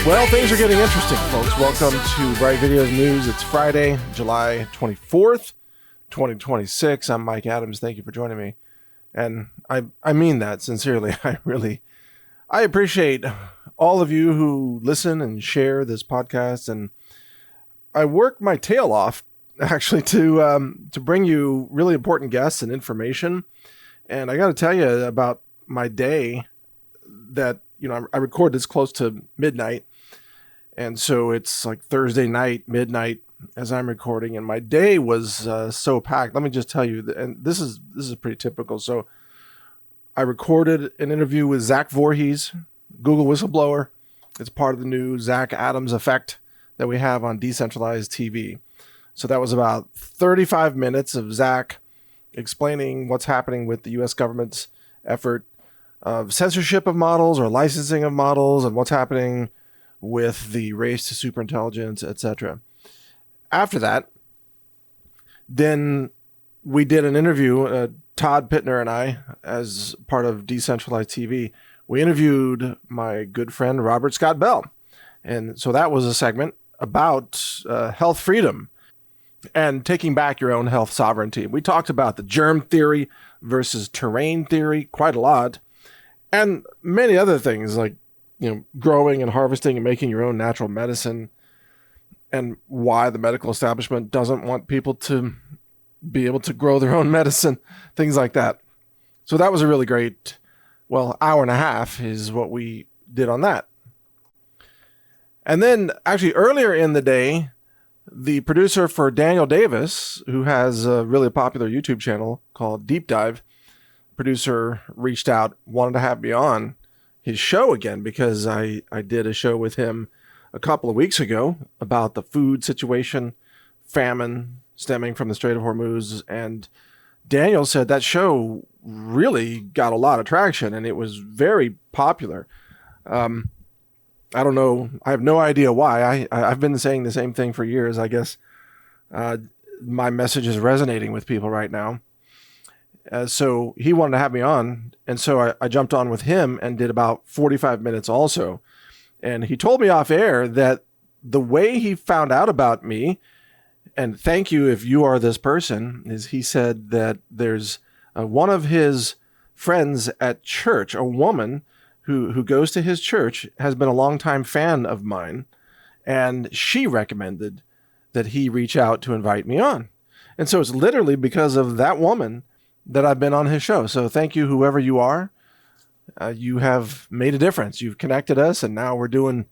Well, things are getting interesting, folks. Welcome to Bright Videos News. It's Friday, July 24th, 2026. I'm Mike Adams. Thank you for joining me. And I mean that sincerely. I appreciate all of you who listen and share this podcast. And I work my tail off, actually, to bring you really important guests and information. And I got to tell you about my day that, I record this close to midnight. And so it's like Thursday night, midnight, as I'm recording, and my day was so packed. Let me just tell you, and this is pretty typical. So I recorded an interview with Zach Voorhees, Google whistleblower. It's part of the new Zach Adams effect that we have on decentralized TV. So that was about 35 minutes of Zach explaining what's happening with the U.S. government's effort of censorship of models or licensing of models and what's happening with the race to superintelligence, etc. After that, then we did an interview, Todd Pittner and I, as part of Decentralized TV. We interviewed my good friend, Robert Scott Bell. And so that was a segment about health freedom and taking back your own health sovereignty. We talked about the germ theory versus terrain theory quite a lot, and many other things like growing and harvesting and making your own natural medicine, and why the medical establishment doesn't want people to be able to grow their own medicine, things like that. So that was a really great, hour and a half is what we did on that. And then actually earlier in the day, the producer for Daniel Davis, who has a really popular YouTube channel called Deep Dive, producer reached out, wanted to have me on his show again, because I did a show with him a couple of weeks ago about the food situation, famine stemming from the Strait of Hormuz. And Daniel said that show really got a lot of traction and it was very popular. I don't know. I have no idea why. I've been saying the same thing for years. I guess my message is resonating with people right now. So he wanted to have me on. And so I jumped on with him and did about 45 minutes also. And he told me off air that the way he found out about me, and thank you if you are this person, is he said that there's one of his friends at church, a woman who goes to his church, has been a longtime fan of mine. And she recommended that he reach out to invite me on. And so it's literally because of that woman that I've been on his show. So thank you, whoever you are. You have made a difference. You've connected us, and now we're doing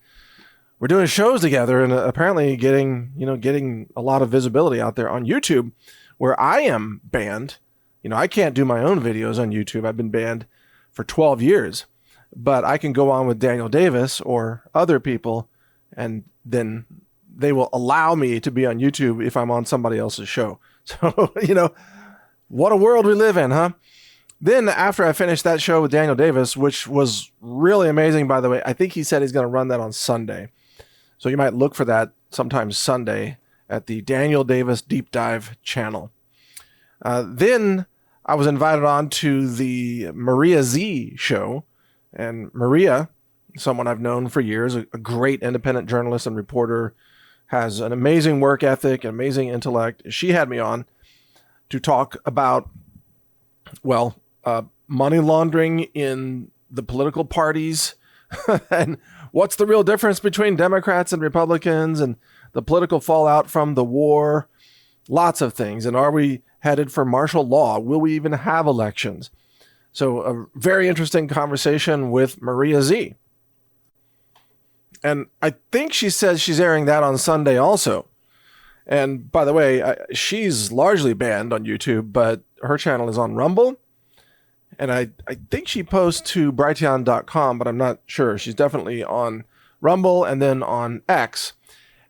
shows together, and apparently getting a lot of visibility out there on YouTube, where I am banned. I can't do my own videos on YouTube. I've been banned for 12 years, but I can go on with Daniel Davis or other people, and then they will allow me to be on YouTube if I'm on somebody else's show. So, what a world we live in, huh? Then after I finished that show with Daniel Davis, which was really amazing, by the way, I think he said he's going to run that on Sunday. So you might look for that sometime Sunday at the Daniel Davis Deep Dive channel. Then I was invited on to the Maria Z show. And Maria, someone I've known for years, a great independent journalist and reporter, has an amazing work ethic, amazing intellect. She had me on to talk about, money laundering in the political parties and what's the real difference between Democrats and Republicans and the political fallout from the war, lots of things. And are we headed for martial law? Will we even have elections? So a very interesting conversation with Maria Z. And I think she says she's airing that on Sunday also. And by the way, she's largely banned on YouTube, but her channel is on Rumble. And I think she posts to Brighteon.com, but I'm not sure. She's definitely on Rumble and then on X.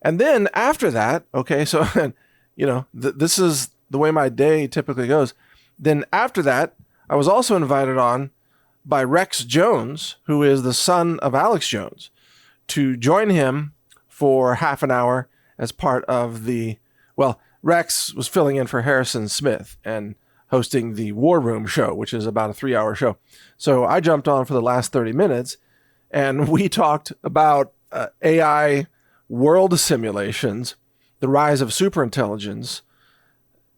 And then after that, okay, so, this is the way my day typically goes. Then after that, I was also invited on by Rex Jones, who is the son of Alex Jones, to join him for half an hour as part of Rex was filling in for Harrison Smith and hosting the War Room show, which is about a 3-hour show. So I jumped on for the last 30 minutes and we talked about AI world simulations, the rise of superintelligence,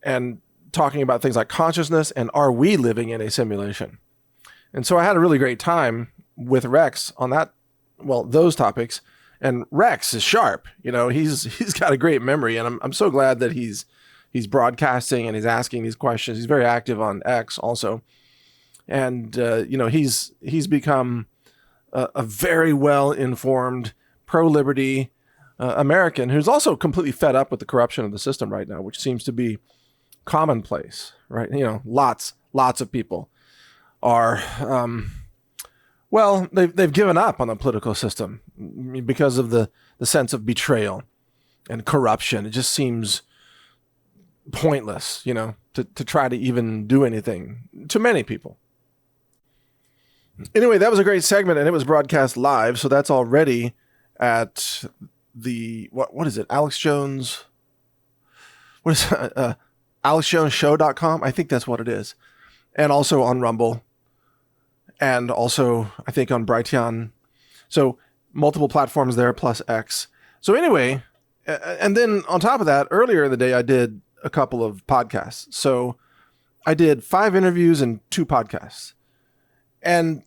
and talking about things like consciousness and are we living in a simulation? And so I had a really great time with Rex on those topics. And Rex is sharp. He's got a great memory, and I'm so glad that he's broadcasting and he's asking these questions. He's very active on X also. And he's become a very well-informed, pro-liberty American who's also completely fed up with the corruption of the system right now, which seems to be commonplace, right? Lots of people are, they've given up on the political system because of the sense of betrayal and corruption. It just seems pointless, to try to even do anything to many people. Anyway, that was a great segment, and it was broadcast live, so that's already at the, what is it? Alex Jones, what is it? AlexJonesShow.com. I think that's what it is. And also on Rumble. And also, I think on Brighteon. So multiple platforms there plus X. So anyway, and then on top of that, earlier in the day, I did a couple of podcasts. So I did 5 interviews and 2 podcasts. And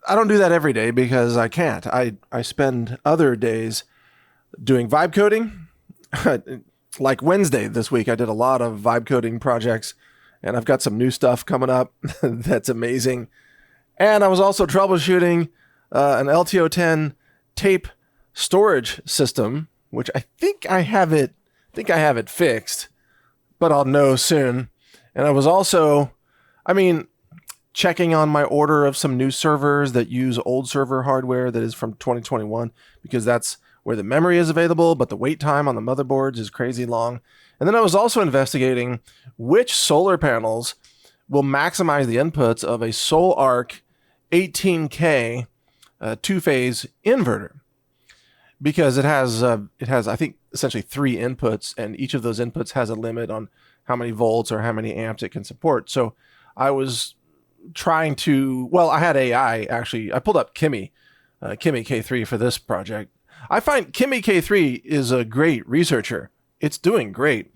I don't do that every day because I can't. I spend other days doing vibe coding. Like Wednesday this week, I did a lot of vibe coding projects, and I've got some new stuff coming up that's amazing. And I was also troubleshooting an LTO-10 tape storage system, which I think I have it fixed, but I'll know soon. And I was also, checking on my order of some new servers that use old server hardware that is from 2021, because that's where the memory is available, but the wait time on the motherboards is crazy long. And then I was also investigating which solar panels will maximize the inputs of a SolArc 18K 2-phase inverter, because it has I think essentially 3 inputs, and each of those inputs has a limit on how many volts or how many amps it can support. So I was trying to, I had AI actually. I pulled up Kimmy K3 for this project. I find Kimmy K3 is a great researcher. It's doing great.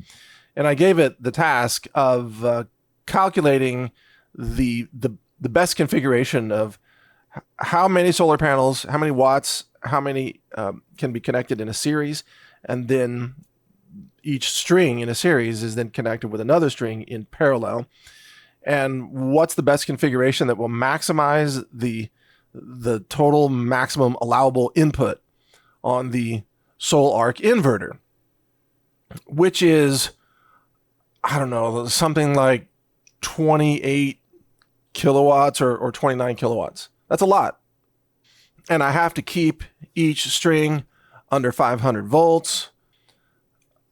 And I gave it the task of calculating the best configuration of how many solar panels, how many watts, how many can be connected in a series, and then each string in a series is then connected with another string in parallel. And what's the best configuration that will maximize the total maximum allowable input on the SolArc inverter, which is, I don't know, something like 28 kilowatts or 29 kilowatts. That's a lot. And I have to keep each string under 500 volts.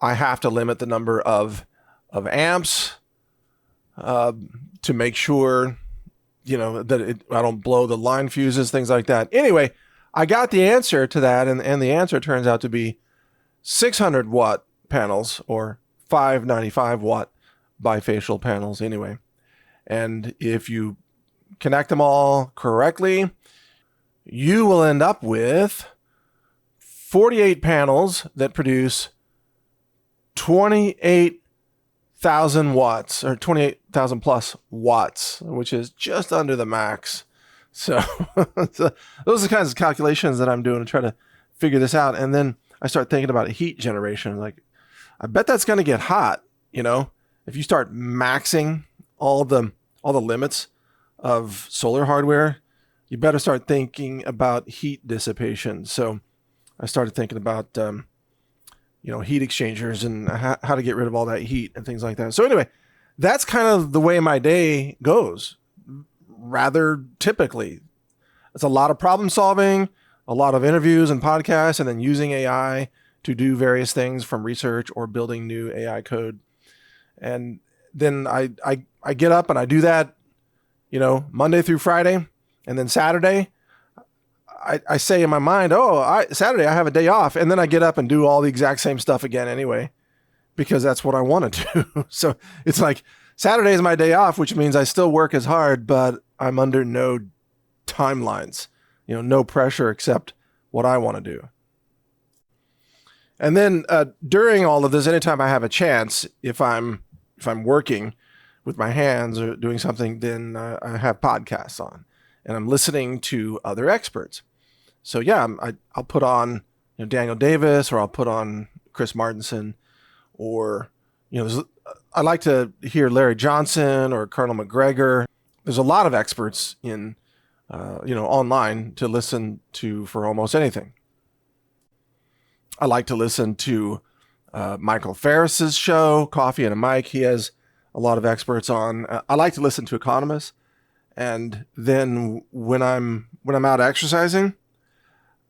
I have to limit the number of amps to make sure, that I don't blow the line fuses, things like that. Anyway, I got the answer to that, and the answer turns out to be 600 watt panels or 595 watt bifacial panels anyway. And if you connect them all correctly, you will end up with 48 panels that produce 28,000 watts or 28,000 plus watts, which is just under the max. So those are the kinds of calculations that I'm doing to try to figure this out. And then I start thinking about heat generation. Like, I bet that's going to get hot. If you start maxing all the limits of solar hardware, you better start thinking about heat dissipation. So I started thinking about, heat exchangers and how to get rid of all that heat and things like that. So anyway, that's kind of the way my day goes. Rather typically, it's a lot of problem solving, a lot of interviews and podcasts, and then using AI to do various things from research or building new AI code. And then I get up and I do that, Monday through Friday. And then Saturday, I say in my mind, Saturday I have a day off. And then I get up and do all the exact same stuff again anyway, because that's what I want to do. So it's like Saturday is my day off, which means I still work as hard, but I'm under no timelines, no pressure except what I want to do. And then during all of this, anytime I have a chance, if I'm working with my hands or doing something, then I have podcasts on, and I'm listening to other experts. So yeah, I'll put on Daniel Davis, or I'll put on Chris Martenson, or I like to hear Larry Johnson or Colonel McGregor. There's a lot of experts in online to listen to for almost anything. I like to listen to Michael Ferris's show, Coffee and a Mic. He has a lot of experts on. I like to listen to economists, and then when I'm out exercising,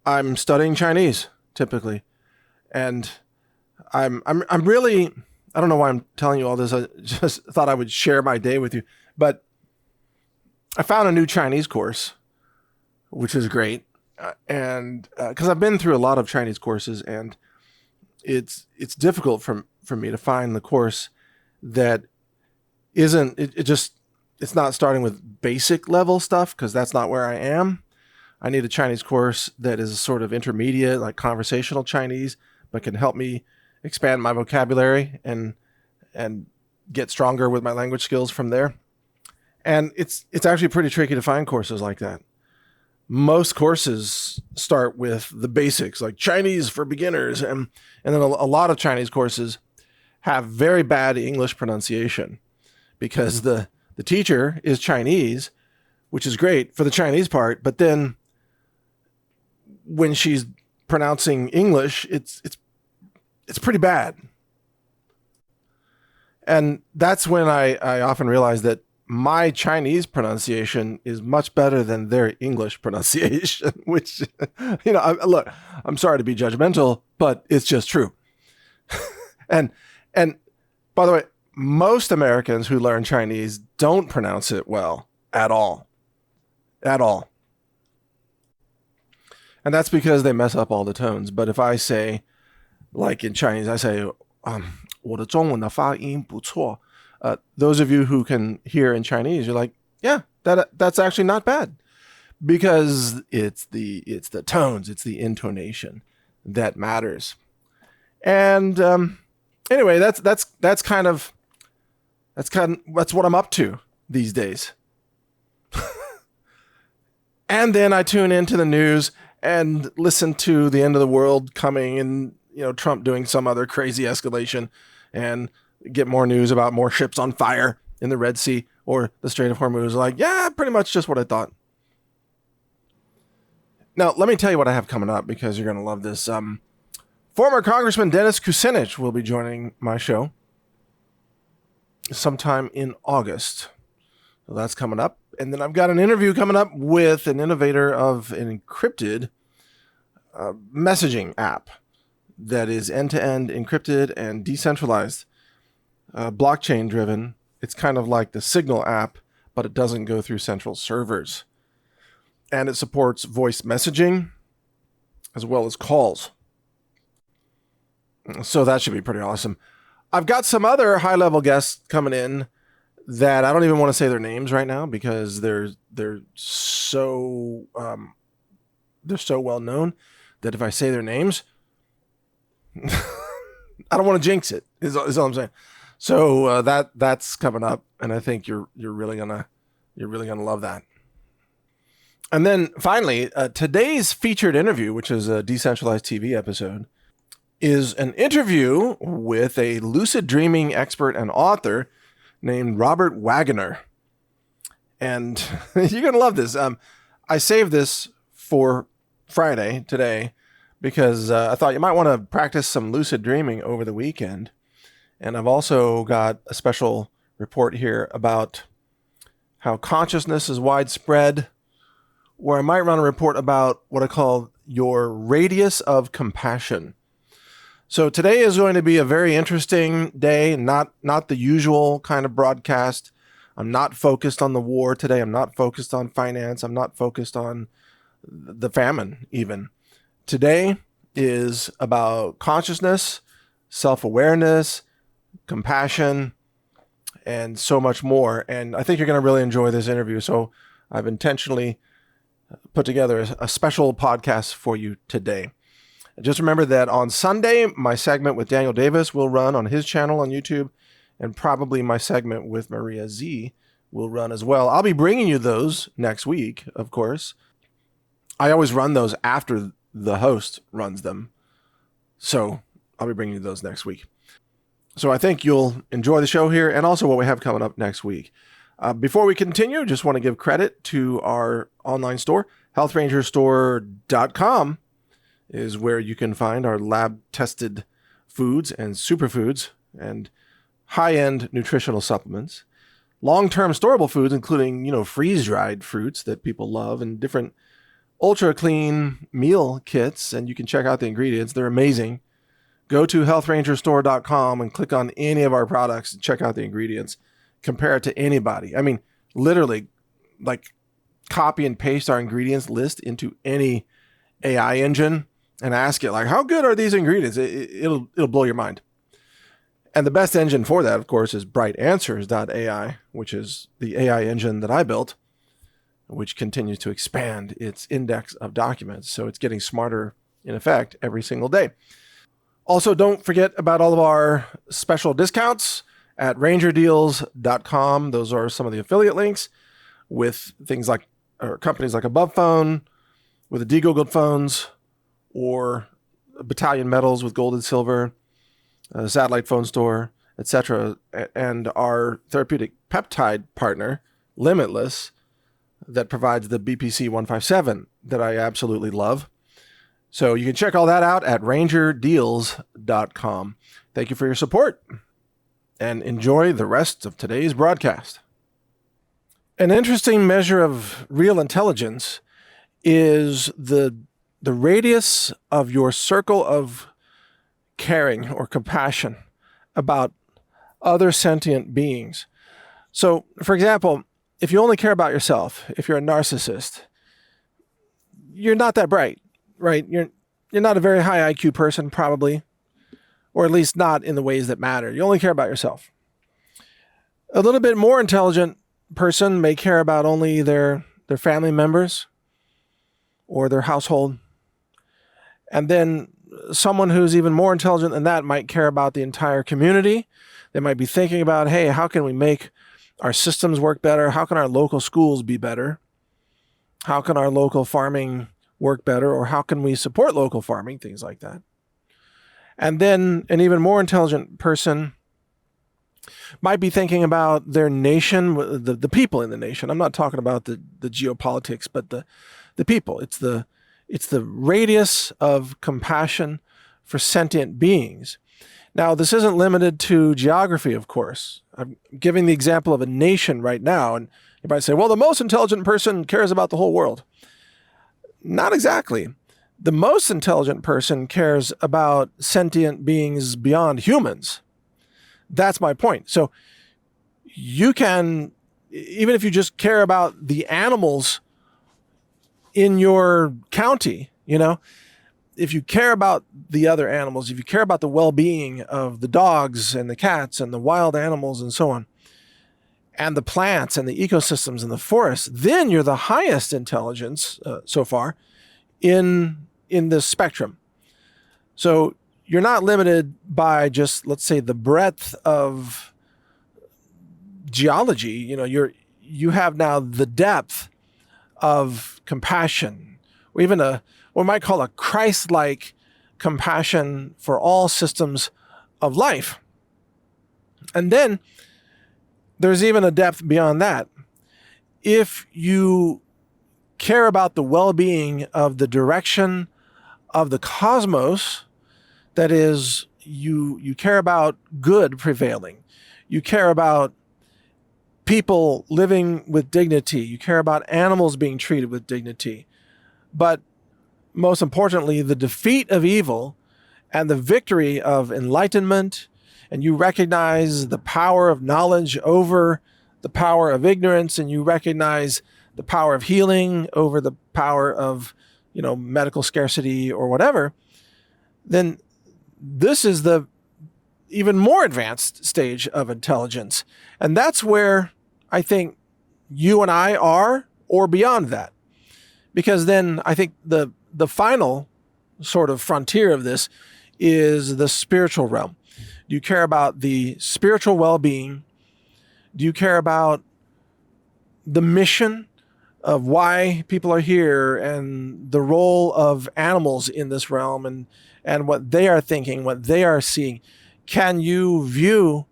I'm studying Chinese typically, and I'm really, I don't know why I'm telling you all this. I just thought I would share my day with you, but I found a new Chinese course, which is great. And because I've been through a lot of Chinese courses, and it's difficult for me to find the course that isn't it's not starting with basic level stuff, because that's not where I am. I need a Chinese course that is sort of intermediate, like conversational Chinese, but can help me expand my vocabulary and get stronger with my language skills from there. And it's actually pretty tricky to find courses like that. Most courses start with the basics, like Chinese for beginners, and then a lot of Chinese courses have very bad English pronunciation, because the teacher is Chinese, which is great for the Chinese part, but then when she's pronouncing English, it's pretty bad. And that's when I often realize that my Chinese pronunciation is much better than their English pronunciation, which, look, I'm sorry to be judgmental, but it's just true. And by the way, most Americans who learn Chinese don't pronounce it well at all. At all. And that's because they mess up all the tones. But if I say, like in Chinese, I say, 我的中文的发音不错. Those of you who can hear in Chinese, you're like, yeah, that's actually not bad, because it's the tones, it's the intonation that matters. And anyway, that's what I'm up to these days. And then I tune into the news and listen to the end of the world coming, and Trump doing some other crazy escalation, and get more news about more ships on fire in the Red Sea or the Strait of Hormuz. Like, yeah, pretty much just what I thought. Now, let me tell you what I have coming up, because you're going to love this. Former Congressman Dennis Kucinich will be joining my show sometime in August. So that's coming up. And then I've got an interview coming up with an innovator of an encrypted messaging app that is end-to-end encrypted and decentralized. Blockchain driven. It's kind of like the Signal app, but it doesn't go through central servers. And it supports voice messaging as well as calls. So that should be pretty awesome. I've got some other high-level guests coming in that I don't even want to say their names right now, because they're so well known that if I say their names, I don't want to jinx it. Is all I'm saying. So that's coming up, and I think you're really gonna love that. And then finally, today's featured interview, which is a decentralized TV episode, is an interview with a lucid dreaming expert and author named Robert Waggoner. And you're gonna love this. I saved this for Friday today, because I thought you might want to practice some lucid dreaming over the weekend. And I've also got a special report here about how consciousness is widespread, where I might run a report about what I call your radius of compassion. So today is going to be a very interesting day, not the usual kind of broadcast. I'm not focused on the war today. I'm not focused on finance. I'm not focused on the famine even. Today is about consciousness, self-awareness, compassion, and so much more. And I think you're going to really enjoy this interview. So I've intentionally put together a special podcast for you today. Just remember that on Sunday, my segment with Daniel Davis will run on his channel on YouTube, and probably my segment with Maria Z will run as well. I'll be bringing you those next week, of course. I always run those after the host runs them. So I'll be bringing you those next week. So I think you'll enjoy the show here and also what we have coming up next week. Before we continue, just want to give credit to our online store. healthrangerstore.com is where you can find our lab-tested foods and superfoods and high-end nutritional supplements. Long-term storable foods, including, freeze-dried fruits that people love, and different ultra-clean meal kits, and you can check out the ingredients. They're amazing. Go to healthrangerstore.com and click on any of our products and check out the ingredients. Compare it to anybody. I mean, literally, copy and paste our ingredients list into any AI engine and ask it, how good are these ingredients? It'll blow your mind. And the best engine for that, of course, is brightanswers.ai, which is the AI engine that I built, which continues to expand its index of documents. So it's getting smarter, in effect, every single day. Also, don't forget about all of our special discounts at rangerdeals.com. Those are some of the affiliate links with things like companies like Above Phone, with the de-Googled phones, or Battalion Metals with gold and silver, Satellite Phone Store, etc., and our therapeutic peptide partner, Limitless, that provides the BPC 157 that I absolutely love. So you can check all that out at rangerdeals.com. Thank you for your support, and enjoy the rest of today's broadcast. An interesting measure of real intelligence is the radius of your circle of caring or compassion about other sentient beings. So, for example, if you only care about yourself, if you're a narcissist, you're not that bright, right? You're not a very high IQ person, probably, or at least not in the ways that matter. You only care about yourself. A little bit more intelligent person may care about only their family members or their household. And then someone who's even more intelligent than that might care about the entire community. They might be thinking about, hey, how can we make our systems work better? How can our local schools be better? How can our local farming work better? Or how can we support local farming? Things like that. And then an even more intelligent person might be thinking about their nation, the people in the nation. I'm not talking about the geopolitics, but the people. It's the radius of compassion for sentient beings. Now, this isn't limited to geography, of course. I'm giving the example of a nation right now, and you might say, well, the most intelligent person cares about the whole world. Not exactly. The most intelligent person cares about sentient beings beyond humans. That's my point. So you can, even if you just care about the animals in your county, if you care about the other animals, if you care about the well-being of the dogs and the cats and the wild animals and so on, and the plants and the ecosystems and the forests, then you're the highest intelligence so far in this spectrum. So you're not limited by just, let's say, the breadth of geology. You have now the depth of compassion, or even what we might call a Christ-like compassion for all systems of life. And then there's even a depth beyond that. If you care about the well-being of the direction of the cosmos, that is, you care about good prevailing. You care about people living with dignity. You care about animals being treated with dignity. But most importantly, the defeat of evil and the victory of enlightenment, and you recognize the power of knowledge over the power of ignorance, and you recognize the power of healing over the power of, medical scarcity or whatever, then this is the even more advanced stage of intelligence. And that's where I think you and I are, or beyond that. Because then I think the final sort of frontier of this is the spiritual realm. Do you care about the spiritual well-being? Do you care about the mission of why people are here and the role of animals in this realm and what they are thinking, what they are seeing? Can you view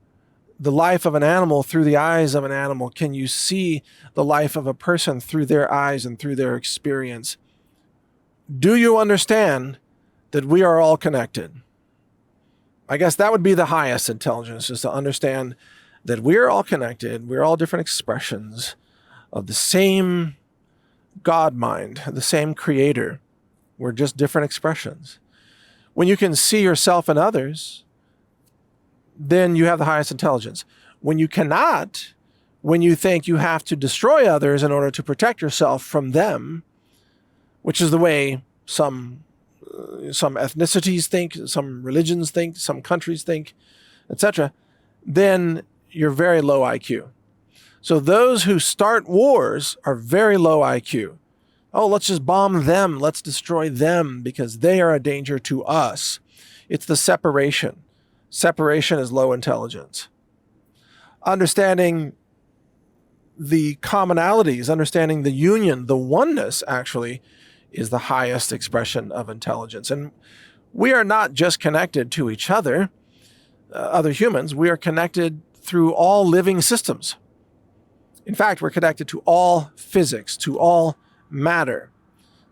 the life of an animal through the eyes of an animal? Can you see the life of a person through their eyes and through their experience? Do you understand that we are all connected? I guess that would be the highest intelligence, is to understand that we're all connected. We're all different expressions of the same God mind, the same creator. We're just different expressions. When you can see yourself and others, then you have the highest intelligence. When you cannot, when you think you have to destroy others in order to protect yourself from them, which is the way some ethnicities think, some religions think, some countries think, etc., then you're very low IQ. So those who start wars are very low IQ. Oh, let's just bomb them. Let's destroy them because they are a danger to us. It's the separation. Separation is low intelligence. Understanding the commonalities, understanding the union, the oneness, actually, is the highest expression of intelligence. And we are not just connected to each other, other humans. We are connected through all living systems. In fact, we're connected to all physics, to all matter,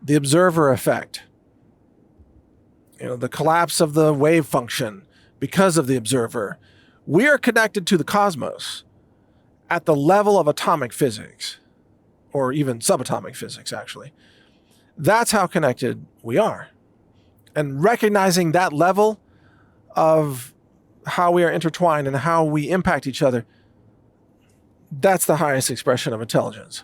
the observer effect, the collapse of the wave function because of the observer. We are connected to the cosmos at the level of atomic physics, or even subatomic physics, actually. That's how connected we are. And recognizing that level of how we are intertwined and how we impact each other, that's the highest expression of intelligence.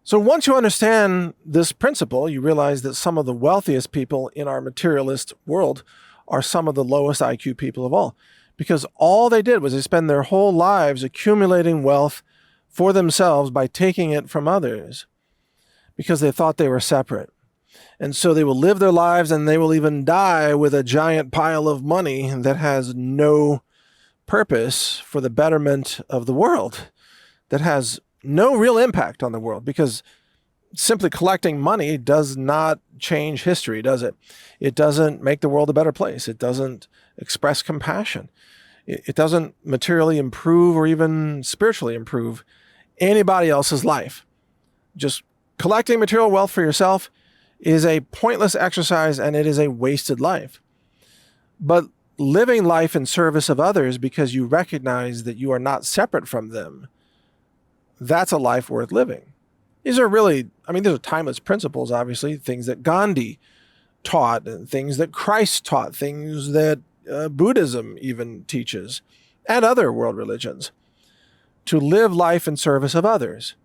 So once you understand this principle, you realize that some of the wealthiest people in our materialist world are some of the lowest IQ people of all, because all they did was they spend their whole lives accumulating wealth for themselves by taking it from others, because they thought they were separate. And so they will live their lives and they will even die with a giant pile of money that has no purpose for the betterment of the world, that has no real impact on the world, because simply collecting money does not change history, does it? It doesn't make the world a better place. It doesn't express compassion. It doesn't materially improve or even spiritually improve anybody else's life. Just collecting material wealth for yourself is a pointless exercise, and it is a wasted life. But living life in service of others because you recognize that you are not separate from them, that's a life worth living. These are really, these are timeless principles, obviously, things that Gandhi taught, and things that Christ taught, things that Buddhism even teaches, and other world religions. To live life in service of others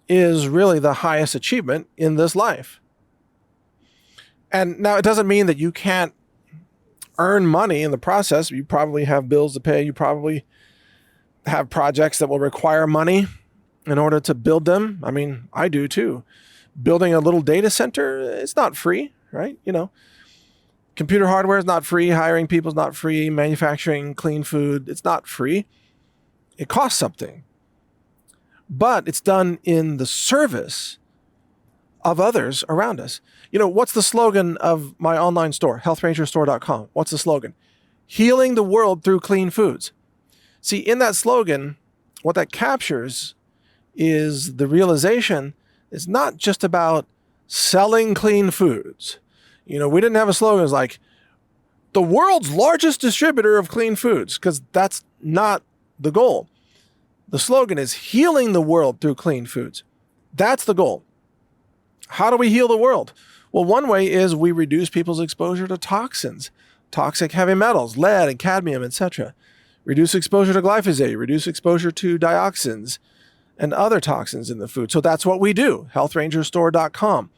is really the highest achievement in this life. And now it doesn't mean that you can't earn money in the process. You probably have bills to pay. You probably have projects that will require money in order to build them. I do too. Building a little data center, it's not free, right? Computer hardware is not free. Hiring people is not free. Manufacturing clean food, it's not free. It costs something. But it's done in the service of others around us. What's the slogan of my online store, healthrangerstore.com? What's the slogan? Healing the world through clean foods. See, in that slogan, what that captures is the realization it's not just about selling clean foods. We didn't have a slogan that's like, the world's largest distributor of clean foods, because that's not the goal. The slogan is healing the world through clean foods. That's the goal. How do we heal the world? Well, one way is we reduce people's exposure to toxins, toxic heavy metals, lead and cadmium, etc. Reduce exposure to glyphosate, reduce exposure to dioxins and other toxins in the food. So that's what we do, healthrangerstore.com.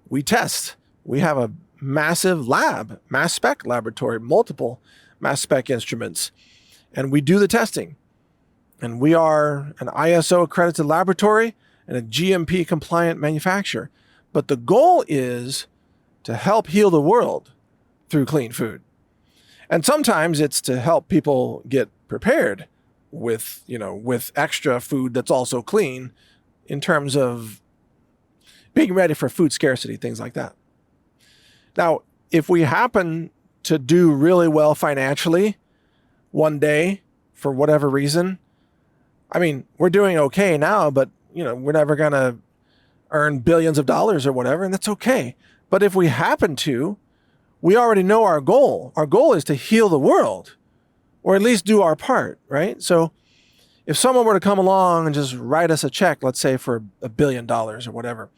We test. We have a massive lab, mass spec laboratory, multiple mass spec instruments, and we do the testing. And we are an ISO accredited laboratory and a GMP compliant manufacturer. But the goal is to help heal the world through clean food. And sometimes it's to help people get prepared with, with extra food that's also clean in terms of being ready for food scarcity, things like that. Now, if we happen to do really well financially one day, for whatever reason, I mean, we're doing okay now, but, we're never going to earn billions of dollars or whatever, and that's okay. But if we happen to, we already know our goal. Our goal is to heal the world, or at least do our part, right? So if someone were to come along and just write us a check, let's say for $1 billion or whatever,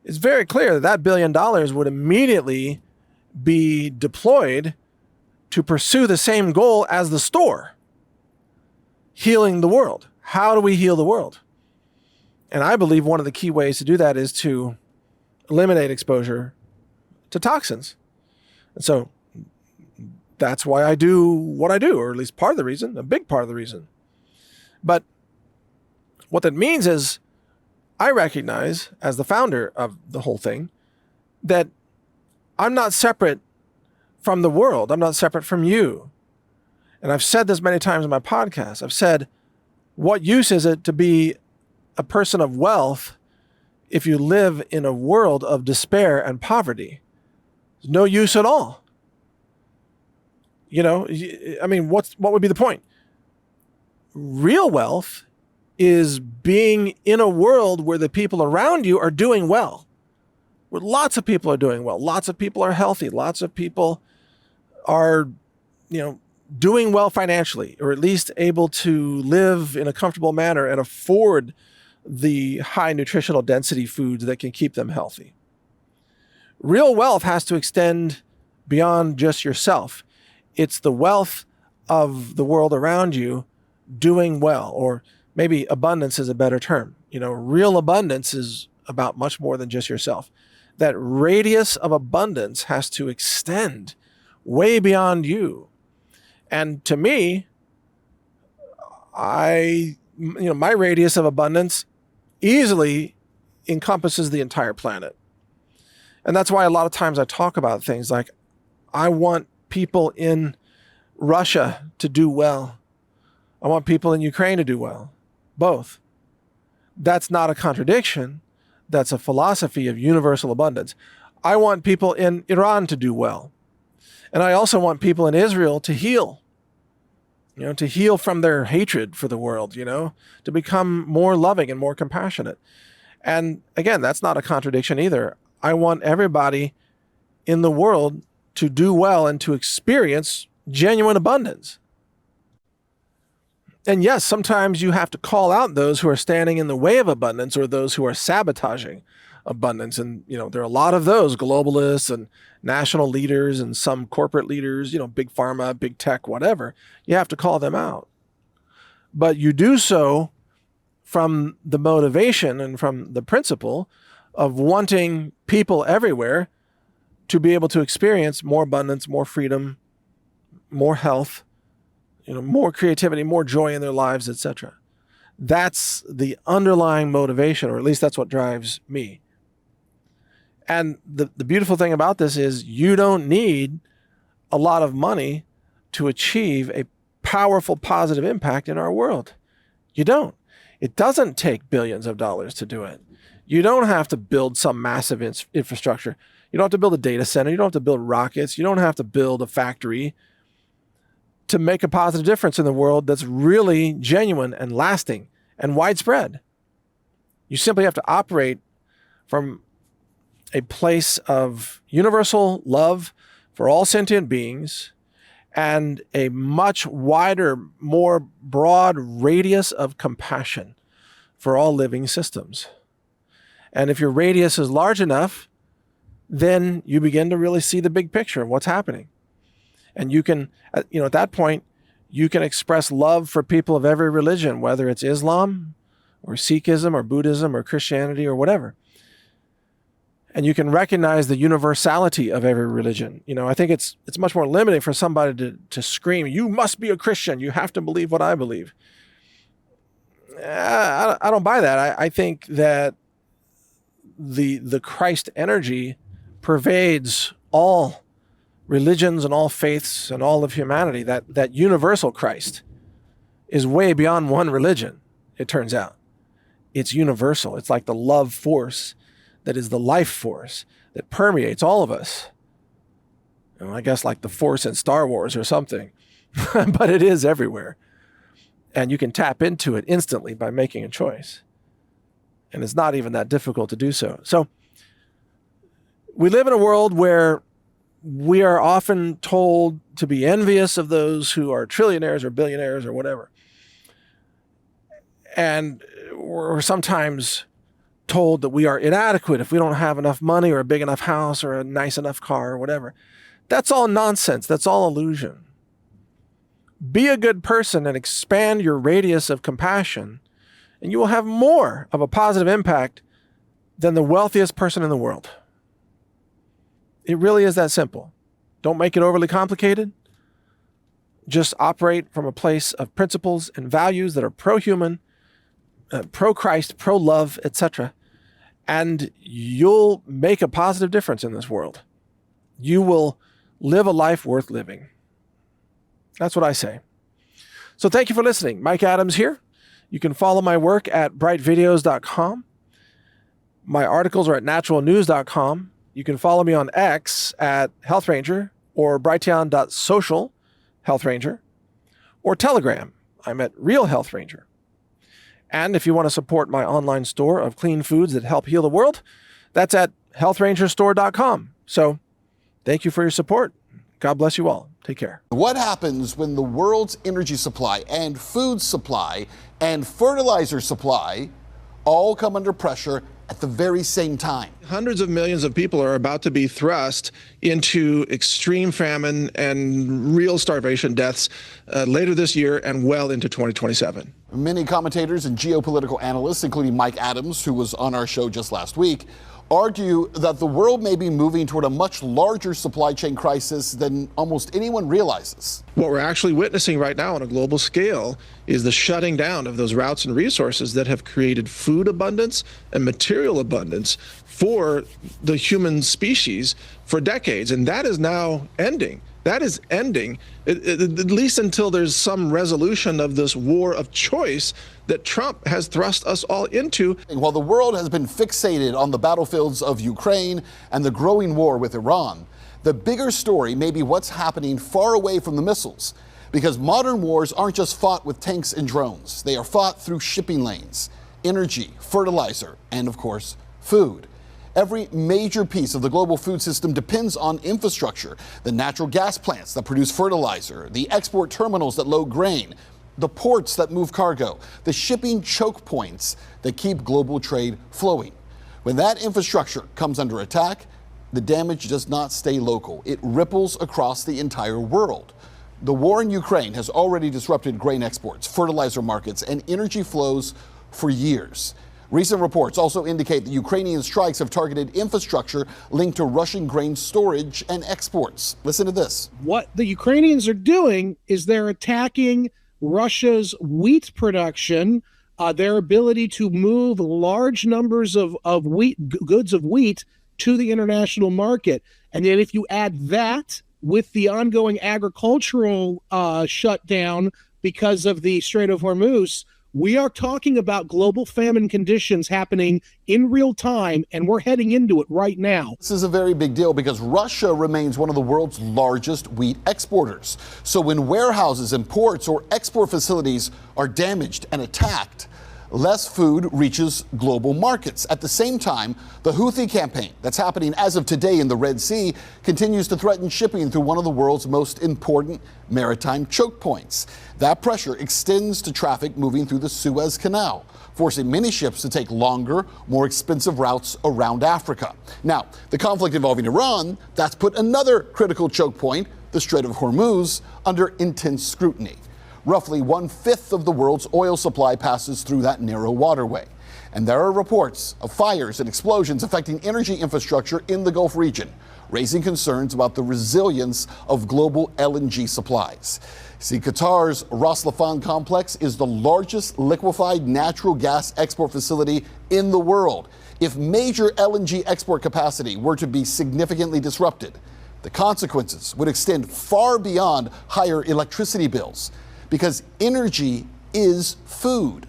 it's very clear that $1 billion would immediately be deployed to pursue the same goal as the store, healing the world. How do we heal the world? And I believe one of the key ways to do that is to eliminate exposure to toxins. And so that's why I do what I do, or at least part of the reason, a big part of the reason. But what that means is I recognize, as the founder of the whole thing, that I'm not separate from the world. I'm not separate from you. And I've said this many times in my podcast. I've said, what use is it to be a person of wealth if you live in a world of despair and poverty? There's no use at all. I mean, what would be the point? Real wealth is being in a world where the people around you are doing well, where lots of people are doing well, lots of people are healthy, lots of people are, doing well financially, or at least able to live in a comfortable manner and afford the high nutritional density foods that can keep them healthy. Real wealth has to extend beyond just yourself. It's the wealth of the world around you doing well, or maybe abundance is a better term. Real abundance is about much more than just yourself. That radius of abundance has to extend way beyond you. And to me, my radius of abundance easily encompasses the entire planet. And that's why a lot of times I talk about things like, I want people in Russia to do well. I want people in Ukraine to do well. Both. That's not a contradiction. That's a philosophy of universal abundance. I want people in Iran to do well. And I also want people in Israel to heal. To heal from their hatred for the world, to become more loving and more compassionate. And again, that's not a contradiction either. I want everybody in the world to do well and to experience genuine abundance. And yes, sometimes you have to call out those who are standing in the way of abundance, or those who are sabotaging abundance. And, there are a lot of those globalists and national leaders and some corporate leaders, big pharma, big tech, whatever. You have to call them out. But you do so from the motivation and from the principle of wanting people everywhere to be able to experience more abundance, more freedom, more health, more creativity, more joy in their lives, etc. That's the underlying motivation, or at least that's what drives me. And the beautiful thing about this is you don't need a lot of money to achieve a powerful positive impact in our world. You don't. It doesn't take billions of dollars to do it. You don't have to build some massive infrastructure. You don't have to build a data center. You don't have to build rockets. You don't have to build a factory to make a positive difference in the world that's really genuine and lasting and widespread. You simply have to operate from a place of universal love for all sentient beings and a much wider, more broad radius of compassion for all living systems. And if your radius is large enough, then you begin to really see the big picture of what's happening. And you can, at that point, you can express love for people of every religion, whether it's Islam or Sikhism or Buddhism or Christianity or whatever. And you can recognize the universality of every religion. I think it's much more limiting for somebody to scream, you must be a Christian, you have to believe what I believe. I don't buy that. I think that the Christ energy pervades all religions and all faiths and all of humanity, that universal Christ is way beyond one religion, it turns out. It's universal. It's like the love force that is the life force that permeates all of us. And I guess like the force in Star Wars or something, but it is everywhere. And you can tap into it instantly by making a choice. And it's not even that difficult to do so. So we live in a world where we are often told to be envious of those who are trillionaires or billionaires or whatever. And we're sometimes told that we are inadequate if we don't have enough money or a big enough house or a nice enough car or whatever. That's all nonsense. That's all illusion. Be a good person and expand your radius of compassion, and you will have more of a positive impact than the wealthiest person in the world. It really is that simple. Don't make it overly complicated. Just operate from a place of principles and values that are pro-human, pro-Christ, pro-love, etc. And you'll make a positive difference in this world. You will live a life worth living. That's what I say. So thank you for listening. Mike Adams here. You can follow my work at brightvideos.com. My articles are at naturalnews.com. You can follow me on X at Health Ranger or brighteon.social Health Ranger or Telegram. I'm at Real Health Ranger. And if you want to support my online store of clean foods that help heal the world, that's at healthrangerstore.com. So thank you for your support. God bless you all. Take care. What happens when the world's energy supply and food supply and fertilizer supply all come under pressure at the very same time? Hundreds of millions of people are about to be thrust into extreme famine and real starvation deaths later this year and well into 2027. Many commentators and geopolitical analysts, including Mike Adams, who was on our show just last week, argue that the world may be moving toward a much larger supply chain crisis than almost anyone realizes. What we're actually witnessing right now on a global scale is the shutting down of those routes and resources that have created food abundance and material abundance for the human species for decades. And that is now ending. That is ending, at least until there's some resolution of this war of choice that Trump has thrust us all into. While the world has been fixated on the battlefields of Ukraine and the growing war with Iran, the bigger story may be what's happening far away from the missiles. Because modern wars aren't just fought with tanks and drones. They are fought through shipping lanes, energy, fertilizer, and of course, food. Every major piece of the global food system depends on infrastructure, the natural gas plants that produce fertilizer, the export terminals that load grain, the ports that move cargo, the shipping choke points that keep global trade flowing. When that infrastructure comes under attack, the damage does not stay local. It ripples across the entire world. The war in Ukraine has already disrupted grain exports, fertilizer markets, and energy flows for years. Recent reports also indicate that Ukrainian strikes have targeted infrastructure linked to Russian grain storage and exports. Listen to this. What the Ukrainians are doing is they're attacking Russia's wheat production, their ability to move large numbers of goods of wheat to the international market. And then if you add that with the ongoing agricultural shutdown because of the Strait of Hormuz, we are talking about global famine conditions happening in real time, and we're heading into it right now. This is a very big deal because Russia remains one of the world's largest wheat exporters. So when warehouses and ports or export facilities are damaged and attacked, less food reaches global markets. At the same time, the Houthi campaign that's happening as of today in the Red Sea continues to threaten shipping through one of the world's most important maritime choke points. That pressure extends to traffic moving through the Suez Canal, forcing many ships to take longer, more expensive routes around Africa. Now, the conflict involving Iran, that's put another critical choke point, the Strait of Hormuz, under intense scrutiny. Roughly 1/5 of the world's oil supply passes through that narrow waterway. And there are reports of fires and explosions affecting energy infrastructure in the Gulf region. raising concerns about the resilience of global LNG supplies. See, Qatar's Ras Laffan complex is the largest liquefied natural gas export facility in the world. If major LNG export capacity were to be significantly disrupted, the consequences would extend far beyond higher electricity bills, because energy is food.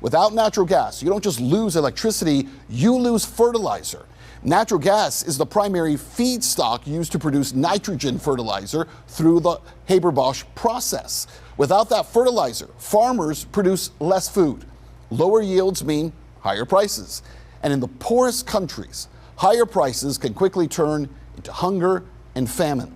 Without natural gas, you don't just lose electricity, you lose fertilizer. Natural gas is the primary feedstock used to produce nitrogen fertilizer through the Haber-Bosch process. Without that fertilizer, farmers produce less food. Lower yields mean higher prices. And in the poorest countries, higher prices can quickly turn into hunger and famine.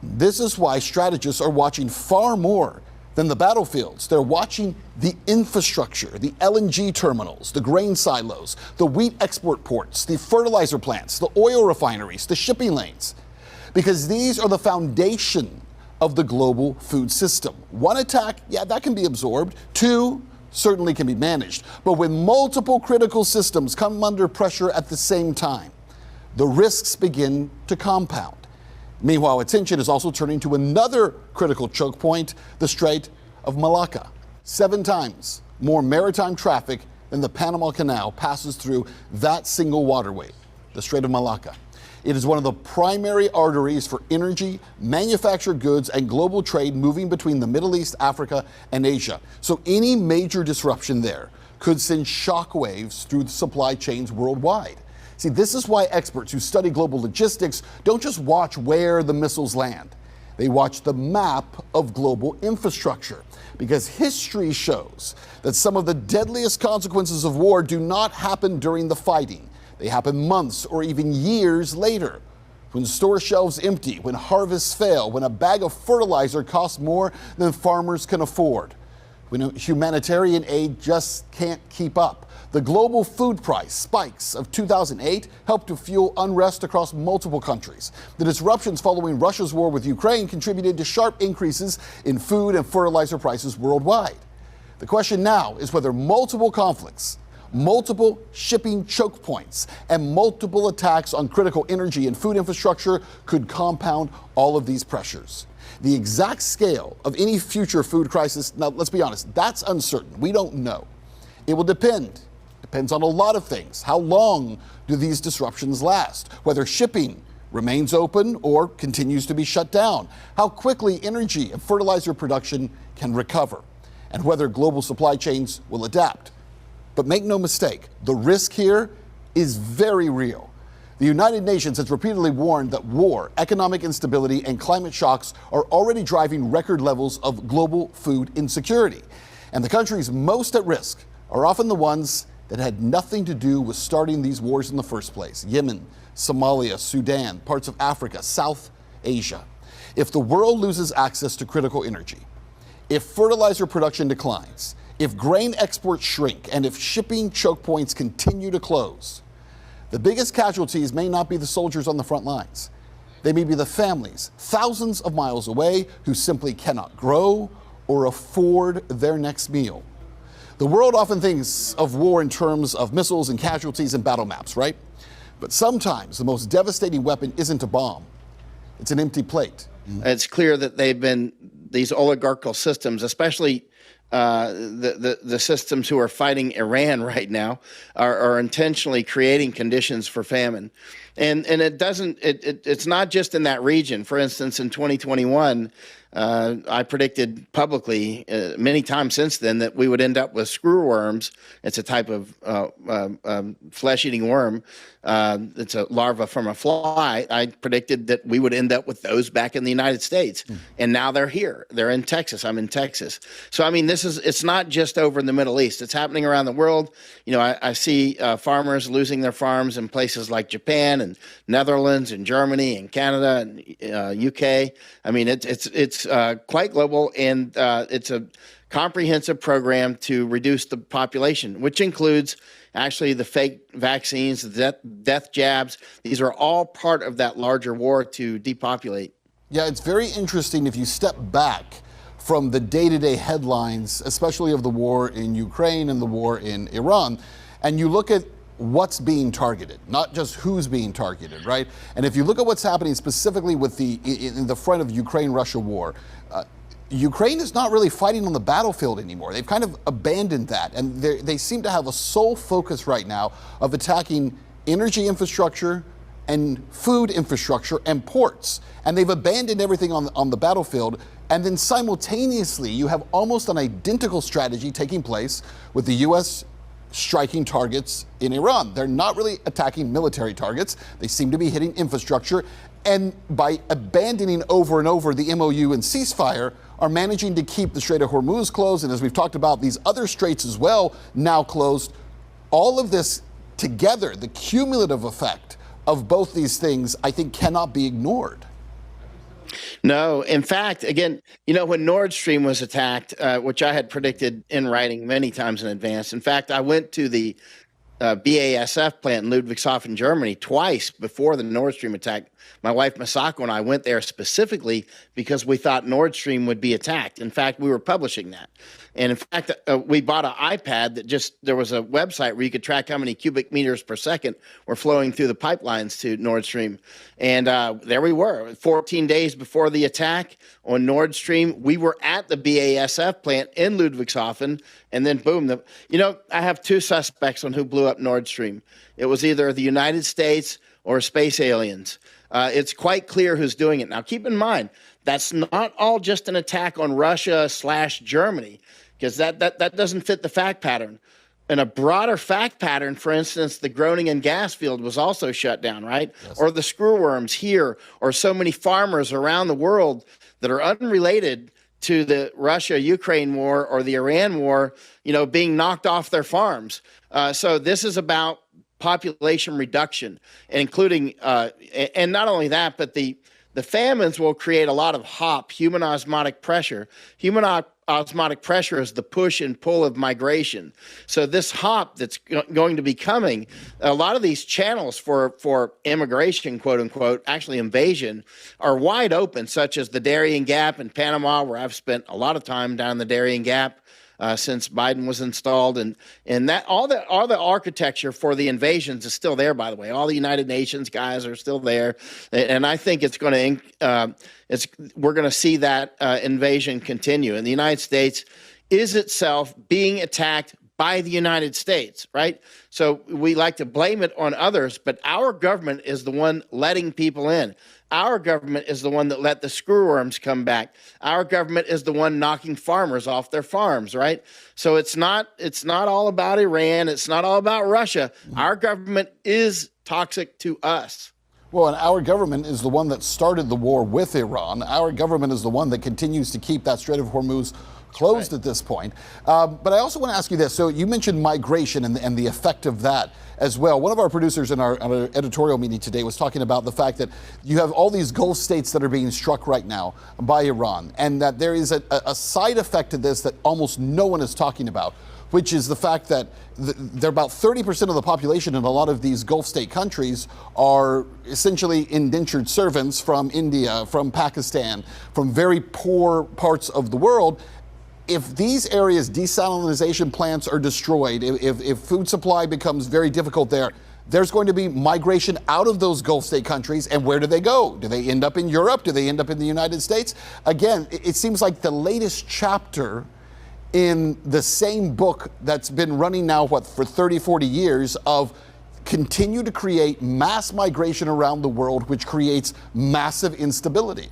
This is why strategists are watching far more than the battlefields. They're watching the infrastructure, the LNG terminals, the grain silos, the wheat export ports, the fertilizer plants, the oil refineries, the shipping lanes, because these are the foundation of the global food system. One attack, yeah, that can be absorbed. Two, certainly can be managed. But when multiple critical systems come under pressure at the same time, the risks begin to compound. Meanwhile, attention is also turning to another critical choke point, the Strait of Malacca. 7 times more maritime traffic than the Panama Canal passes through that single waterway, the Strait of Malacca. It is one of the primary arteries for energy, manufactured goods, and global trade moving between the Middle East, Africa, and Asia. So any major disruption there could send shockwaves through the supply chains worldwide. See, this is why experts who study global logistics don't just watch where the missiles land. They watch the map of global infrastructure, because history shows that some of the deadliest consequences of war do not happen during the fighting. They happen months or even years later, when store shelves empty, when harvests fail, when a bag of fertilizer costs more than farmers can afford, when humanitarian aid just can't keep up. The global food price spikes of 2008 helped to fuel unrest across multiple countries. The disruptions following Russia's war with Ukraine contributed to sharp increases in food and fertilizer prices worldwide. The question now is whether multiple conflicts, multiple shipping choke points, and multiple attacks on critical energy and food infrastructure could compound all of these pressures. The exact scale of any future food crisis, now let's be honest, that's uncertain. We don't know. It will depends on a lot of things. How long do these disruptions last? Whether shipping remains open or continues to be shut down. How quickly energy and fertilizer production can recover. And whether global supply chains will adapt. But make no mistake, the risk here is very real. The United Nations has repeatedly warned that war, economic instability, and climate shocks are already driving record levels of global food insecurity. And the countries most at risk are often the ones that had nothing to do with starting these wars in the first place. Yemen, Somalia, Sudan, parts of Africa, South Asia. If the world loses access to critical energy, if fertilizer production declines, if grain exports shrink, and if shipping choke points continue to close, the biggest casualties may not be the soldiers on the front lines. They may be the families thousands of miles away who simply cannot grow or afford their next meal. The world often thinks of war in terms of missiles and casualties and battle maps, right? But sometimes the most devastating weapon isn't a bomb. It's an empty plate. It's clear that they've been, these oligarchical systems, especially the systems who are fighting Iran right now, are intentionally creating conditions for famine. And it's not just in that region. For instance, in 2021, I predicted publicly many times since then that we would end up with screwworms. It's a type of flesh-eating worm. It's a larva from a fly. I predicted that we would end up with those back in the United States. And now they're here. They're in Texas. I'm in Texas. So, I mean, it's not just over in the Middle East. It's happening around the world. You know, I see farmers losing their farms in places like Japan and Netherlands and Germany and Canada and UK. I mean, it's quite global, and it's a comprehensive program to reduce the population, which includes actually the fake vaccines, the death jabs. These are all part of that larger war to depopulate. Yeah, it's very interesting if you step back from the day-to-day headlines, especially of the war in Ukraine and the war in Iran, and you look at what's being targeted, not just who's being targeted, right? And if you look at what's happening specifically with in the front of Ukraine-Russia war, Ukraine is not really fighting on the battlefield anymore. They've kind of abandoned that, and they seem to have a sole focus right now of attacking energy infrastructure and food infrastructure and ports. And they've abandoned everything on the battlefield. And then simultaneously, you have almost an identical strategy taking place with the U.S. striking targets in Iran. They're not really attacking military targets. They seem to be hitting infrastructure. And by abandoning over and over the MOU and ceasefire, are managing to keep the Strait of Hormuz closed. And as we've talked about, these other straits as well now closed. All of this together, the cumulative effect of both these things, I think cannot be ignored. No, in fact, again, when Nord Stream was attacked, which I had predicted in writing many times in advance. In fact, I went to the BASF plant in Ludwigshafen, Germany, twice before the Nord Stream attack. My wife Masako and I went there specifically because we thought Nord Stream would be attacked. In fact, we were publishing that. And in fact, we bought an iPad that there was a website where you could track how many cubic meters per second were flowing through the pipelines to Nord Stream. And there we were, 14 days before the attack on Nord Stream. We were at the BASF plant in Ludwigshafen, and then boom. I have two suspects on who blew up Nord Stream. It was either the United States or space aliens. It's quite clear who's doing it. Now, keep in mind, that's not all just an attack on Russia/Germany, because that doesn't fit the fact pattern. In a broader fact pattern, for instance, the Groningen gas field was also shut down, right? Yes. Or the screwworms here, or so many farmers around the world that are unrelated to the Russia-Ukraine war or the Iran war, being knocked off their farms. So this is about population reduction, including, and not only that, but the famines will create a lot of HOP, human osmotic pressure. Human osmotic pressure is the push and pull of migration. So this HOP that's going to be coming, a lot of these channels for immigration, quote unquote, actually invasion, are wide open, such as the Darien Gap in Panama, where I've spent a lot of time down the Darien Gap since Biden was installed, and that all the architecture for the invasions is still there. By the way, all the United Nations guys are still there, and I think it's going to we're going to see that invasion continue. And the United States is itself being attacked by the United States, right? So we like to blame it on others, but our government is the one letting people in. Our government is the one that let the screwworms come back. Our government is the one knocking farmers off their farms, right? So it's not all about Iran. It's not all about Russia. Our government is toxic to us. Well, and our government is the one that started the war with Iran. Our government is the one that continues to keep that Strait of Hormuz closed at this point. But I also want to ask you this. So you mentioned migration and the effect of that as well. One of our producers in our editorial meeting today was talking about the fact that you have all these Gulf states that are being struck right now by Iran, and that there is a side effect to this that almost no one is talking about, which is the fact that they're about 30% of the population in a lot of these Gulf state countries are essentially indentured servants from India, from Pakistan, from very poor parts of the world. If these areas, desalinization plants are destroyed, if food supply becomes very difficult there, there's going to be migration out of those Gulf state countries. And where do they go? Do they end up in Europe? Do they end up in the United States? Again, it seems like the latest chapter in the same book that's been running now, for 30, 40 years of continue to create mass migration around the world, which creates massive instability.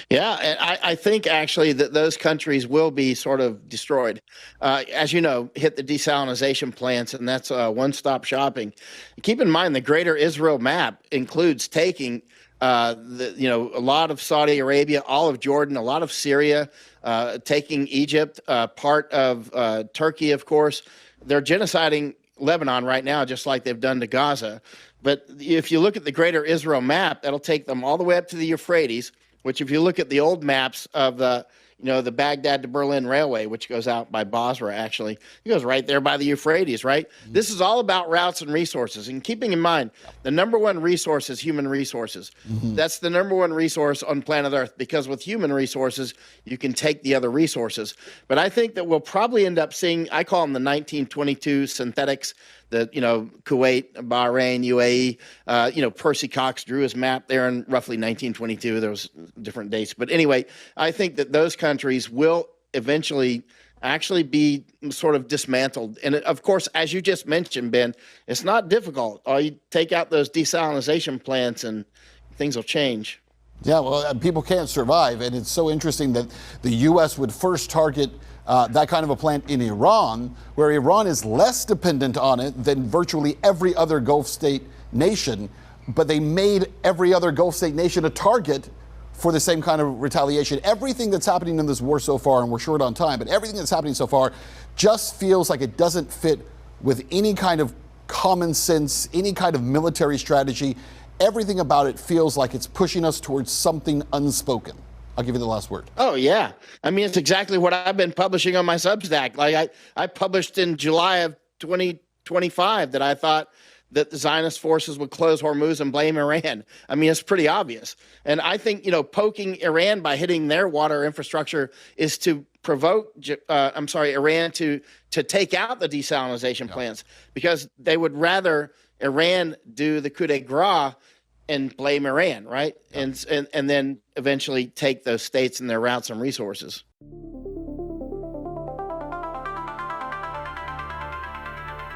Yeah, and I think actually that those countries will be sort of destroyed. As you know, hit the desalinization plants, and that's one-stop shopping. Keep in mind, the Greater Israel map includes taking a lot of Saudi Arabia, all of Jordan, a lot of Syria, taking Egypt, part of Turkey, of course. They're genociding Lebanon right now, just like they've done to Gaza. But if you look at the Greater Israel map, that'll take them all the way up to the Euphrates, which if you look at the old maps of the the Baghdad to Berlin Railway, which goes out by Basra, actually. It goes right there by the Euphrates, right? Mm-hmm. This is all about routes and resources. And keeping in mind, the number one resource is human resources. Mm-hmm. That's the number one resource on planet Earth, because with human resources, you can take the other resources. But I think that we'll probably end up seeing, I call them the 1922 synthetics, Kuwait, Bahrain, UAE, Percy Cox drew his map there in roughly 1922. There was different dates. But anyway, I think that those countries will eventually actually be sort of dismantled. And of course, as you just mentioned, Ben, it's not difficult. All you take out those desalination plants and things will change. Yeah, well, people can't survive. And it's so interesting that the U.S. would first target that kind of a plant in Iran, where Iran is less dependent on it than virtually every other Gulf state nation. But they made every other Gulf state nation a target for the same kind of retaliation. Everything that's happening in this war so far, and we're short on time, but everything that's happening so far just feels like it doesn't fit with any kind of common sense, any kind of military strategy. Everything about it feels like it's pushing us towards something unspoken. I'll give you the last word. Oh, yeah. I mean, it's exactly what I've been publishing on my Substack. Like I published in July of 2025 that I thought that the Zionist forces would close Hormuz and blame Iran. I mean, it's pretty obvious. And I think, poking Iran by hitting their water infrastructure is to provoke, Iran to take out the desalination plants, because they would rather Iran do the coup de grace and blame Iran, right? And then eventually take those states and their routes and resources.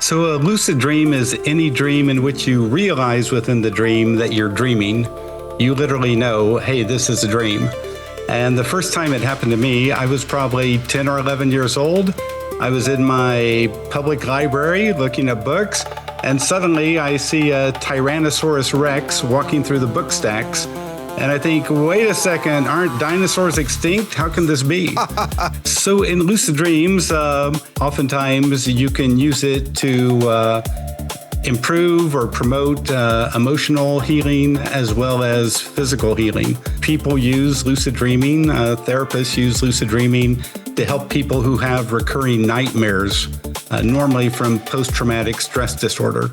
So a lucid dream is any dream in which you realize within the dream that you're dreaming. You literally know, hey, this is a dream. And the first time it happened to me, I was probably 10 or 11 years old. I was in my public library looking at books, and suddenly I see a Tyrannosaurus Rex walking through the book stacks. And I think, wait a second, aren't dinosaurs extinct? How can this be? So in lucid dreams, oftentimes you can use it to improve or promote emotional healing as well as physical healing. People use lucid dreaming, therapists use lucid dreaming to help people who have recurring nightmares, normally from post-traumatic stress disorder.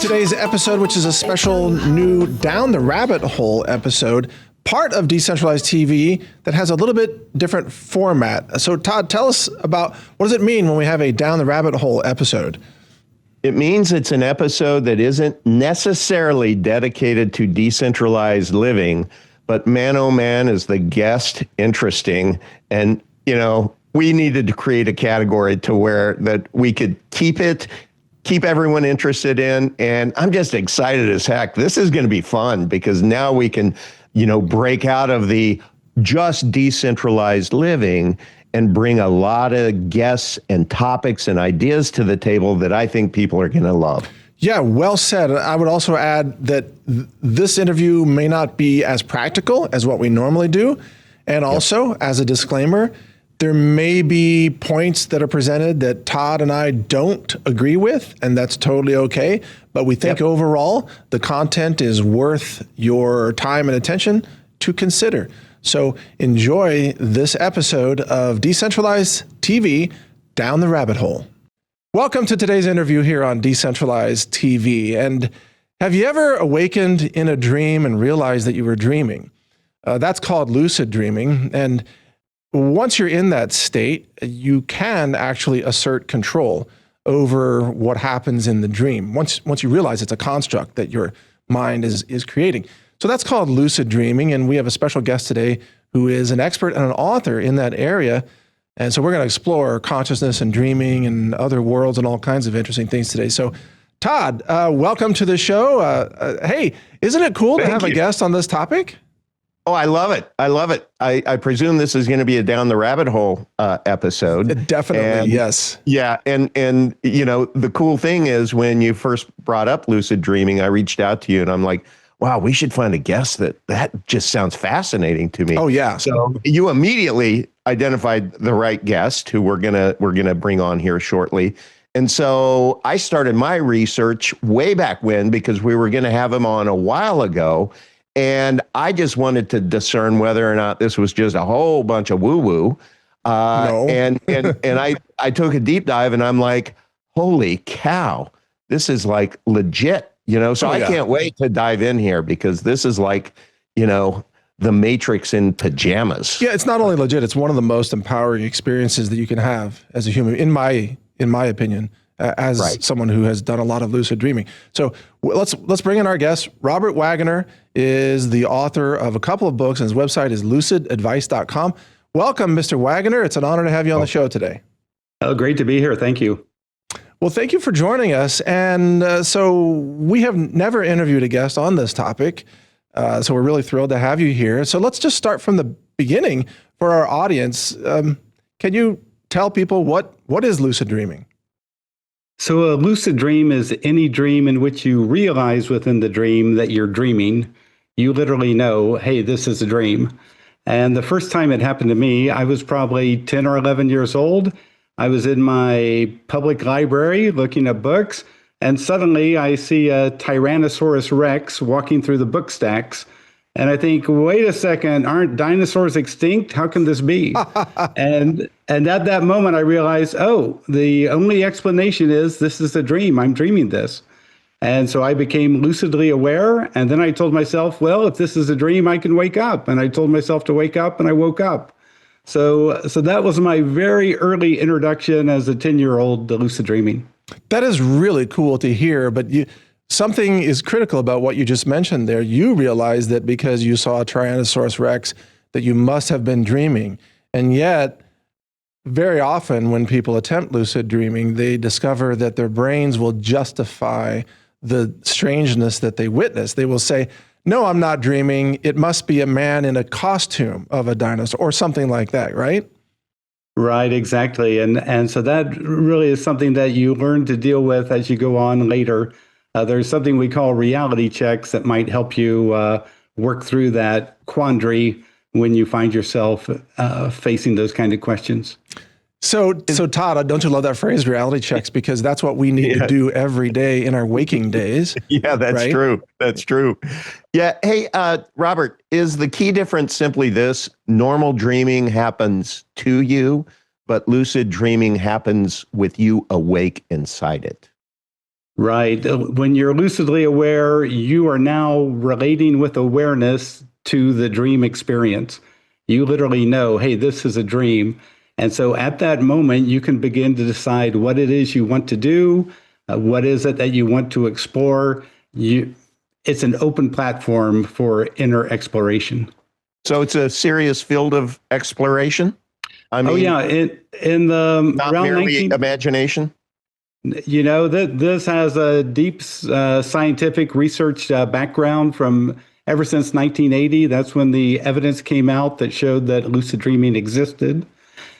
Today's episode, which is a special new Down the Rabbit Hole episode, part of Decentralized TV that has a little bit different format. So Todd, tell us about, what does it mean when we have a Down the Rabbit Hole episode? It means it's an episode that isn't necessarily dedicated to decentralized living, but man, oh man, is the guest interesting. And, we needed to create a category to where that we could keep everyone interested in. And I'm just excited as heck. This is going to be fun because now we can, break out of the just decentralized living and bring a lot of guests and topics and ideas to the table that I think people are going to love. Yeah, well said. I would also add that this interview may not be as practical as what we normally do. And also, as a disclaimer, there may be points that are presented that Todd and I don't agree with, and that's totally okay. But we think overall, the content is worth your time and attention to consider. So enjoy this episode of Decentralized TV, Down the Rabbit Hole. Welcome to today's interview here on Decentralized TV. And have you ever awakened in a dream and realized that you were dreaming? That's called lucid dreaming. And once you're in that state, you can actually assert control over what happens in the dream. Once you realize it's a construct that your mind is creating. So that's called lucid dreaming. And we have a special guest today who is an expert and an author in that area. And so we're going to explore consciousness and dreaming and other worlds and all kinds of interesting things today. So Todd, welcome to the show. Hey, isn't it cool to have a guest on this topic? Oh, I love it. I love it. I presume this is going to be a down the rabbit hole episode. Definitely, and, yes. Yeah, and you know, the cool thing is when you first brought up lucid dreaming, I reached out to you and I'm like, wow, we should find a guest that just sounds fascinating to me. Oh yeah. So you immediately identified the right guest who we're gonna bring on here shortly. And so I started my research way back when because we were going to have him on a while ago. And I just wanted to discern whether or not this was just a whole bunch of woo-woo. No. And I took a deep dive and I'm like, holy cow, this is like legit, you know? So I can't wait to dive in here because this is like, you know, the Matrix in pajamas. Yeah, it's not only legit, it's one of the most empowering experiences that you can have as a human, in my opinion, as someone who has done a lot of lucid dreaming. So let's bring in our guest. Robert Waggoner is the author of a couple of books, and his website is lucidadvice.com. Welcome, Mr. Waggoner. It's an honor to have you on the show today. Oh, great to be here. Thank you. Well, thank you for joining us. And so we have never interviewed a guest on this topic, so we're really thrilled to have you here. So let's just start from the beginning for our audience. Can you tell people what is lucid dreaming? So a lucid dream is any dream in which you realize within the dream that you're dreaming. You literally know, hey, this is a dream. And the first time it happened to me, I was probably 10 or 11 years old. I was in my public library looking at books, and suddenly I see a Tyrannosaurus Rex walking through the book stacks. And I think, wait a second, aren't dinosaurs extinct? How can this be? and at that moment, I realized, oh, the only explanation is this is a dream. I'm dreaming this. And so I became lucidly aware. And then I told myself, well, if this is a dream, I can wake up. And I told myself to wake up, and I woke up. So that was my very early introduction as a 10-year-old to lucid dreaming. That is really cool to hear, but something is critical about what you just mentioned there. You realized that because you saw a Tyrannosaurus Rex that you must have been dreaming. And yet, very often when people attempt lucid dreaming, they discover that their brains will justify the strangeness that they witness. They will say, no, I'm not dreaming. It must be a man in a costume of a dinosaur or something like that, right? Right, exactly. And so that really is something that you learn to deal with as you go on later. There's something we call reality checks that might help you work through that quandary when you find yourself facing those kind of questions. So Todd, don't you love that phrase, reality checks? Because that's what we need to do every day in our waking days. Yeah, that's right? true. That's true. Yeah. Hey, Robert, is the key difference simply this? Normal dreaming happens to you, but lucid dreaming happens with you awake inside it. Right. When you're lucidly aware, you are now relating with awareness to the dream experience. You literally know, hey, this is a dream. And so at that moment, you can begin to decide what it is you want to do, what is it that you want to explore. It's an open platform for inner exploration. So it's a serious field of exploration? I mean, oh, yeah. In the not around merely imagination? You know, this has a deep scientific research background from ever since 1980. That's when the evidence came out that showed that lucid dreaming existed.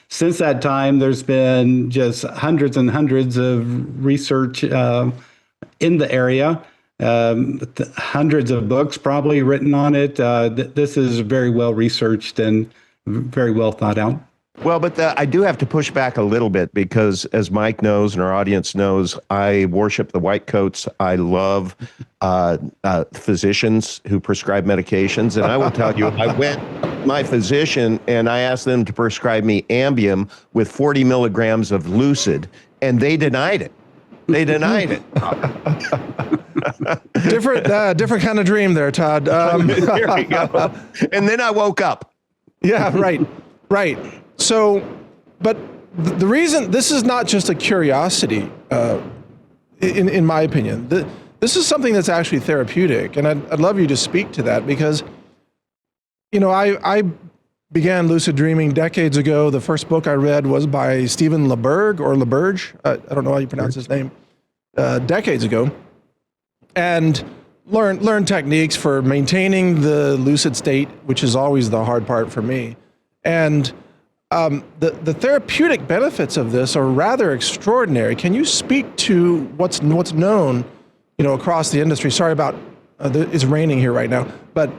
Since that time, there's been just hundreds and hundreds of research in the area, hundreds of books probably written on it. This is very well researched and very well thought out. Well, but I do have to push back a little bit because, as Mike knows and our audience knows, I worship the white coats. I love physicians who prescribe medications. And I will tell you, I went to my physician and I asked them to prescribe me Ambien with 40 milligrams of Lucid, and they denied it. They denied it. Different kind of dream there, Todd. There we go. And then I woke up. Yeah, right. So, but the reason this is not just a curiosity, in my opinion, this is something that's actually therapeutic, and I'd love you to speak to that because, you know, I began lucid dreaming decades ago. The first book I read was by Stephen LaBerge. I don't know how you pronounce his name. Decades ago, and learn techniques for maintaining the lucid state, which is always the hard part for me. And the therapeutic benefits of this are rather extraordinary. Can you speak to what's known, across the industry? Sorry about it's raining here right now, but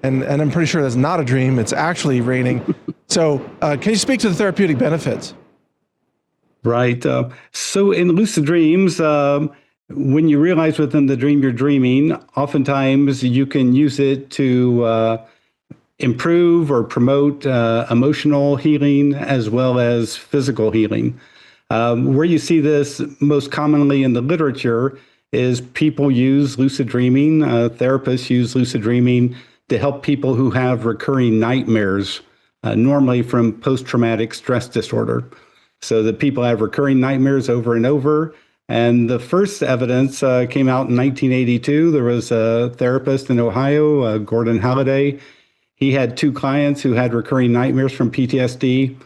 and I'm pretty sure that's not a dream. It's actually raining. So can you speak to the therapeutic benefits? Right. So in lucid dreams, when you realize within the dream you're dreaming, oftentimes you can use it to improve or promote emotional healing as well as physical healing. Where you see this most commonly in the literature is people use lucid dreaming, therapists use lucid dreaming to help people who have recurring nightmares, normally from post-traumatic stress disorder. So the people have recurring nightmares over and over. And the first evidence came out in 1982. There was a therapist in Ohio, Gordon Halliday. He had 2 clients who had recurring nightmares from PTSD.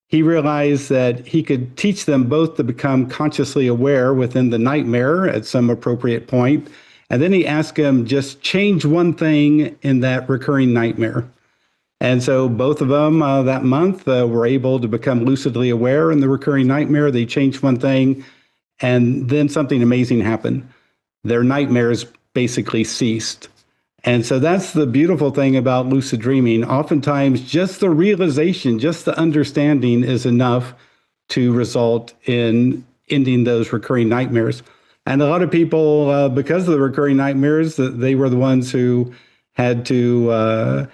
He realized that he could teach them both to become consciously aware within the nightmare at some appropriate point. And then he asked them just change one thing in that recurring nightmare. And so both of them that month were able to become lucidly aware in the recurring nightmare. They changed one thing, and then something amazing happened. Their nightmares basically ceased. And so that's the beautiful thing about lucid dreaming. Oftentimes, just the realization, just the understanding is enough to result in ending those recurring nightmares. And a lot of people, because of the recurring nightmares, they were the ones who had to,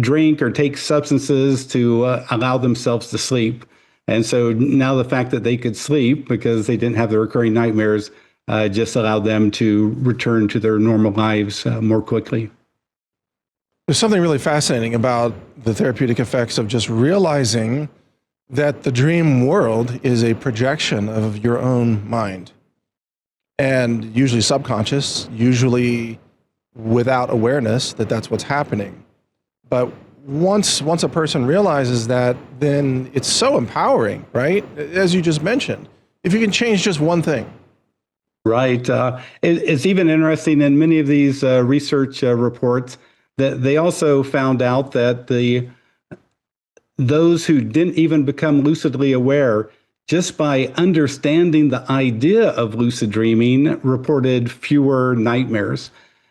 drink or take substances to allow themselves to sleep. And so now the fact that they could sleep because they didn't have the recurring nightmares just allowed them to return to their normal lives more quickly. There's something really fascinating about the therapeutic effects of just realizing that the dream world is a projection of your own mind, and usually subconscious, usually without awareness that that's what's happening. But once a person realizes that, then it's so empowering, right? As you just mentioned, if you can change just one thing. Right. It's even interesting in many of these research reports that they also found out that those who didn't even become lucidly aware, just by understanding the idea of lucid dreaming, reported fewer nightmares.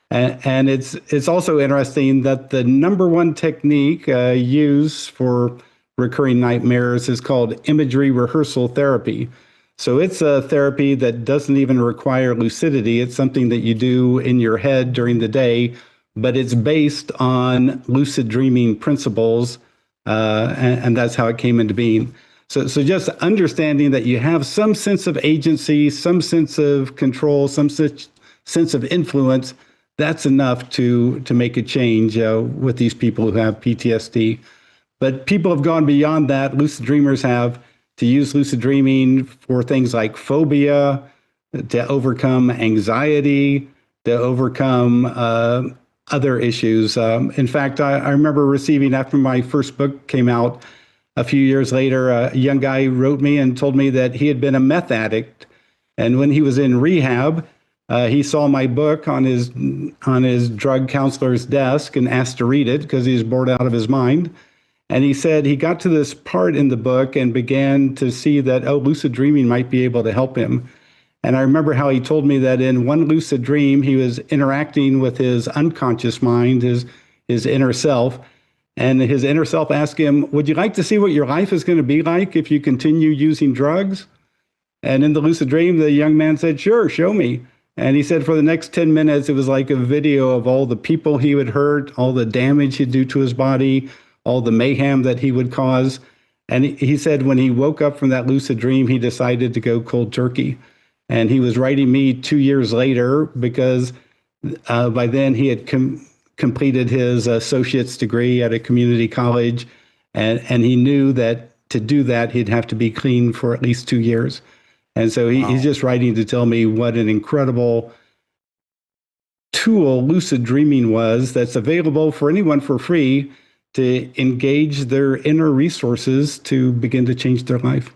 And it's also interesting that the number one technique used for recurring nightmares is called imagery rehearsal therapy. So it's a therapy that doesn't even require lucidity. It's something that you do in your head during the day, but it's based on lucid dreaming principles, and that's how it came into being. So just understanding that you have some sense of agency, some sense of control, some sense of influence, that's enough to make a change with these people who have PTSD. But people have gone beyond that. Lucid dreamers have, to use lucid dreaming for things like phobia, to overcome anxiety, to overcome other issues. In fact, I remember receiving, after my first book came out a few years later, a young guy wrote me and told me that he had been a meth addict. And when he was in rehab, he saw my book on his drug counselor's desk and asked to read it because he was bored out of his mind. And he said he got to this part in the book and began to see that, lucid dreaming might be able to help him. And I remember how he told me that in one lucid dream, he was interacting with his unconscious mind, his inner self. And his inner self asked him, would you like to see what your life is going to be like if you continue using drugs? And in the lucid dream, the young man said, sure, show me. And he said for the next 10 minutes, it was like a video of all the people he would hurt, all the damage he'd do to his body, all the mayhem that he would cause. And he said when he woke up from that lucid dream, he decided to go cold turkey. And he was writing me 2 years later because by then he had completed his associate's degree at a community college. And he knew that to do that, he'd have to be clean for at least 2 years. And so he's just writing to tell me what an incredible tool lucid dreaming was that's available for anyone for free to engage their inner resources to begin to change their life.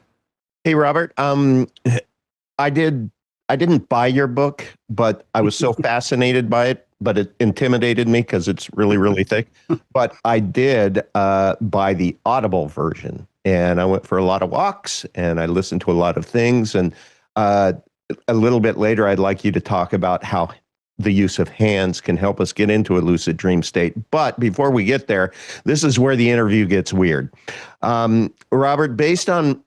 Hey, Robert, I did I didn't buy your book, but I was so fascinated by it, but it intimidated me because it's really, really thick. But I did buy the Audible version, and I went for a lot of walks, and I listened to a lot of things. And a little bit later, I'd like you to talk about how the use of hands can help us get into a lucid dream state. But before we get there, this is where the interview gets weird. Robert, based on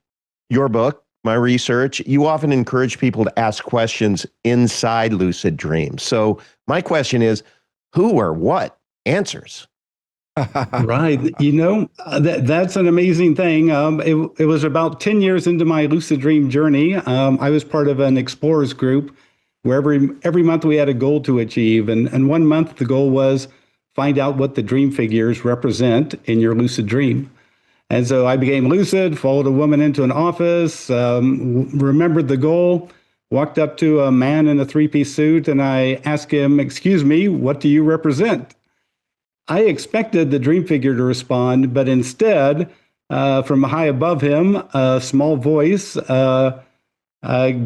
your book, my research, you often encourage people to ask questions inside lucid dreams. So my question is, who or what answers? Right. That's an amazing thing. It was about 10 years into my lucid dream journey. I was part of an explorers group where every month we had a goal to achieve. And one month the goal was find out what the dream figures represent in your lucid dream. And so I became lucid, followed a woman into an office, remembered the goal, walked up to a man in a three-piece suit, and I asked him, "Excuse me, what do you represent?" I expected the dream figure to respond, but instead, from high above him, a small voice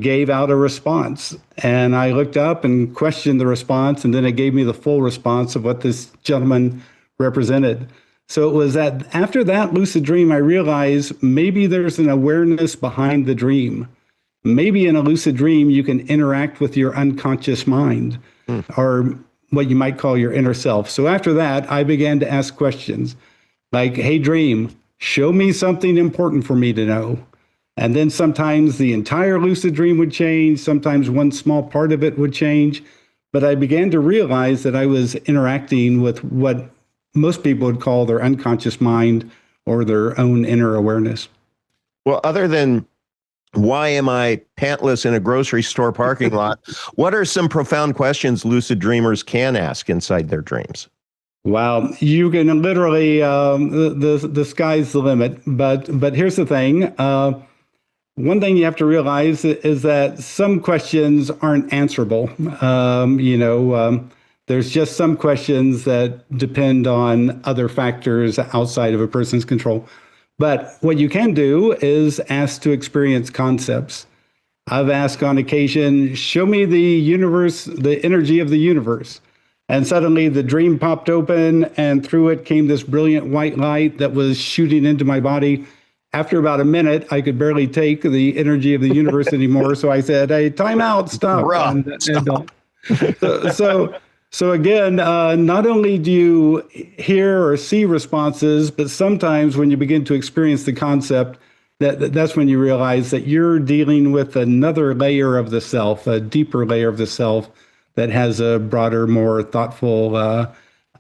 gave out a response. And I looked up and questioned the response, and then it gave me the full response of what this gentleman represented. So it was that after that lucid dream, I realized maybe there's an awareness behind the dream. Maybe in a lucid dream, you can interact with your unconscious mind, or what you might call your inner self. So after that, I began to ask questions like, "Hey, dream, show me something important for me to know." And then sometimes the entire lucid dream would change. Sometimes one small part of it would change. But I began to realize that I was interacting with what most people would call their unconscious mind or their own inner awareness. Well, other than why am I pantless in a grocery store parking lot, what are some profound questions lucid dreamers can ask inside their dreams? Wow, you can literally, the sky's the limit. But here's the thing. One thing you have to realize is that some questions aren't answerable. There's just some questions that depend on other factors outside of a person's control. But what you can do is ask to experience concepts. I've asked on occasion, "Show me the universe, the energy of the universe." And suddenly the dream popped open, and through it came this brilliant white light that was shooting into my body. After about a minute, I could barely take the energy of the universe anymore. So I said, "Hey, time out, stop." So again, not only do you hear or see responses, but sometimes when you begin to experience the concept, that's when you realize that you're dealing with another layer of the self, a deeper layer of the self that has a broader, more thoughtful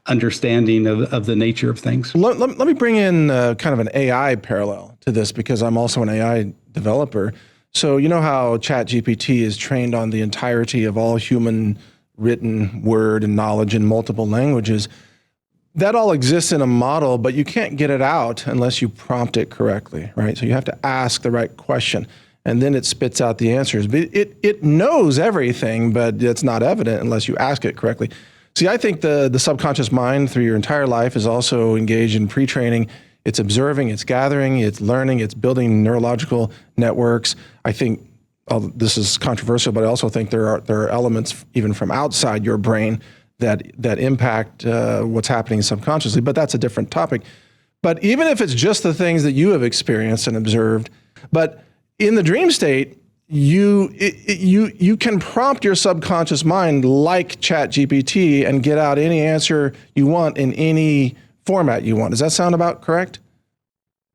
understanding of the nature of things. Let me bring in kind of an AI parallel to this, because I'm also an AI developer. So you know how ChatGPT is trained on the entirety of all human written word and knowledge in multiple languages. That all exists in a model, but you can't get it out unless you prompt it correctly, right? So you have to ask the right question, and then it spits out the answers. But it knows everything, but it's not evident unless you ask it correctly. See, I think the subconscious mind through your entire life is also engaged in pre-training. It's observing, it's gathering, it's learning, it's building neurological networks. I think this is controversial, but I also think there are elements even from outside your brain that impact what's happening subconsciously, but that's a different topic. But even if it's just the things that you have experienced and observed, but in the dream state, you can prompt your subconscious mind like ChatGPT and get out any answer you want in any format you want. Does that sound about correct?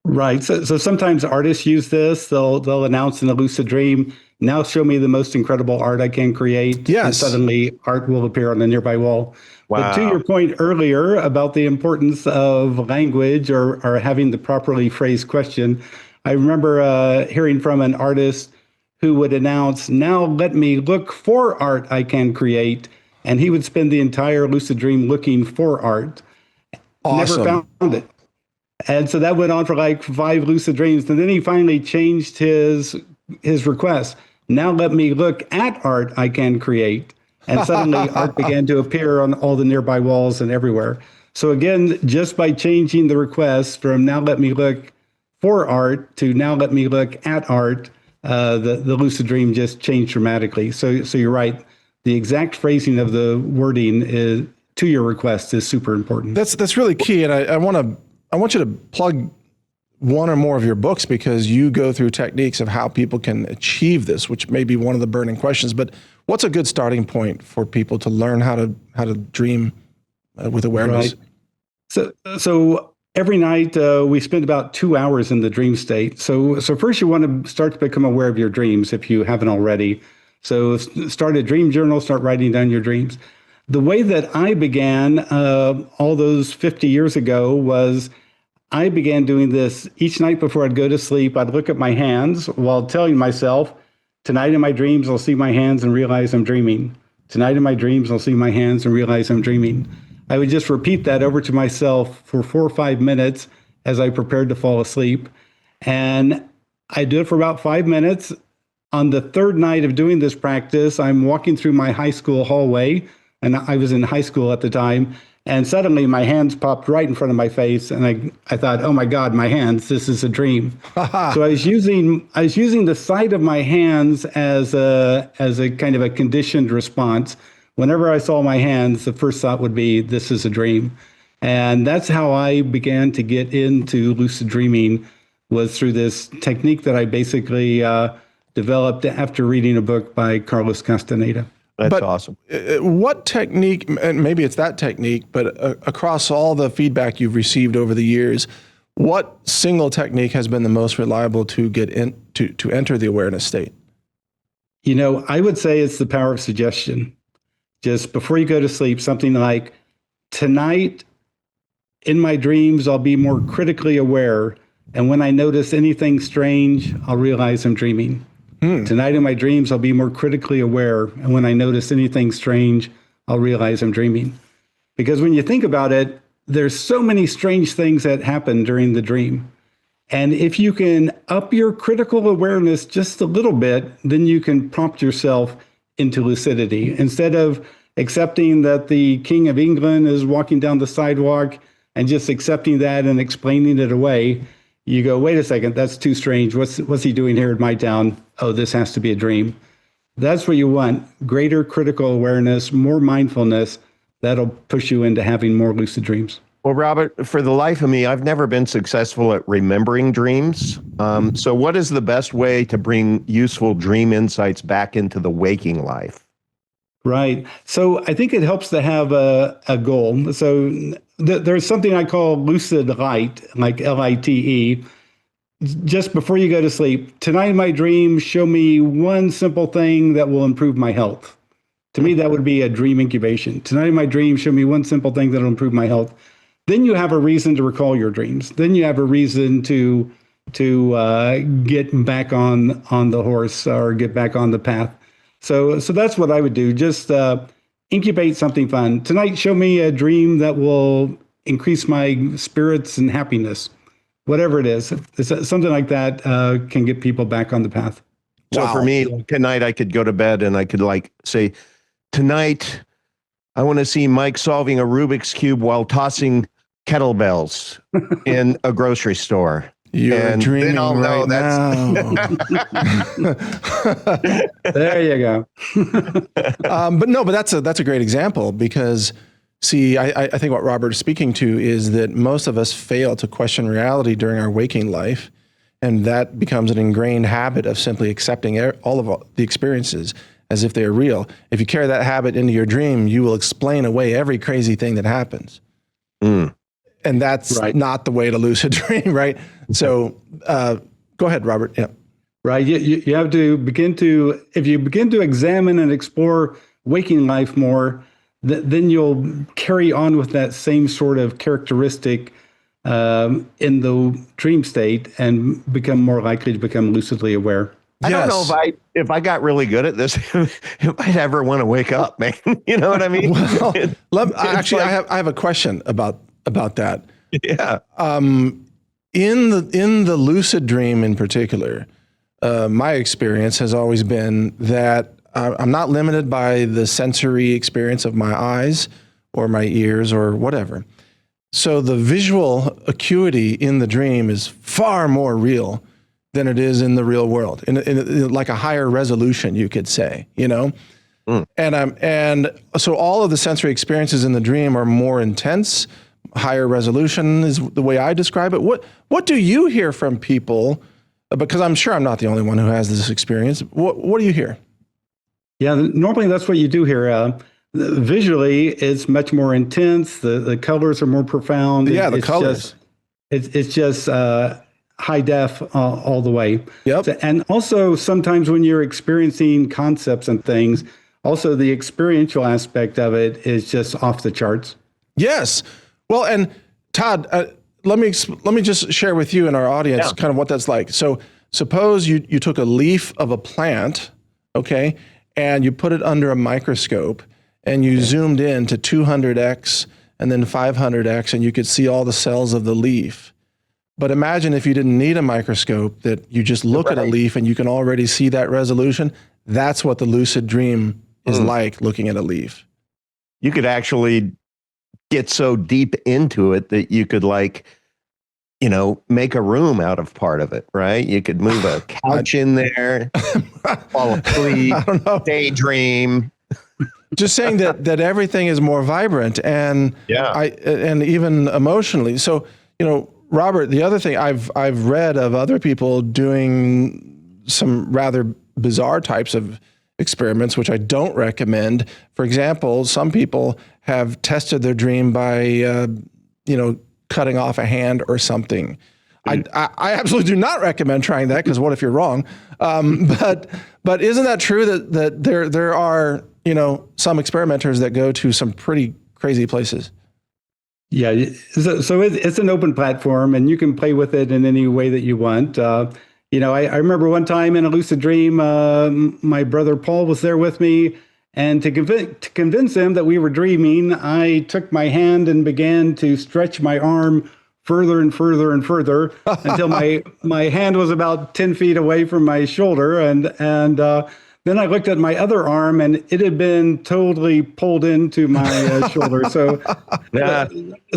Right. So sometimes artists use this. They'll announce in a lucid dream, "Now show me the most incredible art I can create." Yes. And suddenly art will appear on the nearby wall. Wow. But to your point earlier about the importance of language or having the properly phrased question, I remember hearing from an artist who would announce, "Now let me look for art I can create." And he would spend the entire lucid dream looking for art. Awesome. Never found it. And so that went on for like 5 lucid dreams. And then he finally changed his request. "Now let me look at art I can create." And suddenly art began to appear on all the nearby walls and everywhere. So again, just by changing the request from "now let me look for art" to "now let me look at art," the lucid dream just changed dramatically. So you're right. The exact phrasing of the wording is to your request is super important. That's really key, and I want you to plug one or more of your books, because you go through techniques of how people can achieve this, which may be one of the burning questions. But what's a good starting point for people to learn how to dream with awareness? Right. So every night we spend about 2 hours in the dream state. So first you want to start to become aware of your dreams if you haven't already. So start a dream journal, start writing down your dreams. The way that I began all those 50 years ago was I began doing this each night before I'd go to sleep. I'd look at my hands while telling myself, tonight in my dreams, I'll see my hands and realize I'm dreaming. Tonight in my dreams, I'll see my hands and realize I'm dreaming. I would just repeat that over to myself for 4 or 5 minutes as I prepared to fall asleep. And I do it for about 5 minutes. On the third night of doing this practice, I'm walking through my high school hallway, and I was in high school at the time, and suddenly my hands popped right in front of my face, and I thought, oh my God, my hands, this is a dream. So I was using the sight of my hands as a kind of a conditioned response. Whenever I saw my hands, the first thought would be, this is a dream. And that's how I began to get into lucid dreaming, was through this technique that I basically developed after reading a book by Carlos Castaneda. That's awesome. What technique, and maybe it's that technique, but across all the feedback you've received over the years, what single technique has been the most reliable to get in to enter the awareness state? I would say it's the power of suggestion. Just before you go to sleep, something like, tonight in my dreams, I'll be more critically aware. And when I notice anything strange, I'll realize I'm dreaming. Tonight in my dreams, I'll be more critically aware. And when I notice anything strange, I'll realize I'm dreaming. Because when you think about it, there's so many strange things that happen during the dream. And if you can up your critical awareness just a little bit, then you can prompt yourself into lucidity. Instead of accepting that the King of England is walking down the sidewalk and just accepting that and explaining it away, you go, wait a second, that's too strange. What's he doing here in my town? Oh, this has to be a dream. That's what you want. Greater critical awareness, more mindfulness. That'll push you into having more lucid dreams. Well, Robert, for the life of me, I've never been successful at remembering dreams. So what is the best way to bring useful dream insights back into the waking life? Right. So I think it helps to have a goal. So there's something I call lucid light, like LITE. Just before you go to sleep, tonight in my dream, show me one simple thing that will improve my health. To me, that would be a dream incubation. Tonight in my dream, show me one simple thing that will improve my health. Then you have a reason to recall your dreams. Then you have a reason to get back on the horse or get back on the path. So that's what I would do. Just incubate something fun. Tonight, show me a dream that will increase my spirits and happiness. Whatever it is, something like that can get people back on the path. So for me, tonight I could go to bed and I could say, tonight I want to see Mike solving a Rubik's Cube while tossing kettlebells in a grocery store. You're dreaming right now. There you go. But that's a great example, because see, I think what Robert is speaking to is that most of us fail to question reality during our waking life, and that becomes an ingrained habit of simply accepting all of the experiences as if they are real. If you carry that habit into your dream, you will explain away every crazy thing that happens. And that's not the way to lucid dream, right? So go ahead, Robert. Yeah. Right. You have to if you begin to examine and explore waking life more, then you'll carry on with that same sort of characteristic in the dream state and become more likely to become lucidly aware. I don't know if I got really good at this, if I'd ever want to wake up, man. You know what I mean? Well, I have a question about that. Yeah. In the lucid dream in particular, my experience has always been that I'm not limited by the sensory experience of my eyes or my ears or whatever. So the visual acuity in the dream is far more real than it is in the real world, in like a higher resolution, you could say, you know? And so all of the sensory experiences in the dream are more intense, higher resolution is the way I describe it. What do you hear from people? Because I'm sure I'm not the only one who has this experience. What do you hear? Yeah, normally that's what you do here. Visually, it's much more intense. The colors are more profound. Yeah, the colors. It's just high def all the way. Yep. And also sometimes when you're experiencing concepts and things, also the experiential aspect of it is just off the charts. Yes. Well, and Todd, let me just share with you and our audience kind of what that's like. So suppose you took a leaf of a plant, okay, and you put it under a microscope and you zoomed in to 200x and then 500x, and you could see all the cells of the leaf. But imagine if you didn't need a microscope, that you just look at a leaf and you can already see that resolution. That's what the lucid dream is like, looking at a leaf. You could actually get so deep into it that you could, like, you know, make a room out of part of it, right? You could move a couch in there, fall asleep, daydream. Just saying that everything is more vibrant and and even emotionally. So, you know, Robert, the other thing I've read of other people doing some rather bizarre types of experiments, which I don't recommend. For example, some people have tested their dream by, cutting off a hand or something. I absolutely do not recommend trying that, because what if you're wrong? But isn't that true that there are, some experimenters that go to some pretty crazy places? Yeah, so it's an open platform, and you can play with it in any way that you want. I remember one time in a lucid dream, my brother Paul was there with me, and to convince him that we were dreaming, I took my hand and began to stretch my arm further and further and further until my hand was about 10 feet away from my shoulder, and then I looked at my other arm, and it had been totally pulled into my shoulder. So,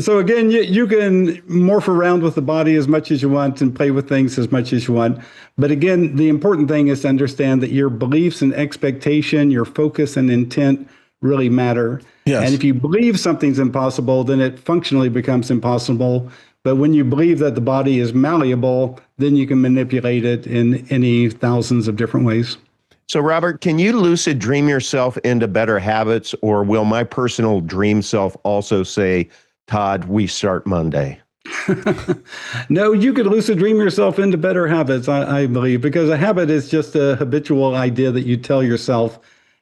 so again, you can morph around with the body as much as you want and play with things as much as you want. But again, the important thing is to understand that your beliefs and expectation, your focus and intent really matter. Yes. And if you believe something's impossible, then it functionally becomes impossible. But when you believe that the body is malleable, then you can manipulate it in any thousands of different ways. So, Robert, can you lucid dream yourself into better habits, or will my personal dream self also say, Todd, we start Monday? No, you could lucid dream yourself into better habits, I believe, because a habit is just a habitual idea that you tell yourself.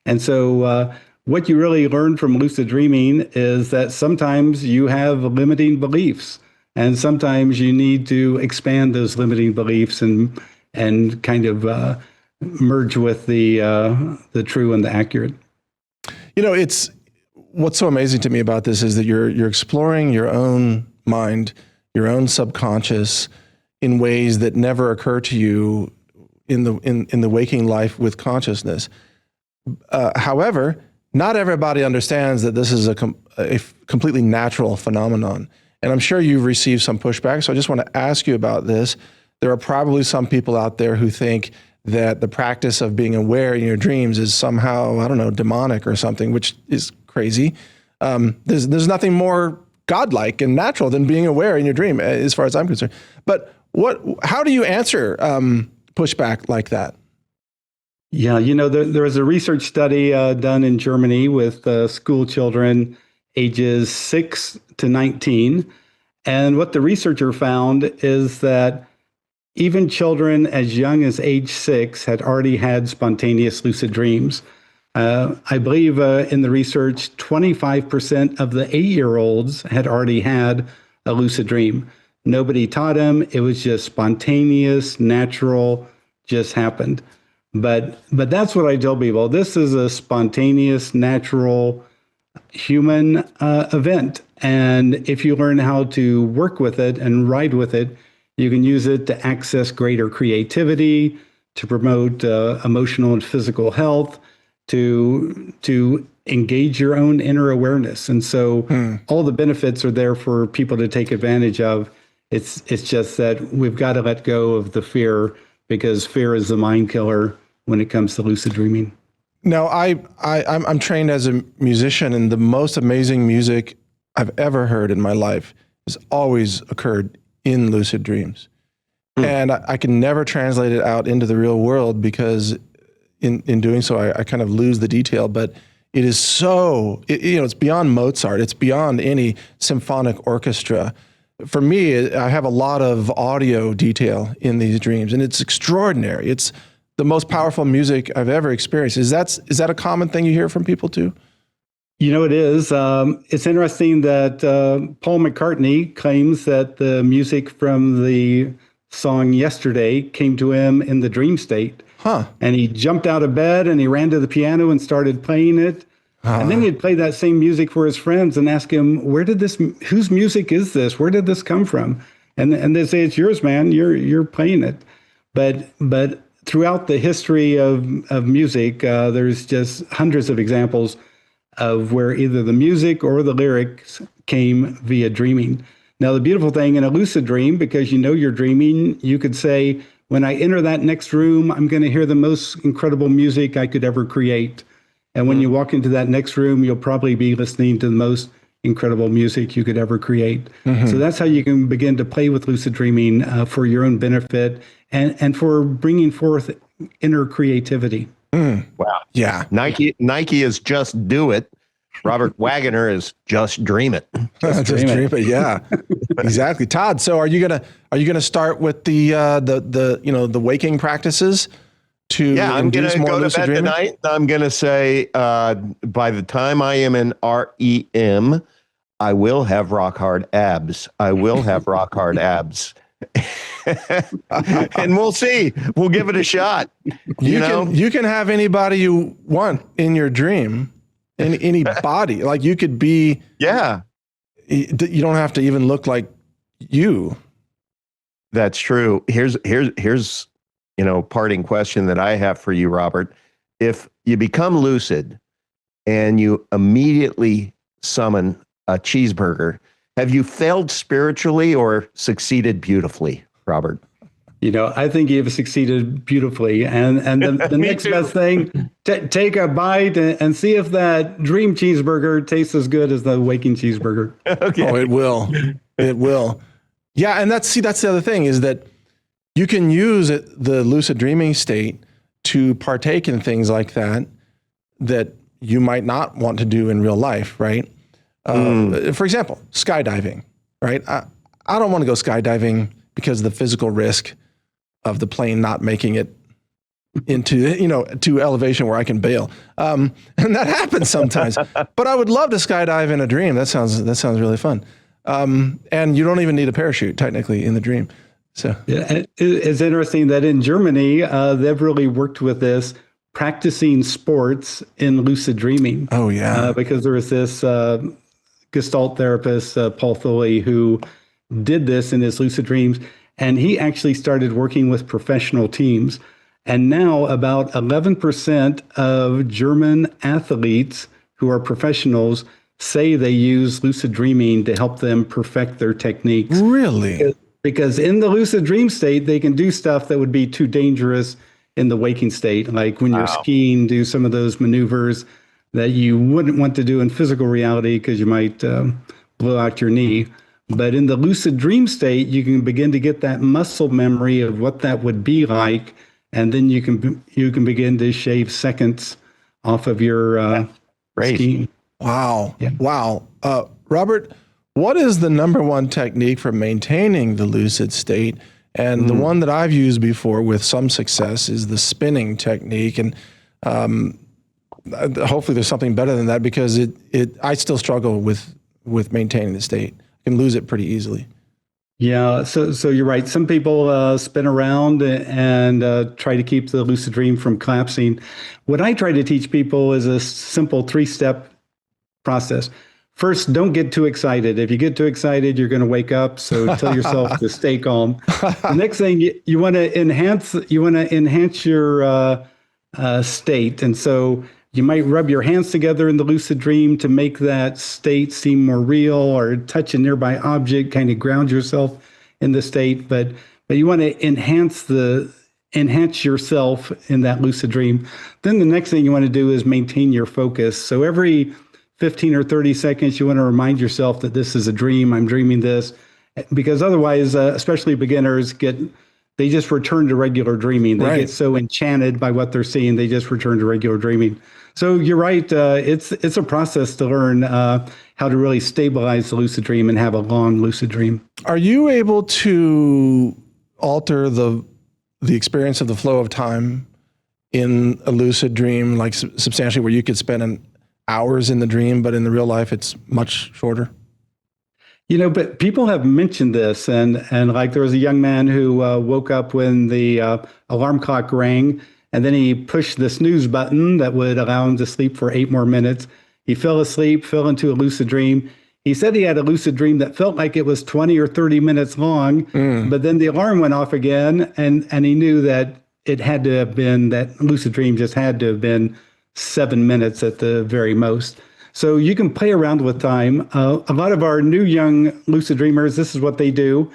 And so what you really learn from lucid dreaming is that sometimes you have limiting beliefs, and sometimes you need to expand those limiting beliefs and kind of merge with the true and the accurate. It's what's so amazing to me about this is that you're exploring your own mind, your own subconscious, in ways that never occur to you in the waking life with consciousness. However, not everybody understands that this is a completely natural phenomenon, and I'm sure you've received some pushback. So I just want to ask you about this. There are probably some people out there who think that the practice of being aware in your dreams is somehow, I don't know, demonic or something, which is crazy. There's nothing more godlike and natural than being aware in your dream, as far as I'm concerned. But how do you answer pushback like that? Yeah, there was a research study done in Germany with school children ages 6 to 19. And what the researcher found is that even children as young as age 6 had already had spontaneous lucid dreams. I believe in the research, 25% of the 8-year-olds had already had a lucid dream. Nobody taught them. It was just spontaneous, natural, just happened. But that's what I tell people. This is a spontaneous, natural, human event. And if you learn how to work with it and ride with it, you can use it to access greater creativity, to promote emotional and physical health, to engage your own inner awareness. And so all the benefits are there for people to take advantage of. It's just that we've got to let go of the fear because fear is the mind killer when it comes to lucid dreaming. Now, I'm trained as a musician, and the most amazing music I've ever heard in my life has always occurred in lucid dreams. And I can never translate it out into the real world because in doing so, I kind of lose the detail. But it is so, it's beyond Mozart. It's beyond any symphonic orchestra. For me, I have a lot of audio detail in these dreams, and it's extraordinary. It's the most powerful music I've ever experienced. Is that a common thing you hear from people too? It is. It's interesting that Paul McCartney claims that the music from the song Yesterday came to him in the dream state. And he jumped out of bed and he ran to the piano and started playing it. And then he'd play that same music for his friends and ask him, whose music is this? Where did this come from? And they say, it's yours, man. You're playing it. But throughout the history of music, there's just hundreds of examples of where either the music or the lyrics came via dreaming. Now, the beautiful thing in a lucid dream, because you're dreaming, you could say, when I enter that next room, I'm going to hear the most incredible music I could ever create. And when you walk into that next room, you'll probably be listening to the most incredible music you could ever create. So that's how you can begin to play with lucid dreaming for your own benefit and for bringing forth inner creativity. Wow. Yeah. Nike is just do it. Robert Wagner is just dream it. Just dream it. Yeah, exactly. Todd, so are you gonna start with the waking practices to I'm gonna induce more go to lucid bed dreaming? tonight. I'm gonna say by the time I am in REM, I will have rock hard abs. And we'll see. We'll give it a shot. You can have anybody you want in your dream. Any body, like you could be. Yeah, you don't have to even look like you. That's true. Here's parting question that I have for you, Robert. If you become lucid and you immediately summon a cheeseburger, have you failed spiritually or succeeded beautifully, Robert? I think you've succeeded beautifully. And the next best thing, take a bite and see if that dream cheeseburger tastes as good as the waking cheeseburger. Okay. Oh, it will. It will. Yeah, and that's the other thing is that you can use the lucid dreaming state to partake in things like that you might not want to do in real life, right? For example, skydiving, right? I don't want to go skydiving because of the physical risk of the plane not making it into, to elevation where I can bail. And that happens sometimes, but I would love to skydive in a dream. That sounds really fun. And you don't even need a parachute technically in the dream. So yeah, it's interesting that in Germany, they've really worked with this, practicing sports in lucid dreaming. Oh yeah. Because there was this Gestalt therapist, Paul Thulle, who did this in his lucid dreams. And he actually started working with professional teams. And now about 11% of German athletes who are professionals say they use lucid dreaming to help them perfect their techniques. Really? Because in the lucid dream state, they can do stuff that would be too dangerous in the waking state. Like when you're skiing, do some of those maneuvers that you wouldn't want to do in physical reality because you might blow out your knee. But in the lucid dream state, you can begin to get that muscle memory of what that would be like, and then you can begin to shave seconds off of your skiing. Wow. Yeah. Wow. Robert, what is the number one technique for maintaining the lucid state? And the one that I've used before with some success is the spinning technique. And hopefully there's something better than that because I still struggle with maintaining the state. Can lose it pretty easily. Yeah, so you're right. Some people spin around and try to keep the lucid dream from collapsing. What I try to teach people is a simple 3-step process. First, don't get too excited. If you get too excited, you're going to wake up. So tell yourself to stay calm. The next thing you want to enhance your state, and so you might rub your hands together in the lucid dream to make that state seem more real, or touch a nearby object, kind of ground yourself in the state. But you want to enhance the enhance yourself in that lucid dream. Then the next thing you want to do is maintain your focus. So every 15 or 30 seconds, you want to remind yourself that this is a dream. I'm dreaming this, because otherwise, especially beginners they just return to regular dreaming. They get so enchanted by what they're seeing, they just return to regular dreaming. So you're right. It's a process to learn how to really stabilize the lucid dream and have a long lucid dream. Are you able to alter the experience of the flow of time in a lucid dream, like substantially, where you could spend hours in the dream, but in the real life, it's much shorter? But people have mentioned this, and like there was a young man who woke up when the alarm clock rang, and then he pushed the snooze button that would allow him to sleep for 8 more minutes. He fell asleep, fell into a lucid dream. He said he had a lucid dream that felt like it was 20 or 30 minutes long, but then the alarm went off again, and he knew that it had to have been, that lucid dream just had to have been 7 minutes at the very most. So you can play around with time. A lot of our new young lucid dreamers, this is what they do.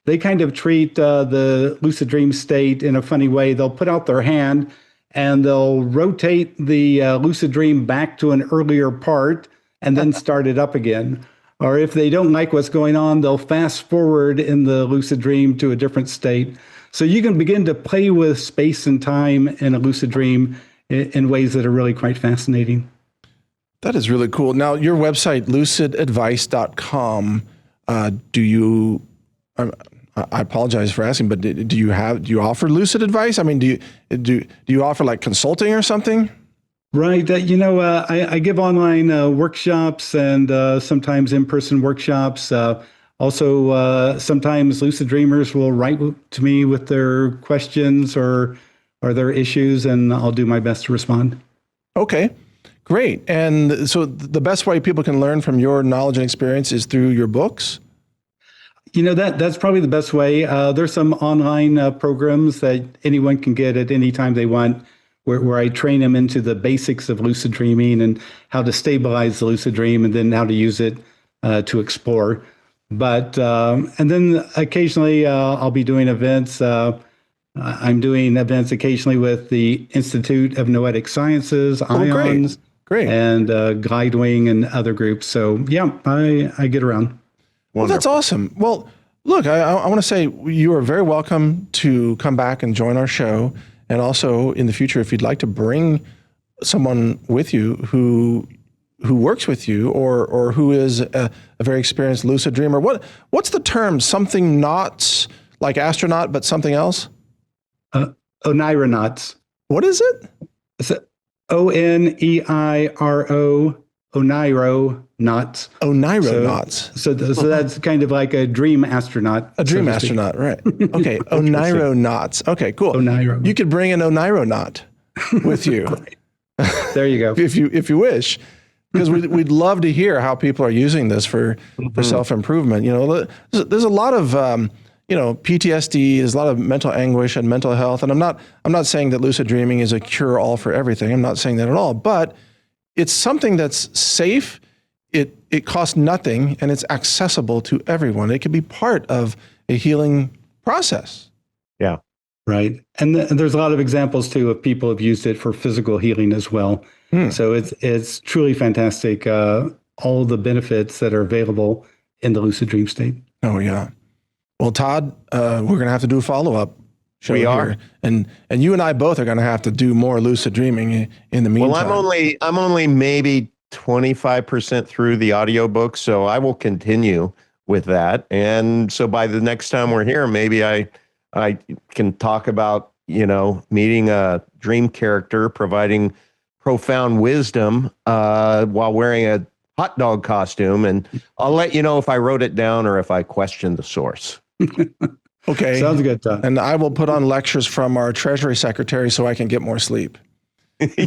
They kind of treat the lucid dream state in a funny way. They'll put out their hand and they'll rotate the lucid dream back to an earlier part and then start it up again. Or if they don't like what's going on, they'll fast forward in the lucid dream to a different state. So you can begin to play with space and time in a lucid dream in ways that are really quite fascinating. That is really cool. Now, your website, lucidadvice.com, I apologize for asking, but do you offer lucid advice? I mean, do you offer like consulting or something? Right. I give online workshops and sometimes in-person workshops. Also, sometimes lucid dreamers will write to me with their questions or their issues, and I'll do my best to respond. Okay. Great. And so the best way people can learn from your knowledge and experience is through your books? That's probably the best way. There's some online programs that anyone can get at any time they want, where I train them into the basics of lucid dreaming and how to stabilize the lucid dream and then how to use it to explore. But, and then occasionally I'll be doing events. I'm doing events occasionally with the Institute of Noetic Sciences, IONS. Great. And Glidewing and other groups. So yeah, I get around. Well, that's awesome. Well, look, I want to say you are very welcome to come back and join our show. And also in the future, if you'd like to bring someone with you who works with you or who is a very experienced lucid dreamer, what's the term? Something not like astronaut, but something else? Onironauts. What is it? Oneiro, Onironauts. Onironauts. So that's kind of like a dream astronaut. A dream astronaut, right. Okay, Onironauts. Okay, cool. Oniro. You could bring an Onironaut with you. There you go. if you wish. Because we'd love to hear how people are using this for self-improvement. There's a lot of PTSD, there's a lot of mental anguish and mental health. And I'm not saying that lucid dreaming is a cure-all for everything. I'm not saying that at all. But it's something that's safe. It costs nothing, and it's accessible to everyone. It can be part of a healing process. Yeah. Right. And there's a lot of examples, too, of people have used it for physical healing as well. So it's truly fantastic, all the benefits that are available in the lucid dream state. Oh, yeah. Well, Todd, we're going to have to do a follow-up show. We are. Here. And you and I both are going to have to do more lucid dreaming in the meantime. Well, I'm only maybe 25% through the audiobook, so I will continue with that. And so by the next time we're here, maybe I can talk about, meeting a dream character, providing profound wisdom while wearing a hot dog costume. And I'll let you know if I wrote it down or if I questioned the source. Okay. Sounds good, Todd. And I will put on lectures from our Treasury Secretary so I can get more sleep. Perfect.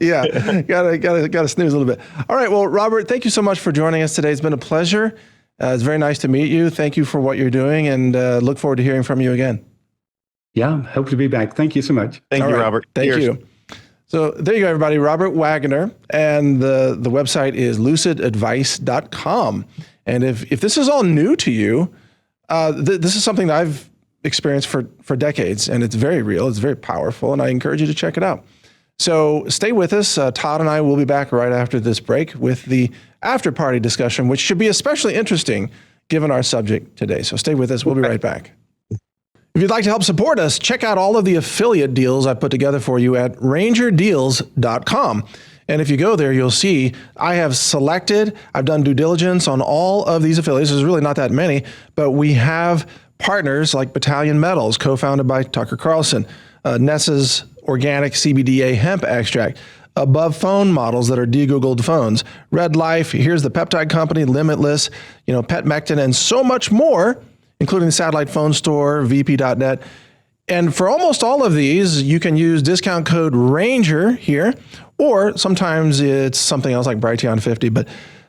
Yeah. Gotta snooze a little bit. All right. Well, Robert, thank you so much for joining us today. It's been a pleasure. It's very nice to meet you. Thank you for what you're doing, and look forward to hearing from you again. Yeah. Hope to be back. Thank you so much. Thank you, Robert. Thank you. So there you go, everybody. Robert Wagner, and the website is lucidadvice.com. And if this is all new to you, this is something that I've experienced for decades, and it's very real. It's very powerful, and I encourage you to check it out. So stay with us. Todd and I will be back right after this break with the after party discussion, which should be especially interesting given our subject today. So stay with us. We'll be right back. If you'd like to help support us, check out all of the affiliate deals I put together for you at rangerdeals.com. And if you go there, you'll see I've done due diligence on all of these affiliates. There's really not that many, but we have partners like Battalion Metals, co-founded by Tucker Carlson, Nessa's organic CBDA hemp extract, Above phone models that are de-Googled phones, Red Life, here's the peptide company, Limitless, Petmectin, and so much more, including the satellite phone store, VP.net. And for almost all of these, you can use discount code RANGER here, or sometimes it's something else like Brighteon 50, but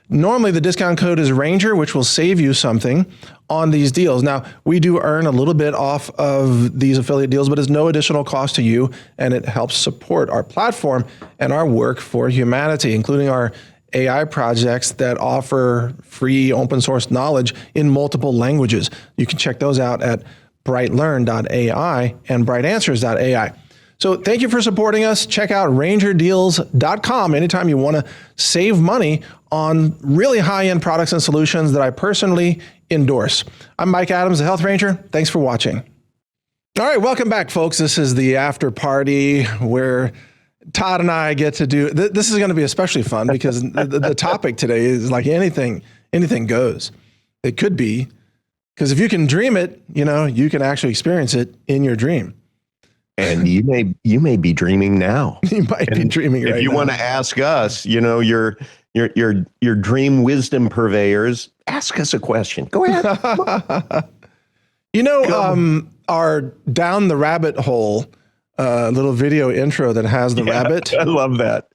normally the discount code is RANGER, which will save you something on these deals. Now, we do earn a little bit off of these affiliate deals, but it's no additional cost to you, and it helps support our platform and our work for humanity, including our AI projects that offer free open source knowledge in multiple languages. You can check those out at brightlearn.ai and brightanswers.ai. So thank you for supporting us. Check out rangerdeals.com anytime you want to save money on really high-end products and solutions that I personally endorse. I'm Mike Adams, the Health Ranger. Thanks for watching. All right, welcome back, folks. This is the after party where Todd and I get to do, this is going to be especially fun because the topic today is like anything goes. It could be, because if you can dream it, you can actually experience it in your dream. And you may be dreaming now. You might be dreaming right now. If you want to ask us, your dream wisdom purveyors, ask us a question. Go ahead. Our Down the Rabbit Hole little video intro that has the rabbit. I love that.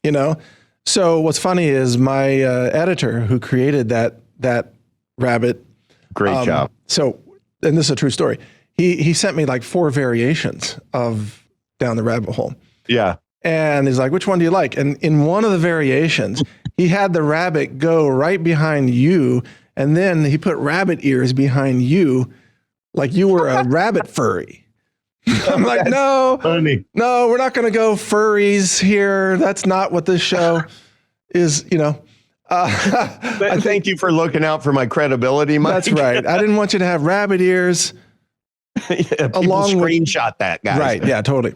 So what's funny is my editor who created that rabbit. Great job. So, and this is a true story. He sent me like 4 variations of Down the Rabbit Hole. Yeah. And he's like, which one do you like? And in one of the variations, he had the rabbit go right behind you. And then he put rabbit ears behind you like you were a rabbit furry. I'm like, no, funny. No, we're not going to go furries here. That's not what this show is, Thank you for looking out for my credibility, Mike. That's right. I didn't want you to have rabbit ears. Screenshot that, guys. Right. Yeah, totally.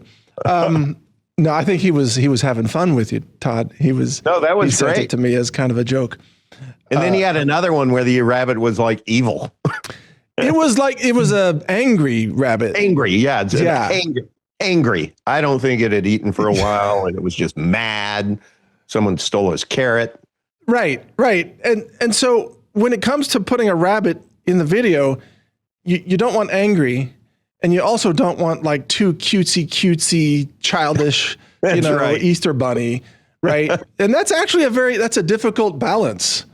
No, I think he was having fun with you, Todd. That was great. Sent it to me as kind of a joke. And then he had another one where the rabbit was like evil. It was a angry rabbit. Angry, yeah. Yeah. Angry. I don't think it had eaten for a while, and it was just mad. Someone stole his carrot. Right. And so when it comes to putting a rabbit in the video, you don't want angry, and you also don't want like too cutesy, childish, right. Easter bunny, right? And that's actually that's a difficult balance.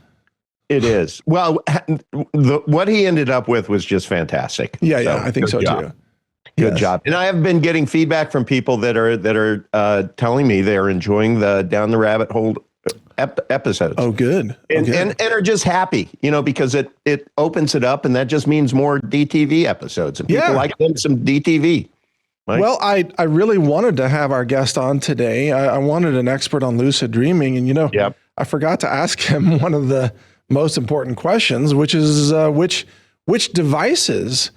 It is. Well, what he ended up with was just fantastic. Yeah, I think so too. Good job. And I have been getting feedback from people that are telling me they're enjoying the Down the Rabbit Hole episodes. Oh, good. And are just happy, because it opens it up, and that just means more DTV episodes, and people like them some DTV. Right? Well, I really wanted to have our guest on today. I wanted an expert on lucid dreaming, and I forgot to ask him one of the most important questions, which is which devices,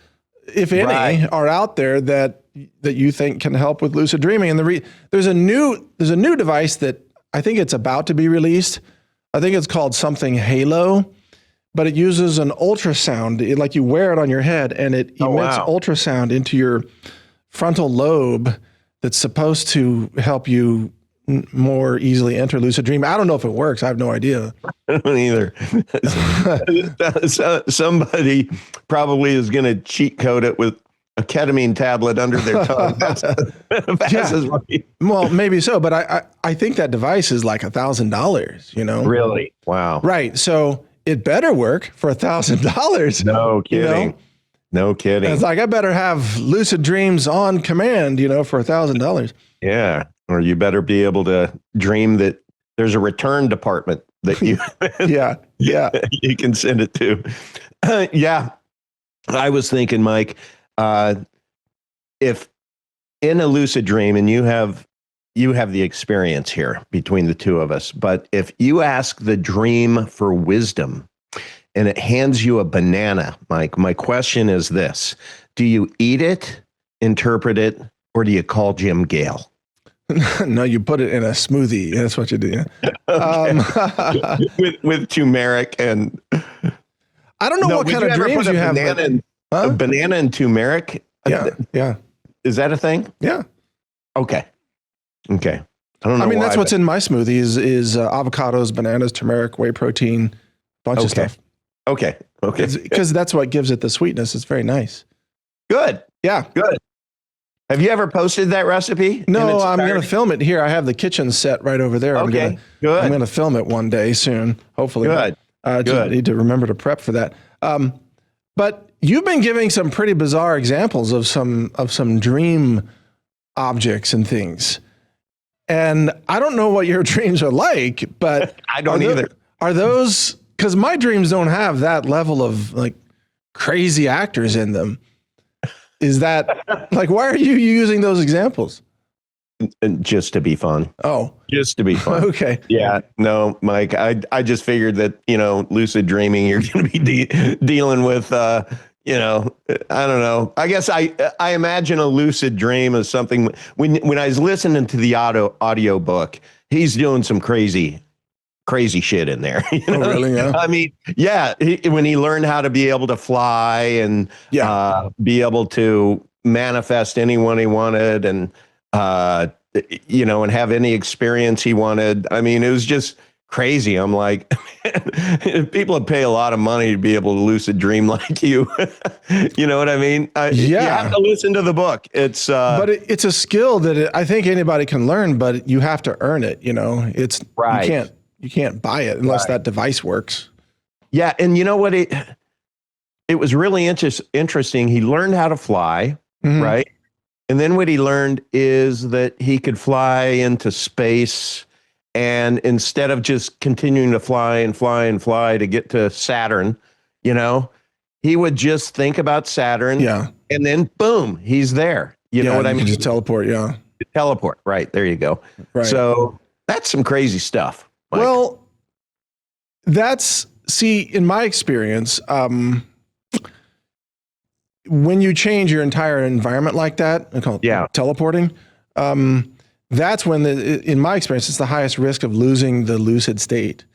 if any, are out there that you think can help with lucid dreaming. And there's a new device that I think it's about to be released. I think it's called something Halo, but it uses an ultrasound. Like you wear it on your head, and it emits ultrasound into your frontal lobe that's supposed to help you more easily enter lucid dream. I don't know if it works. I have no idea. I don't either. Somebody probably is going to cheat code it with a ketamine tablet under their tongue. Well, maybe so, but I think that device is like $1,000, Really? Wow. Right. So it better work for $1,000. No kidding. No kidding. And it's like, I better have lucid dreams on command, for $1,000. Yeah. Or you better be able to dream that there's a return department that you, you can send it to. I was thinking, Mike, if in a lucid dream, and you have the experience here between the two of us, but if you ask the dream for wisdom and it hands you a banana, Mike, my question is this: do you eat it, interpret it, or do you call Jim Gale? No, you put it in a smoothie. That's what you do. with turmeric and I don't know what kind of dreams you have. A banana and turmeric? Yeah. Is that a thing? Yeah. Okay. I don't know. I mean, that's what's in my smoothie is avocados, bananas, turmeric, whey protein, bunch of stuff. Okay. Because that's what gives it the sweetness. It's very nice. Good. Yeah. Good. Have you ever posted that recipe? No, I'm going to film it here. I have the kitchen set right over there. Okay. Good. I'm going to film it one day soon, hopefully. Good. Just need to remember to prep for that. But you've been giving some pretty bizarre examples of some dream objects and things. And I don't know what your dreams are like, but I don't either. Are those, because my dreams don't have that level of like crazy actors in them. Is that like, why are you using those examples? Just to be fun. Oh, just to be fun. Okay. Yeah. No, Mike, I just figured that, lucid dreaming, you're going to be dealing with, I don't know. I guess I imagine a lucid dream as something when I was listening to the audio book, he's doing some crazy shit in there. Oh, really? Yeah. I mean, yeah. When he learned how to be able to fly and be able to manifest anyone he wanted and, and have any experience he wanted. I mean, it was just crazy. I'm like, people would pay a lot of money to be able to lucid dream like you. You know what I mean? You have to listen to the book. It's but it's a skill that I think anybody can learn, but you have to earn it. It's right. You can't buy it unless that device works. Yeah, and you know what? It was really interesting. He learned how to fly, right? And then what he learned is that he could fly into space, and instead of just continuing to fly and fly and fly to get to Saturn, he would just think about Saturn. Yeah. And then boom, he's there. You know what I mean? Just teleport. Yeah. Teleport. Right. There you go. Right. So that's some crazy stuff. Mike. Well, in my experience, when you change your entire environment like that, I call it teleporting, that's when, in my experience, it's the highest risk of losing the lucid state.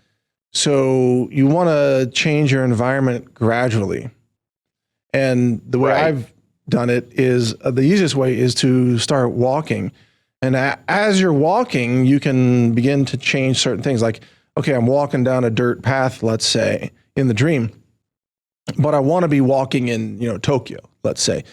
So you want to change your environment gradually. And the way I've done it is, the easiest way is to start walking. And as you're walking, you can begin to change certain things. Like, okay, I'm walking down a dirt path, let's say, in the dream, but I want to be walking in, Tokyo, let's say.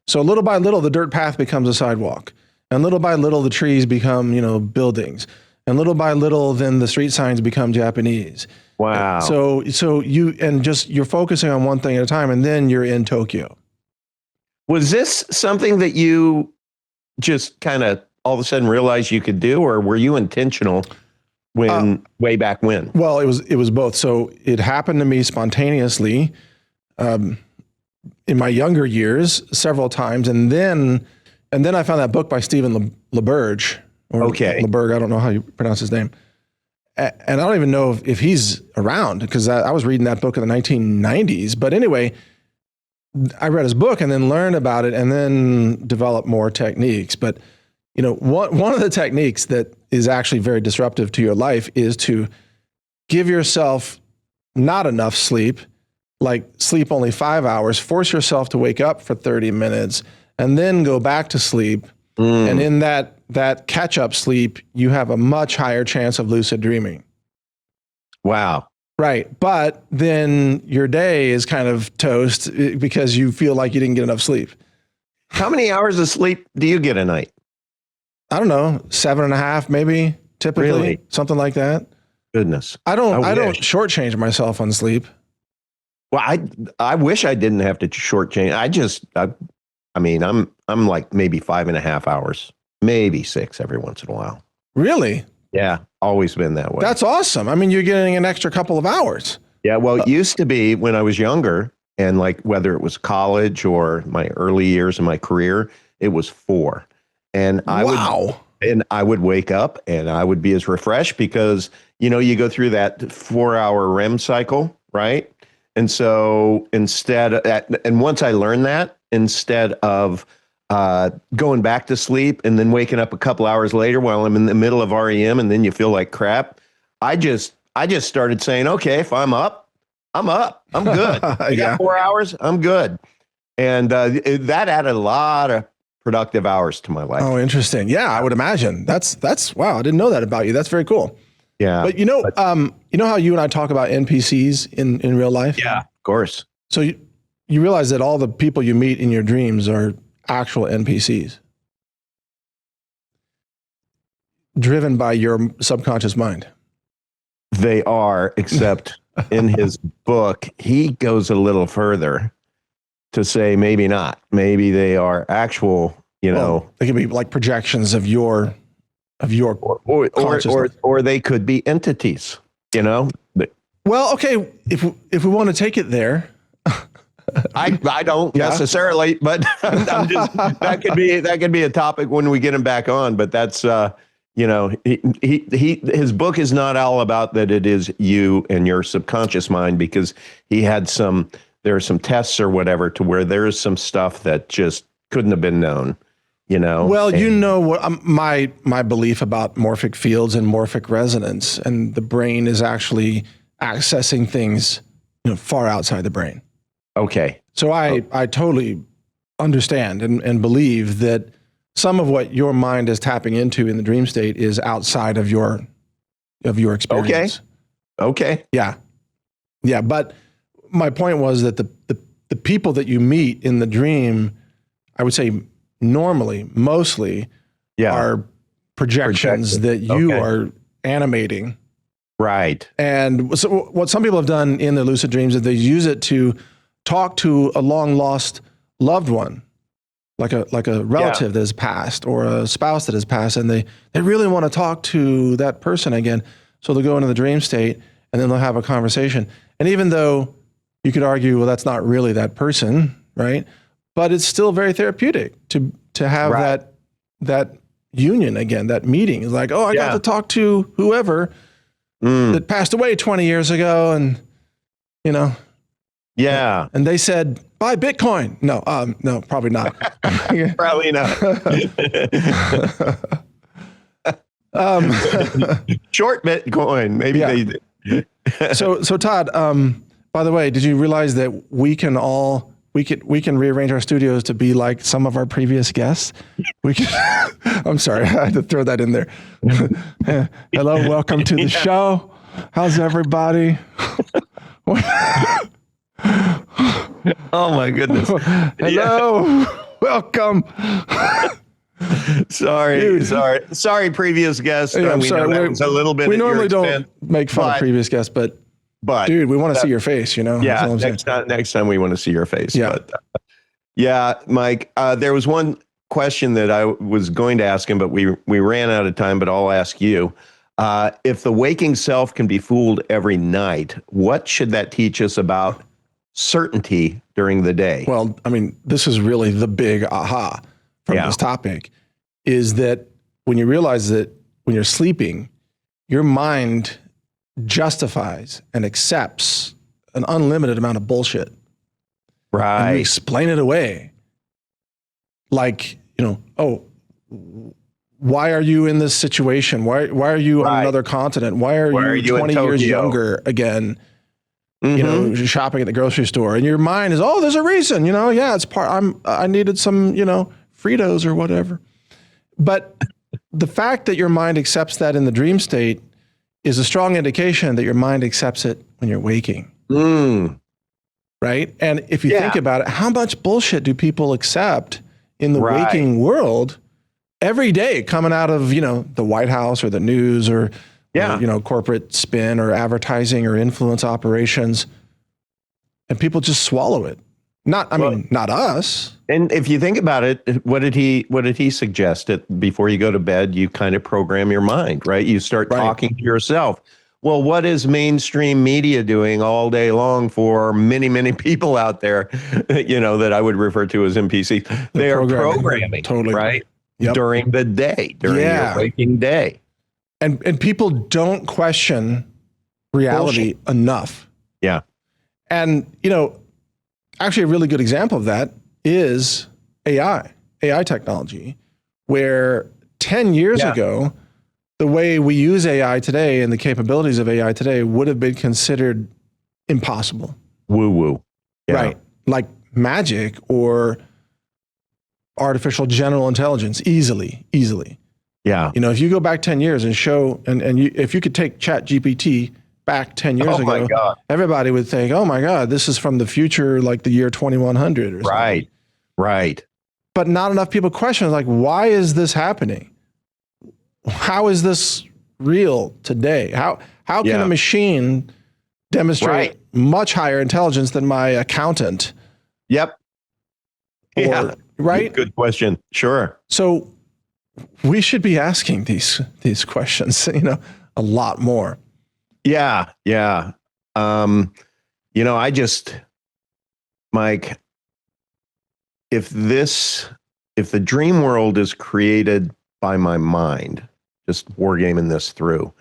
So little by little, the dirt path becomes a sidewalk. And little by little, the trees become, buildings. And little by little, then the street signs become Japanese. Wow. So you're focusing on one thing at a time, and then you're in Tokyo. Was this something that you just kind of all of a sudden realized you could do, or were you intentional way back when? Well, it was both. So it happened to me spontaneously in my younger years several times, and then I found that book by Stephen LeBurge. LeBurge, I don't know how you pronounce his name. And I don't even know if he's around, because I was reading that book in the 1990s. But anyway, I read his book and then learned about it and then developed more techniques. But, one of the techniques that is actually very disruptive to your life is to give yourself not enough sleep, like sleep only 5 hours, force yourself to wake up for 30 minutes and then go back to sleep. And in that catch-up sleep, you have a much higher chance of lucid dreaming. Wow. Right. But then your day is kind of toast because you feel like you didn't get enough sleep. How many hours of sleep do you get a night? I don't know, 7.5 maybe, typically. Really? Something like that. Goodness. I don't shortchange myself on sleep. Well, I wish I didn't have to shortchange. I'm like maybe 5.5 hours, maybe 6 every once in a while. Really? Yeah, always been that way. That's awesome. I mean, you're getting an extra couple of hours. Yeah, well, it used to be when I was younger, and like whether it was college or my early years in my career, it was 4. And I would wake up and I would be as refreshed because, you go through that 4-hour REM cycle, right? And so and once I learned that, instead of going back to sleep and then waking up a couple hours later while I'm in the middle of REM and then you feel like crap, I just started saying, okay, if I'm up, I'm up. I'm good. I got 4 hours. I'm good. And that added a lot of productive hours to my life. Oh, interesting. Yeah, I would imagine. That's wow. I didn't know that about you. That's very cool. Yeah. But you know how you and I talk about NPCs in real life? Yeah, of course. So you realize that all the people you meet in your dreams are actual NPCs driven by your subconscious mind. They are, except in his book, he goes a little further to say maybe not. Maybe they are actual, they could be like projections of your or they could be entities, Well, okay, if we want to take it there, I don't necessarily, but I'm just that could be a topic when we get him back on. But that's his book is not all about that. It is you and your subconscious mind, because there are some tests or whatever to where there is some stuff that just couldn't have been known. Well, what my belief about morphic fields and morphic resonance, and the brain is actually accessing things, far outside the brain. Okay. So I totally understand and believe that some of what your mind is tapping into in the dream state is outside of your experience. Okay. Yeah. Yeah. But my point was that the people that you meet in the dream, I would say normally, mostly, are projections that you are animating. Right. And so what some people have done in their lucid dreams is they use it to talk to a long lost loved one, like a relative that has passed or a spouse that has passed, and they really want to talk to that person again. So they'll go into the dream state and then they'll have a conversation. And even though you could argue, well, that's not really that person, right? But it's still very therapeutic to have that union again, that meeting. It's like, oh, I got to talk to whoever that passed away 20 years ago, and yeah, and they said buy Bitcoin. No, probably not. Probably not. Short Bitcoin, maybe they did. So Todd, by the way, did you realize that we can rearrange our studios to be like some of our previous guests? I'm sorry, I had to throw that in there. Hello, welcome to the show. How's everybody? Oh my goodness. Hello, welcome. Sorry, previous guest. Yeah, I'm sorry. That was a little bit. We normally don't make fun of previous guests, but dude, we want to see your face. Yeah, next time we want to see your face. Yeah, Mike. There was one question that I was going to ask him, but we ran out of time. But I'll ask you: if the waking self can be fooled every night, what should that teach us about certainty during the day? Well, I mean, this is really the big aha from this topic, is that when you realize that when you're sleeping, your mind justifies and accepts an unlimited amount of bullshit. Right. And you explain it away. Like, why are you in this situation? Why are you on another continent? Why are you 20 years younger again? Shopping at the grocery store, and your mind is, there's a reason, it's I needed some, Fritos or whatever. But the fact that your mind accepts that in the dream state is a strong indication that your mind accepts it when you're waking. Right? And if you think about it, how much bullshit do people accept in the waking world every day coming out of, the White House or the news or corporate spin or advertising or influence operations, and people just swallow it. Not us. And if you think about it, what did he suggest? That before you go to bed, you kind of program your mind, right? You start talking to yourself. well, what is mainstream media doing all day long for many, many people out there, that I would refer to as NPCs? They are programming, totally right? Yep. During the day, during your waking day. And people don't question reality enough. Yeah. And, actually a really good example of that is AI technology, where 10 years ago, the way we use AI today and the capabilities of AI today would have been considered impossible. Woo-woo. Yeah. Right. Like magic or artificial general intelligence, easily. Yeah. If you go back 10 years and show, if you could take ChatGPT back 10 years ago, everybody would think, oh my God, this is from the future, like the year 2100 or something. Right. But not enough people question, like, why is this happening? How is this real today? How can a machine demonstrate much higher intelligence than my accountant? Yep. Right? Good question. Sure. So we should be asking these questions, a lot more. Yeah. Mike, if the dream world is created by my mind, just wargaming this through,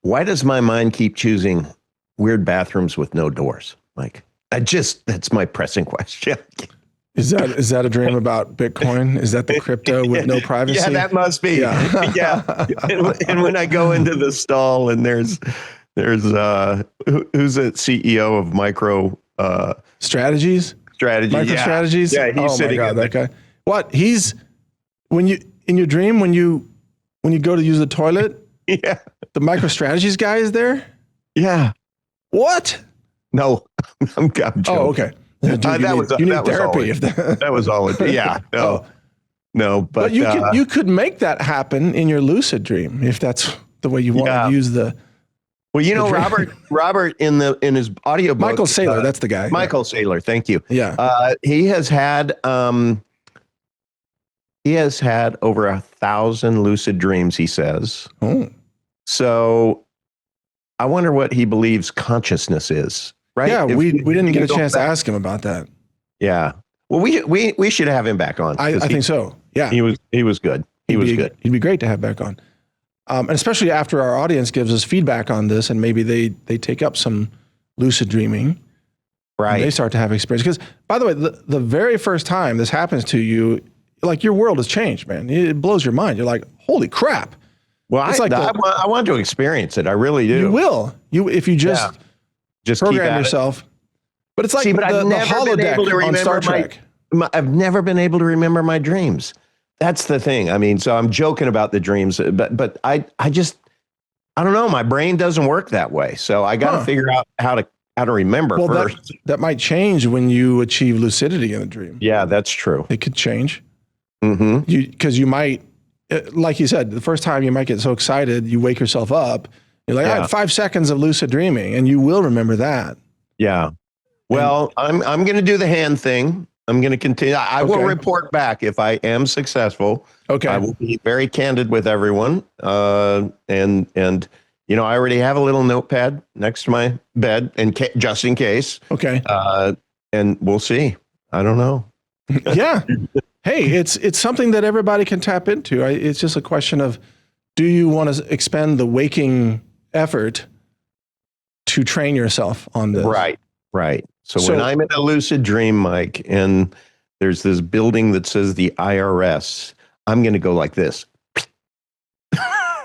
why does my mind keep choosing weird bathrooms with no doors? Like, that's my pressing question. Is that a dream about Bitcoin? Is that the crypto with no privacy? Yeah, that must be. Yeah. And when I go into the stall and there's who's the CEO of Micro Strategies? MicroStrategies? Yeah, he's sitting my God, that guy. What? He's in your dream when you go to use the toilet? Yeah. The MicroStrategies guy is there? Yeah. What? No, I'm joking. Oh, okay. You need therapy. That was all. Yeah. No, but you could make that happen in your lucid dream if that's the way you want to use the. Well, Robert in his audiobook, Michael Saylor, that's the guy. Michael Saylor, thank you. Yeah. He has had over 1,000 lucid dreams, he says. Oh. So I wonder what he believes consciousness is. Right? Yeah, we didn't get a chance to ask him about that. Yeah. Well, we should have him back on. I think so. Yeah. He was good. He was good. He'd be great to have back on. And especially after our audience gives us feedback on this and maybe they take up some lucid dreaming. Right. They start to have experience. Because, by the way, the very first time this happens to you, like, your world has changed, man. It blows your mind. You're like, holy crap. Well, I want to experience it. I really do. You will. If you just program yourself. But it's like the holodeck on Star Trek. I've never been able to remember my dreams. That's the thing. I mean, so I'm joking about the dreams, but I don't know. My brain doesn't work that way. So I got to figure out how to remember first. That might change when you achieve lucidity in a dream. Yeah, that's true. It could change. Mm-hmm. Because you might, like you said, the first time you might get so excited, you wake yourself up. You're like, I had 5 seconds of lucid dreaming, and you will remember that. Yeah. Well, I'm going to do the hand thing. I'm going to continue. I will report back if I am successful. Okay. I will be very candid with everyone. And I already have a little notepad next to my bed just in case. Okay. And we'll see. I don't know. Yeah. Hey, it's something that everybody can tap into. It's just a question of, do you want to expend the waking effort to train yourself on this? Right. So when I'm in a lucid dream, Mike, and there's this building that says the IRS, I'm going to go like this.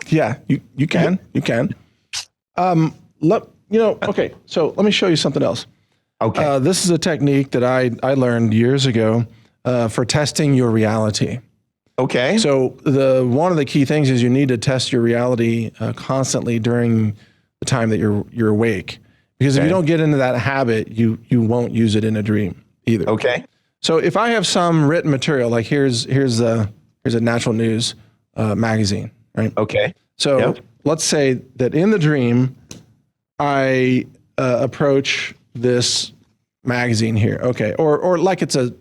Yeah, you can. Okay. So let me show you something else. Okay. This is a technique that I learned years ago for testing your reality. Okay. So one of the key things is you need to test your reality constantly during the time that you're awake. Because if you don't get into that habit, you won't use it in a dream either. Okay. So if I have some written material, like here's a natural news magazine, right? Okay. So let's say that in the dream, I approach this magazine here. Okay. Or like it's a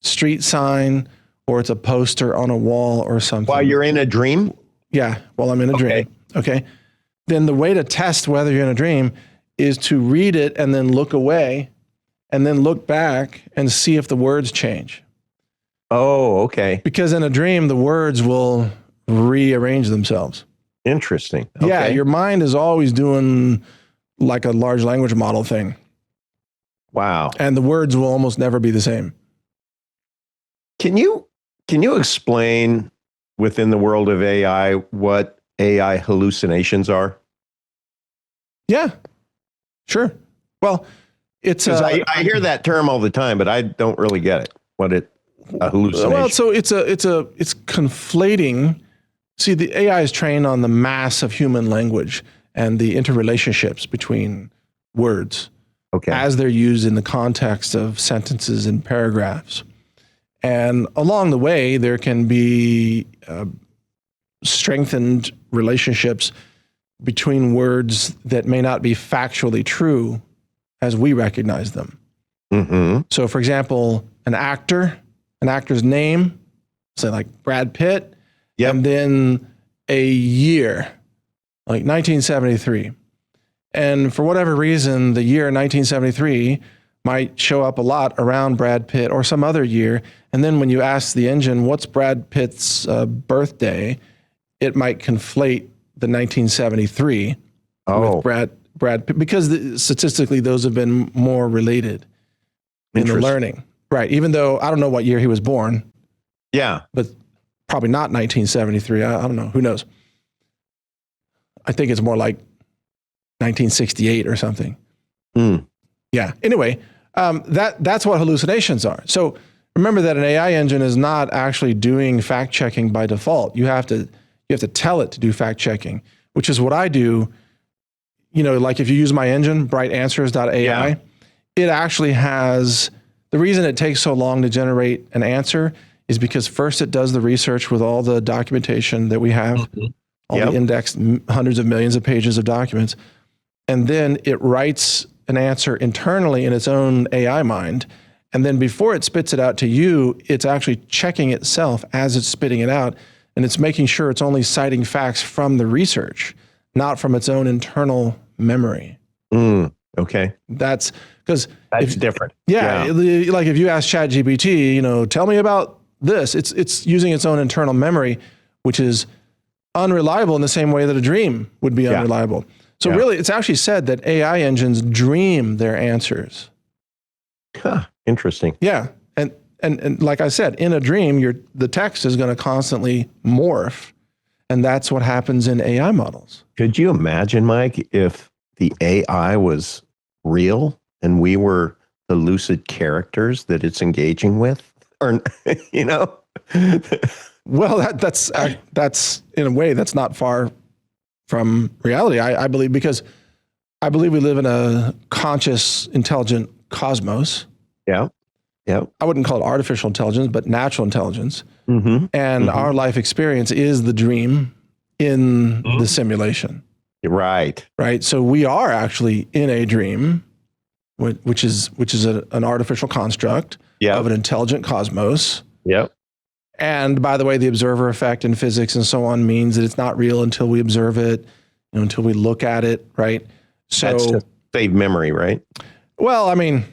street sign or it's a poster on a wall or something. While you're in a dream? Yeah. While I'm in a dream. Okay. then the way to test whether you're in a dream is to read it and then look away and then look back and see if the words change. Oh, okay. Because in a dream, the words will rearrange themselves. Interesting. Okay. Yeah, your mind is always doing like a large language model thing. Wow. And the words will almost never be the same. Can you explain within the world of AI what AI hallucinations are? Yeah, sure. Well, it's I hear that term all the time, but I don't really get it. A hallucination. Well, so it's conflating. See, the AI is trained on the mass of human language and the interrelationships between words as they're used in the context of sentences and paragraphs. And along the way, there can be strengthened relationships between words that may not be factually true as we recognize them. Mm-hmm. So, for example, an actor's name, say like Brad Pitt, and then a year, like 1973. And for whatever reason, the year 1973 might show up a lot around Brad Pitt or some other year. And then when you ask the engine, what's Brad Pitt's birthday, it might conflate the 1973 with Brad Pitt, because statistically those have been more related in the learning. Right. Even though I don't know what year he was born. Yeah. But probably not 1973. I don't know. Who knows? I think it's more like 1968 or something. Yeah. Anyway, that's what hallucinations are. So remember that an AI engine is not actually doing fact checking by default. You have to tell it to do fact checking, which is what I do. Like if you use my engine, brightanswers.ai, it actually has, the reason it takes so long to generate an answer is because first it does the research with all the documentation that we have, all the indexed hundreds of millions of pages of documents. And then it writes an answer internally in its own AI mind. And then before it spits it out to you, it's actually checking itself as it's spitting it out. And it's making sure it's only citing facts from the research, not from its own internal memory. Okay. That's different. Yeah. Like if you ask ChatGPT, tell me about this, it's using its own internal memory, which is unreliable in the same way that a dream would be unreliable. So really, it's actually said that AI engines dream their answers. Huh, interesting. Yeah. And like I said, in a dream, the text is going to constantly morph. And that's what happens in AI models. Could you imagine, Mike, if the AI was real and we were the lucid characters that it's engaging with? Or, Well, that's in a way, that's not far from reality, I believe, because I believe we live in a conscious, intelligent cosmos. Yeah. Yeah. I wouldn't call it artificial intelligence, but natural intelligence. Mm-hmm. And our life experience is the dream in the simulation. Right. Right. So we are actually in a dream, which is an artificial construct of an intelligent cosmos. Yep. And by the way, the observer effect in physics and so on means that it's not real until we observe it, until we look at it. Right. So that's just save memory, right? Well, I mean,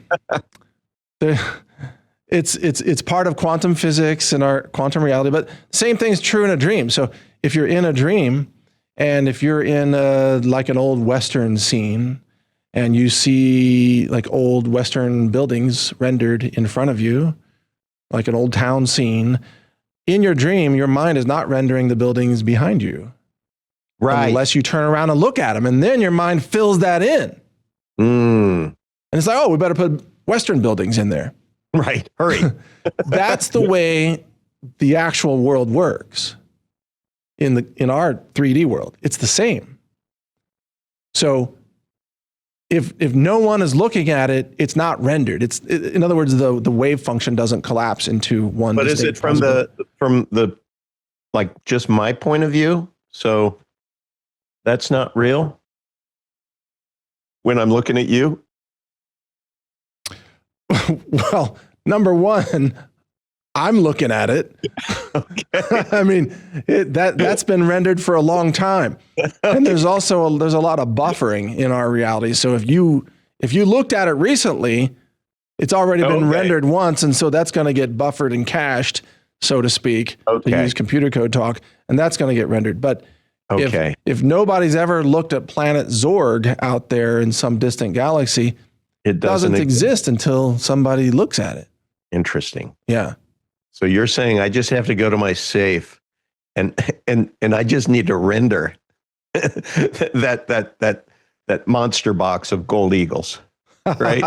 it's part of quantum physics and our quantum reality, but the same thing's true in a dream. So if you're in a dream and if you're in like an old Western scene and you see like old Western buildings rendered in front of you, like an old town scene, in your dream, your mind is not rendering the buildings behind you. Right. Unless you turn around and look at them, and then your mind fills that in. And it's like, oh, we better put Western buildings in there. Right. Hurry. That's the way the actual world works in our 3D world. It's the same. So if no one is looking at it, it's not rendered. In other words, the wave function doesn't collapse into one. But is it from the like just my point of view? So that's not real when I'm looking at you? Well, number one, I'm looking at it. I mean, that's been rendered for a long time. And there's also there's a lot of buffering in our reality. So if you looked at it recently, it's already been rendered once, and so that's going to get buffered and cached, so to speak, to use computer code talk, and that's going to get rendered. But if nobody's ever looked at planet Zorg out there in some distant galaxy, it doesn't exist until somebody looks at it. Interesting. Yeah. So you're saying I just have to go to my safe and I just need to render that monster box of gold eagles, right?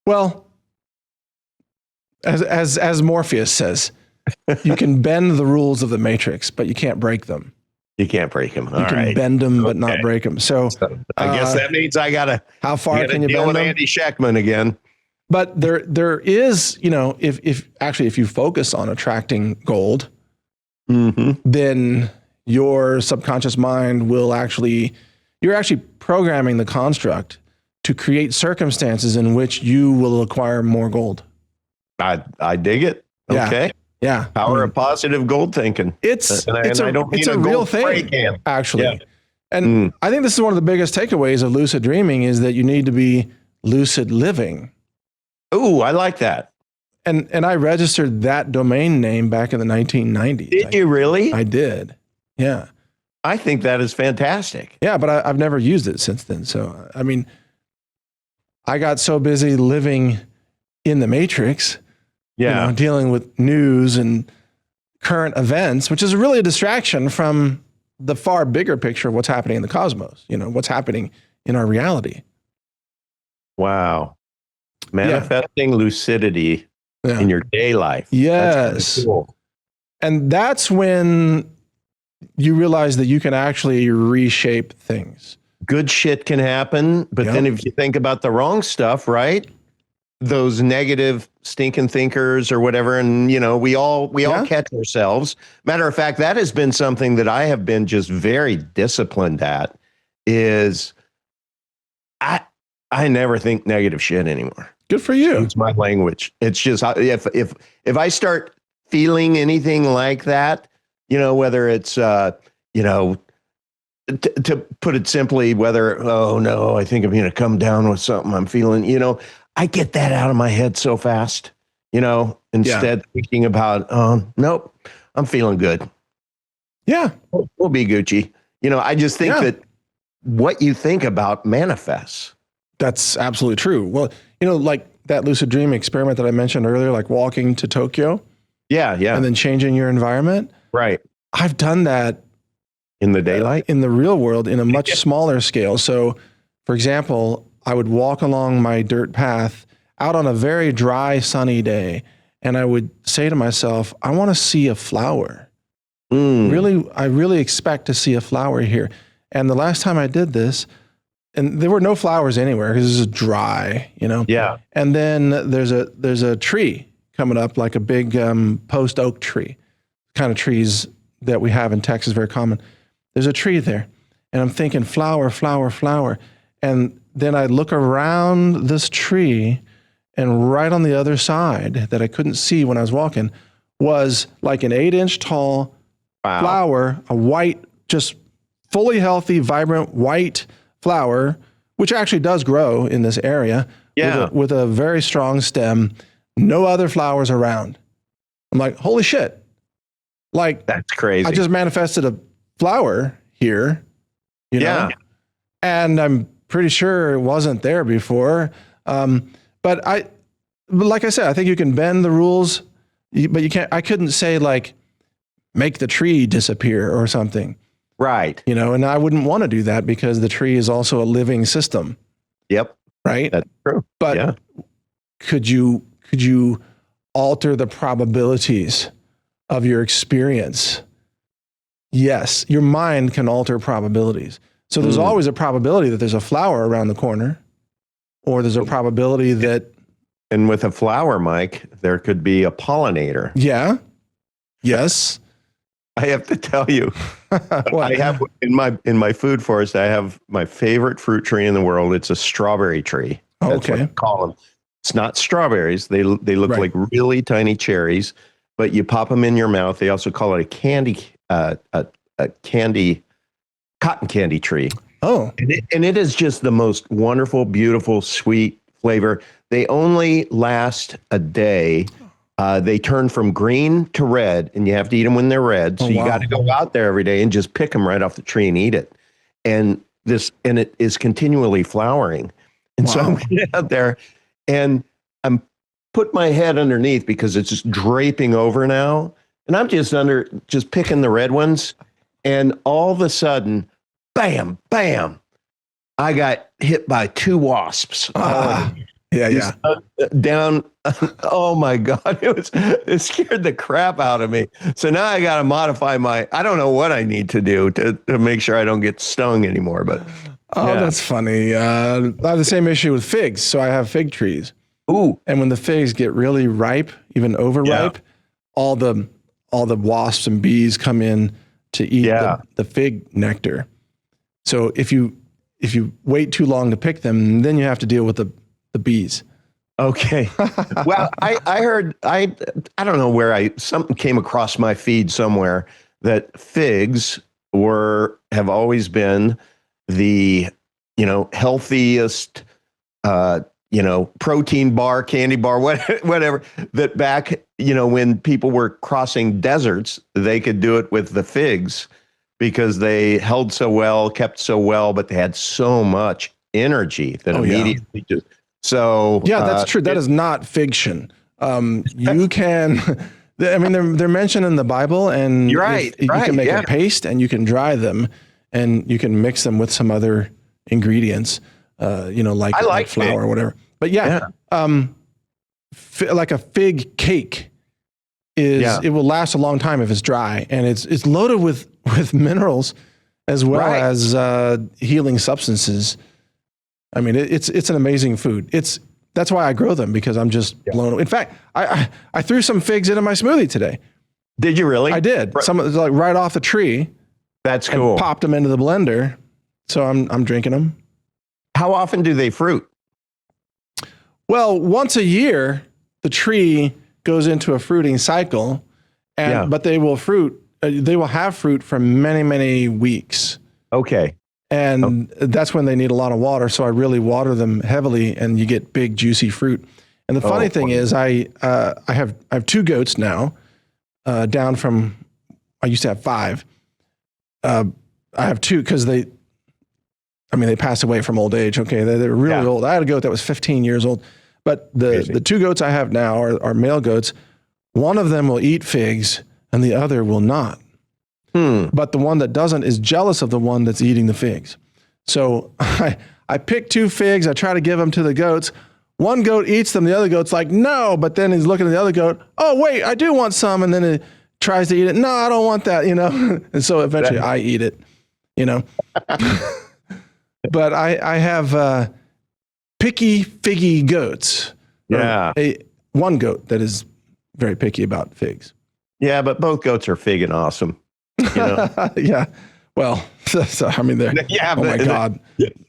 Well, as Morpheus says, you can bend the rules of the Matrix, but you can't break them. You can't break them. You can bend them, but not break them. So I guess that means I gotta. How far can you deal bend with them? Andy Scheckman again. But there is, if you focus on attracting gold, then your subconscious mind will you're actually programming the construct to create circumstances in which you will acquire more gold. I dig it. Okay. Yeah. Power of positive gold thinking. It's a real thing, actually. Yeah. And I think this is one of the biggest takeaways of lucid dreaming is that you need to be lucid living. Ooh, I like that. And I registered that domain name back in the 1990s. Did you really? I did. Yeah. I think that is fantastic. Yeah, but I've never used it since then. So, I mean, I got so busy living in the Matrix, dealing with news and current events, which is really a distraction from the far bigger picture of what's happening in the cosmos, what's happening in our reality. Wow. Manifesting lucidity in your day life. Yes. That's cool. And that's when you realize that you can actually reshape things. Good shit can happen, but then if you think about the wrong stuff, right? Those negative stinking thinkers or whatever, and we all catch ourselves. Matter of fact, that has been something that I have been just very disciplined at. Is I never think negative shit anymore. Good for you. It's my language. It's just if I start feeling anything like that, whether it's to put it simply, whether, oh no, I think I'm going to come down with something I'm feeling, I get that out of my head so fast, instead thinking about, nope, I'm feeling good. Yeah. We'll be Gucci. I just think that what you think about manifests. That's absolutely true. Well, like that lucid dream experiment that I mentioned earlier, like walking to Tokyo. Yeah. Yeah. And then changing your environment. Right. I've done that in the daylight, in the real world, in a much smaller scale. So, for example, I would walk along my dirt path out on a very dry, sunny day, and I would say to myself, I want to see a flower. Really, I really expect to see a flower here. And the last time I did this, and there were no flowers anywhere because this is dry, Yeah. And then there's a tree coming up, like a big post oak tree, kind of trees that we have in Texas, very common. There's a tree there, and I'm thinking flower, flower, flower. And then I look around this tree, and right on the other side that I couldn't see when I was walking was like an 8-inch tall flower, a white, just fully healthy, vibrant white flower, which actually does grow in this area with a very strong stem, no other flowers around. I'm like, holy shit. Like, that's crazy. I just manifested a flower here, and I'm pretty sure it wasn't there before. But like I said, I think you can bend the rules, but you can't. I couldn't say like make the tree disappear or something, right? And I wouldn't want to do that because the tree is also a living system. Yep, right. That's true. But could you alter the probabilities of your experience? Yes, your mind can alter probabilities. So there's always a probability that there's a flower around the corner, or there's a probability that. And with a flower, Mike, there could be a pollinator. Yeah. Yes. I have to tell you, I have in my food forest, I have my favorite fruit tree in the world. It's a strawberry tree. That's what I call them. It's not strawberries. They look Right. like really tiny cherries, but you pop them in your mouth. They also call it a cotton candy tree. Oh, And it is just the most wonderful, beautiful, sweet flavor. They only last a day. They turn from green to red, and you have to eat them when they're red. So you wow. got to go out there every day and just pick them right off the tree and eat it. And it is continually flowering. And so I'm going out there, and I'm put my head underneath because it's just draping over now, and I'm just picking the red ones, and all of a sudden, bam, bam, I got hit by 2 wasps. Yeah. Down. Oh my God. It scared the crap out of me. So now I got to modify I don't know what I need to do to make sure I don't get stung anymore, but. Oh, that's funny. I have the same issue with figs. So I have fig trees. Ooh. And when the figs get really ripe, even overripe, all the wasps and bees come in to eat the fig nectar. So if you wait too long to pick them, then you have to deal with the bees. Okay. Well, I heard, I don't know where something came across my feed somewhere that figs have always been the, healthiest, protein bar, candy bar, whatever, that back, when people were crossing deserts, they could do it with the figs because they held so well, kept so well, but they had so much energy that immediately just. So that's true. That is not fiction. You can, I mean, they're mentioned in the Bible, and you're right. You can make a paste, and you can dry them, and you can mix them with some other ingredients, like flour or whatever. But like a fig cake it will last a long time if it's dry, and it's loaded with minerals as well as healing substances. I mean, it's an amazing food. That's why I grow them, because I'm just blown away. In fact, I threw some figs into my smoothie today. Did you really? I did. Some like right off the tree. That's cool. And popped them into the blender, so I'm drinking them. How often do they fruit? Well, once a year, the tree goes into a fruiting cycle, but they will fruit. They will have fruit for many, many weeks. Okay. And that's when they need a lot of water. So I really water them heavily, and you get big, juicy fruit. And the funny thing is, I have 2 goats now, down from, I used to have 5. I have 2 because they passed away from old age. Okay. They're really old. I had a goat that was 15 years old, but the 2 goats I have now are male goats. One of them will eat figs and the other will not. But the one that doesn't is jealous of the one that's eating the figs. So I pick 2 figs. I try to give them to the goats. One goat eats them. The other goat's like, no. But then he's looking at the other goat. Oh, wait, I do want some. And then it tries to eat it. No, I don't want that, And so eventually I eat it, But I have picky, figgy goats. Yeah. One goat that is very picky about figs. Yeah, but both goats are fig and awesome. Yeah. Well, so, I mean, oh my God,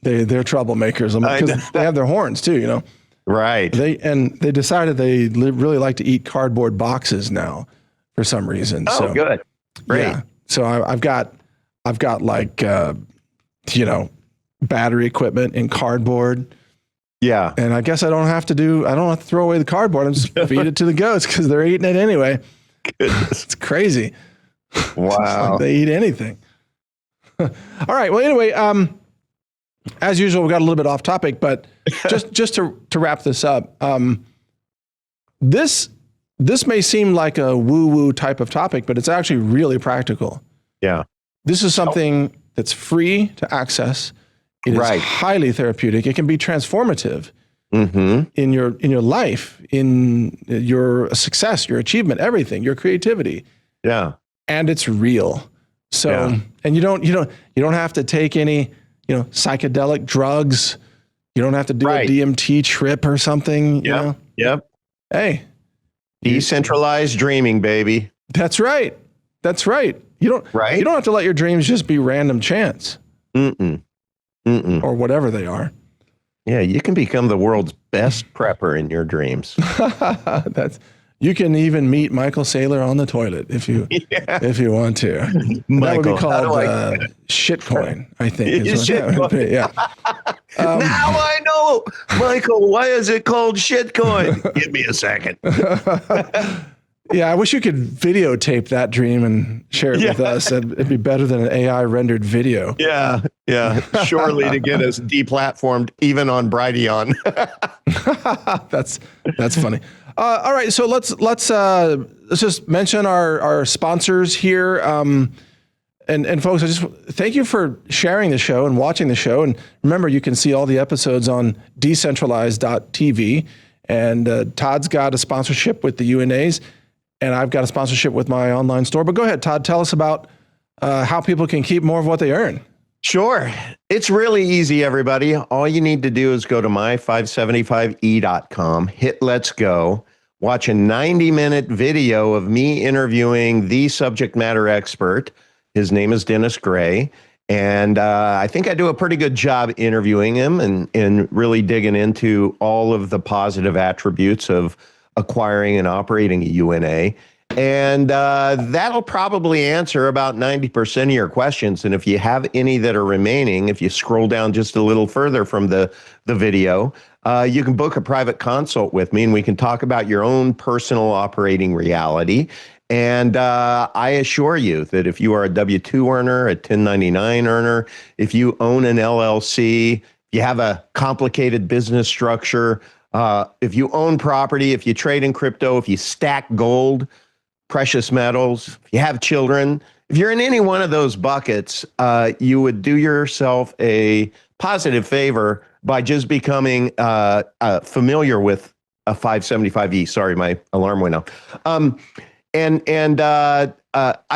they're troublemakers. Because they have their horns too, Right. They decided they really like to eat cardboard boxes now for some reason. Oh, so, good. Great. Yeah. So I've got like, battery equipment in cardboard. Yeah. And I guess I don't have to throw away the cardboard. I'm just feed it to the goats because they're eating it anyway. Goodness. It's crazy. Wow. Like they eat anything. All right. Well, anyway, as usual, we got a little bit off topic, but just to wrap this up, this may seem like a woo-woo type of topic, but it's actually really practical. Yeah. This is something that's free to access. It is highly therapeutic. It can be transformative in your life, in your success, your achievement, everything, your creativity. Yeah. And it's real. So, and you don't have to take any, psychedelic drugs. You don't have to do a DMT trip or something. Yep. Hey, decentralized dreaming, baby. That's right. You don't have to let your dreams just be random chance. Or whatever they are. Yeah, you can become the world's best prepper in your dreams. You can even meet Michael Saylor on the toilet if you want to. Michael, that would be called shitcoin, I think. Is what that would be. Yeah. Now I know, Michael. Why is it called shitcoin? Give me a second. Yeah, I wish you could videotape that dream and share it with us. It'd be better than an AI rendered video. Yeah. Surely to get us deplatformed, even on Brighteon. That's funny. All right, so let's just mention our sponsors here. And folks, I just thank you for sharing the show and watching the show. And remember, you can see all the episodes on decentralized.tv. And Todd's got a sponsorship with the UNAs. And I've got a sponsorship with my online store. But go ahead, Todd, tell us about how people can keep more of what they earn. Sure. It's really easy, everybody. All you need to do is go to my575e.com, hit Let's Go, watch a 90-minute video of me interviewing the subject matter expert. His name is Dennis Gray. And I think I do a pretty good job interviewing him and really digging into all of the positive attributes of acquiring and operating a UNA. And that'll probably answer about 90% of your questions. And if you have any that are remaining, if you scroll down just a little further from the video, you can book a private consult with me and we can talk about your own personal operating reality. And I assure you that if you are a W-2 earner, a 1099 earner, if you own an LLC, you have a complicated business structure, if you own property, if you trade in crypto, if you stack gold, precious metals, if you have children, if you're in any one of those buckets, you would do yourself a positive favor by just becoming familiar with a 575E. Sorry, my alarm went off. I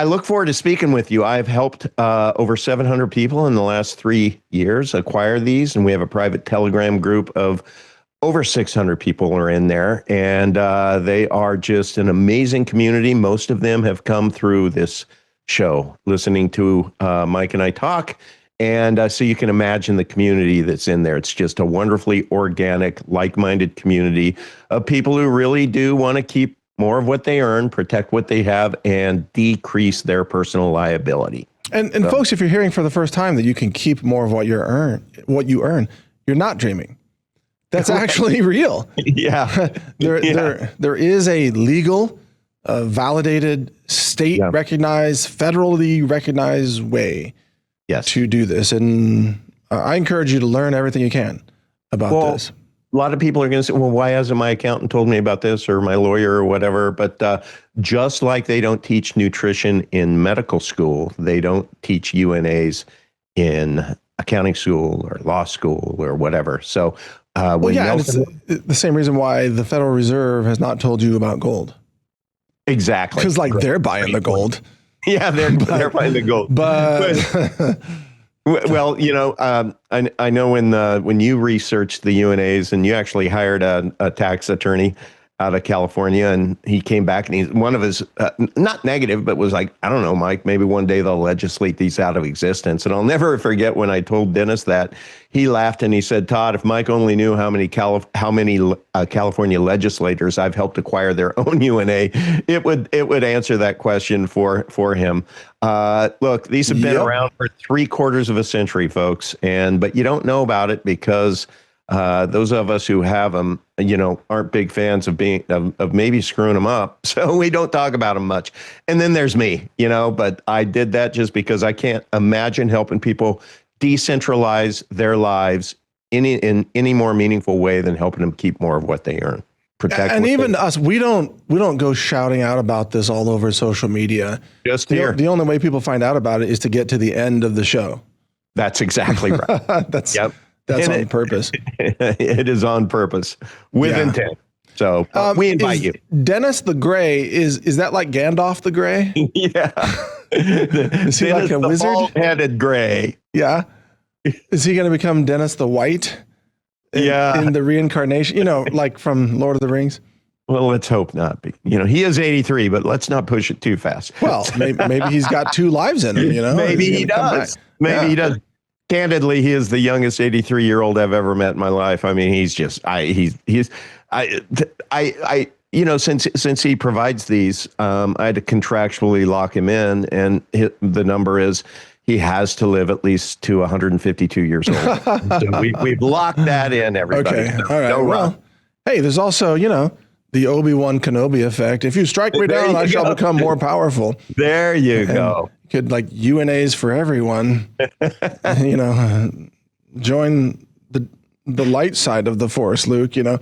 look forward to speaking with you. I've helped over 700 people in the last 3 years acquire these, and we have a private Telegram group of over 600 people are in there, and they are just an amazing community. Most of them have come through this show, listening to Mike and I talk, and so you can imagine the community that's in there. It's just a wonderfully organic, like-minded community of people who really do want to keep more of what they earn, protect what they have, and decrease their personal liability. And folks, if you're hearing for the first time that you can keep more of what you earn, you're not dreaming. That's actually real. Yeah. There is a legal, validated, state-recognized, federally recognized way to do this. And I encourage you to learn everything you can about this. A lot of people are going to say, well, why hasn't my accountant told me about this, or my lawyer, or whatever? But just like they don't teach nutrition in medical school, they don't teach UNAs in accounting school or law school or whatever. So it's the same reason why the Federal Reserve has not told you about gold. Exactly. Because they're buying the gold. Yeah, they're buying the gold. But well, I know when you researched the UNAs and you actually hired a tax attorney out of California, and he came back and one of his, not negative, but was like, I don't know, Mike, maybe one day they'll legislate these out of existence. And I'll never forget when I told Dennis that, he laughed and he said, Todd, if Mike only knew how many California legislators I've helped acquire their own UNA, it would answer that question for him. Look, these have been around for 3/4 of a century, folks, but you don't know about it because those of us who have them, aren't big fans of maybe screwing them up. So we don't talk about them much. And then there's me, but I did that just because I can't imagine helping people decentralize their lives in any more meaningful way than helping them keep more of what they earn. Protect. And even us, we don't go shouting out about this all over social media. Just here. The only way people find out about it is to get to the end of the show. That's exactly right. That's on purpose. It is on purpose with intent. So we invite you. Dennis the Gray, is that like Gandalf the Gray? Yeah. Is he like a wizard? Bald-headed gray. Yeah. Is he going to become Dennis the White? In the reincarnation, like from Lord of the Rings? Well, let's hope not. He is 83, but let's not push it too fast. Well, maybe he's got 2 lives in him, Maybe he does. Maybe he does. candidly, he is the youngest 83-year-old I've ever met in my life. I mean, he's just, since he provides these, I had to contractually lock him in, and the number is he has to live at least to 152 years old. So we've locked that in, everybody. Okay. All right. Well, hey, there's also, the Obi-Wan Kenobi effect. If you strike me down, I shall become more powerful. There you go. Could like UNAs for everyone, join the light side of the Force, Luke, may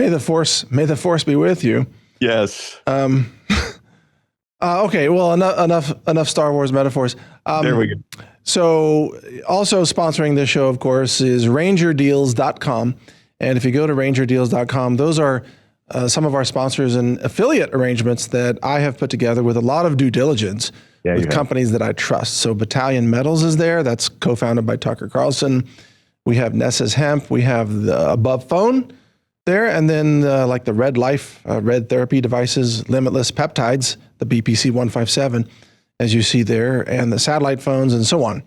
the force be with you. Yes. Okay. Well, enough Star Wars metaphors. There we go. So also sponsoring this show, of course, is rangerdeals.com. And if you go to rangerdeals.com, those are some of our sponsors and affiliate arrangements that I have put together with a lot of due diligence with companies that I trust. So Battalion Metals is there. That's co-founded by Tucker Carlson. We have Ness's Hemp. We have the Above Phone there. And then like the Red Life, Red Therapy Devices, Limitless Peptides, the BPC 157, as you see there, and the satellite phones and so on.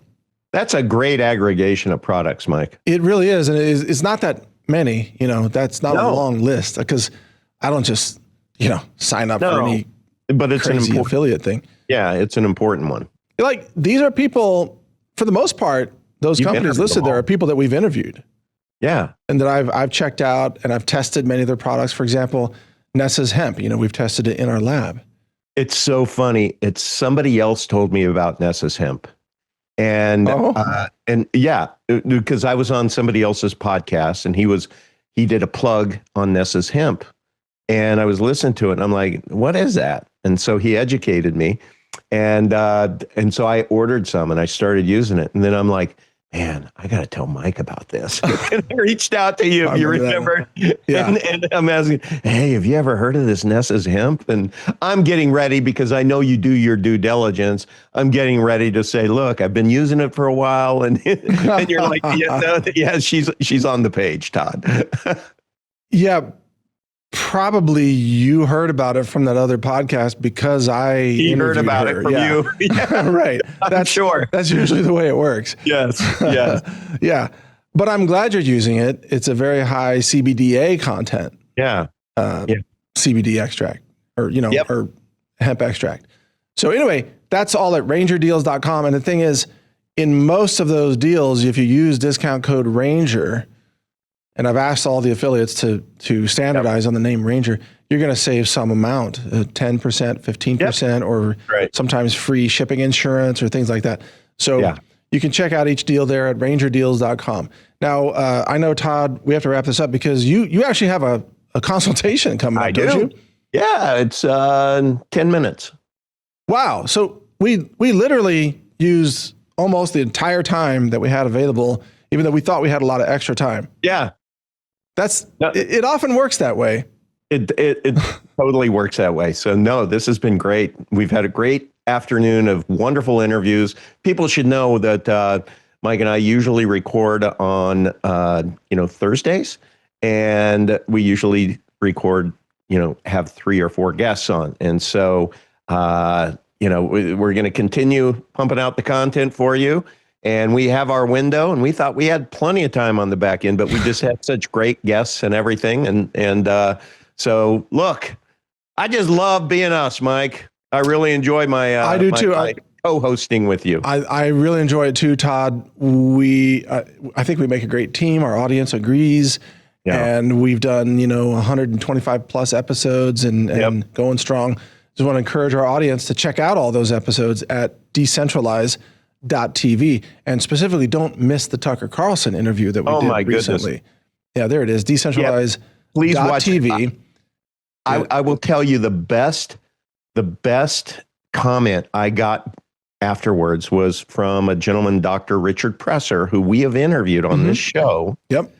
That's a great aggregation of products, Mike. It really is. And it's not that many, that's not a long list, because I don't just, sign up for any but it's crazy affiliate thing. Yeah, it's an important one. Like, these are people, for the most part, those companies listed there are people that we've interviewed. Yeah. And that I've checked out, and I've tested many of their products. For example, Ness's Hemp, we've tested it in our lab. It's so funny. It's somebody else told me about Ness's Hemp. And because I was on somebody else's podcast, and he did a plug on Ness's Hemp, and I was listening to it, and I'm like, what is that? And so he educated me, and so I ordered some, and I started using it, and then I'm like, man, I got to tell Mike about this. And I reached out to you, if you remember. Yeah. And I'm asking, hey, have you ever heard of this Ness's Hemp? And I'm getting ready, because I know you do your due diligence. I'm getting ready to say, look, I've been using it for a while. And you're like, yeah, she's on the page, Todd. Yeah. Probably you heard about it from that other podcast, because he heard about it from you. Yeah. Right. That's sure. That's usually the way it works. Yes. Yeah. But I'm glad you're using it. It's a very high CBDA content. Yeah. CBD extract or hemp extract. So anyway, that's all at rangerdeals.com. And the thing is, in most of those deals, if you use discount code Ranger, and I've asked all the affiliates to standardize on the name Ranger, you're going to save some amount, 10%, 15%, or sometimes free shipping insurance or things like that. So you can check out each deal there at rangerdeals.com. Now, I know, Todd, we have to wrap this up, because you actually have a consultation coming up, don't you? Yeah, it's 10 minutes. Wow. So we literally used almost the entire time that we had available, even though we thought we had a lot of extra time. Yeah. It often works that way. It totally works that way. So no, this has been great. We've had a great afternoon of wonderful interviews. People should know that Mike and I usually record on Thursdays, and we usually record, have 3 or 4 guests on. And so we're going to continue pumping out the content for you. And we have our window, and we thought we had plenty of time on the back end, but we just had such great guests and everything. And so look, I just love being us, Mike. I really enjoy I do too. Co-hosting with you. I really enjoy it too, Todd. I think we make a great team. Our audience agrees. Yeah. And we've done, 125 plus episodes and going strong. Just want to encourage our audience to check out all those episodes at decentralize.tv, and specifically don't miss the Tucker Carlson interview that we did recently. Goodness. Yeah, there it is. Decentralize.tv. Please watch it. I will tell you the best comment I got afterwards was from a gentleman, Dr. Richard Presser, who we have interviewed on this show. Yep.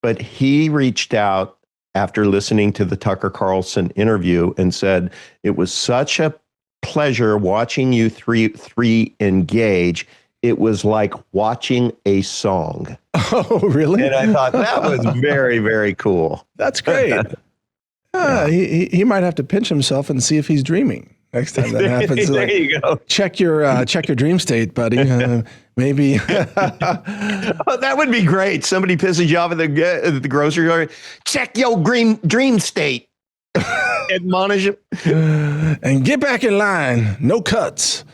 But he reached out after listening to the Tucker Carlson interview and said, it was such a pleasure watching you three engage. It was like watching a song. Oh, really? And I thought that was very, very cool. That's great. He might have to pinch himself and see if he's dreaming. next time that happens. There you go. Check your dream state, buddy. Maybe. Oh, that would be great. Somebody pisses you off at the grocery store. Check your dream state. Admonish him. And get back in line. No cuts.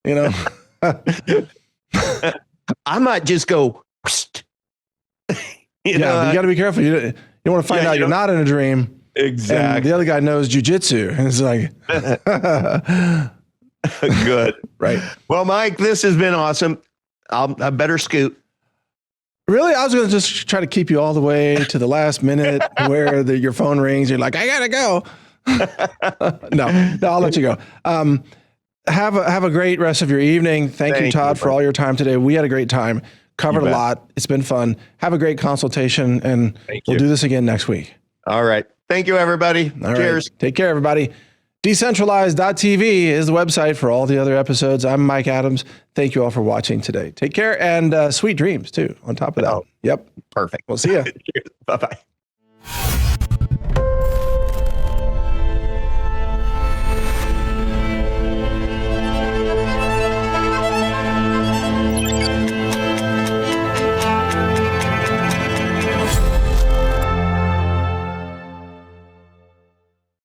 You know. I might just go. You got to be careful. You want to find out you're not in a dream. Exactly. And the other guy knows jujitsu. And it's like, good. Right. Well, Mike, this has been awesome. I better scoot. Really? I was going to just try to keep you all the way to the last minute where your phone rings. You're like, I got to go. No, I'll let you go. Have a great rest of your evening. Thank you, Todd, for all your time today. We had a great time. Covered a lot. It's been fun. Have a great consultation, and we'll do this again next week. All right. Thank you, everybody. Cheers. Right. Take care, everybody. Decentralized.tv is the website for all the other episodes. I'm Mike Adams. Thank you all for watching today. Take care, and sweet dreams, too, on top of that. Oh, yep. Perfect. We'll see you. Bye-bye.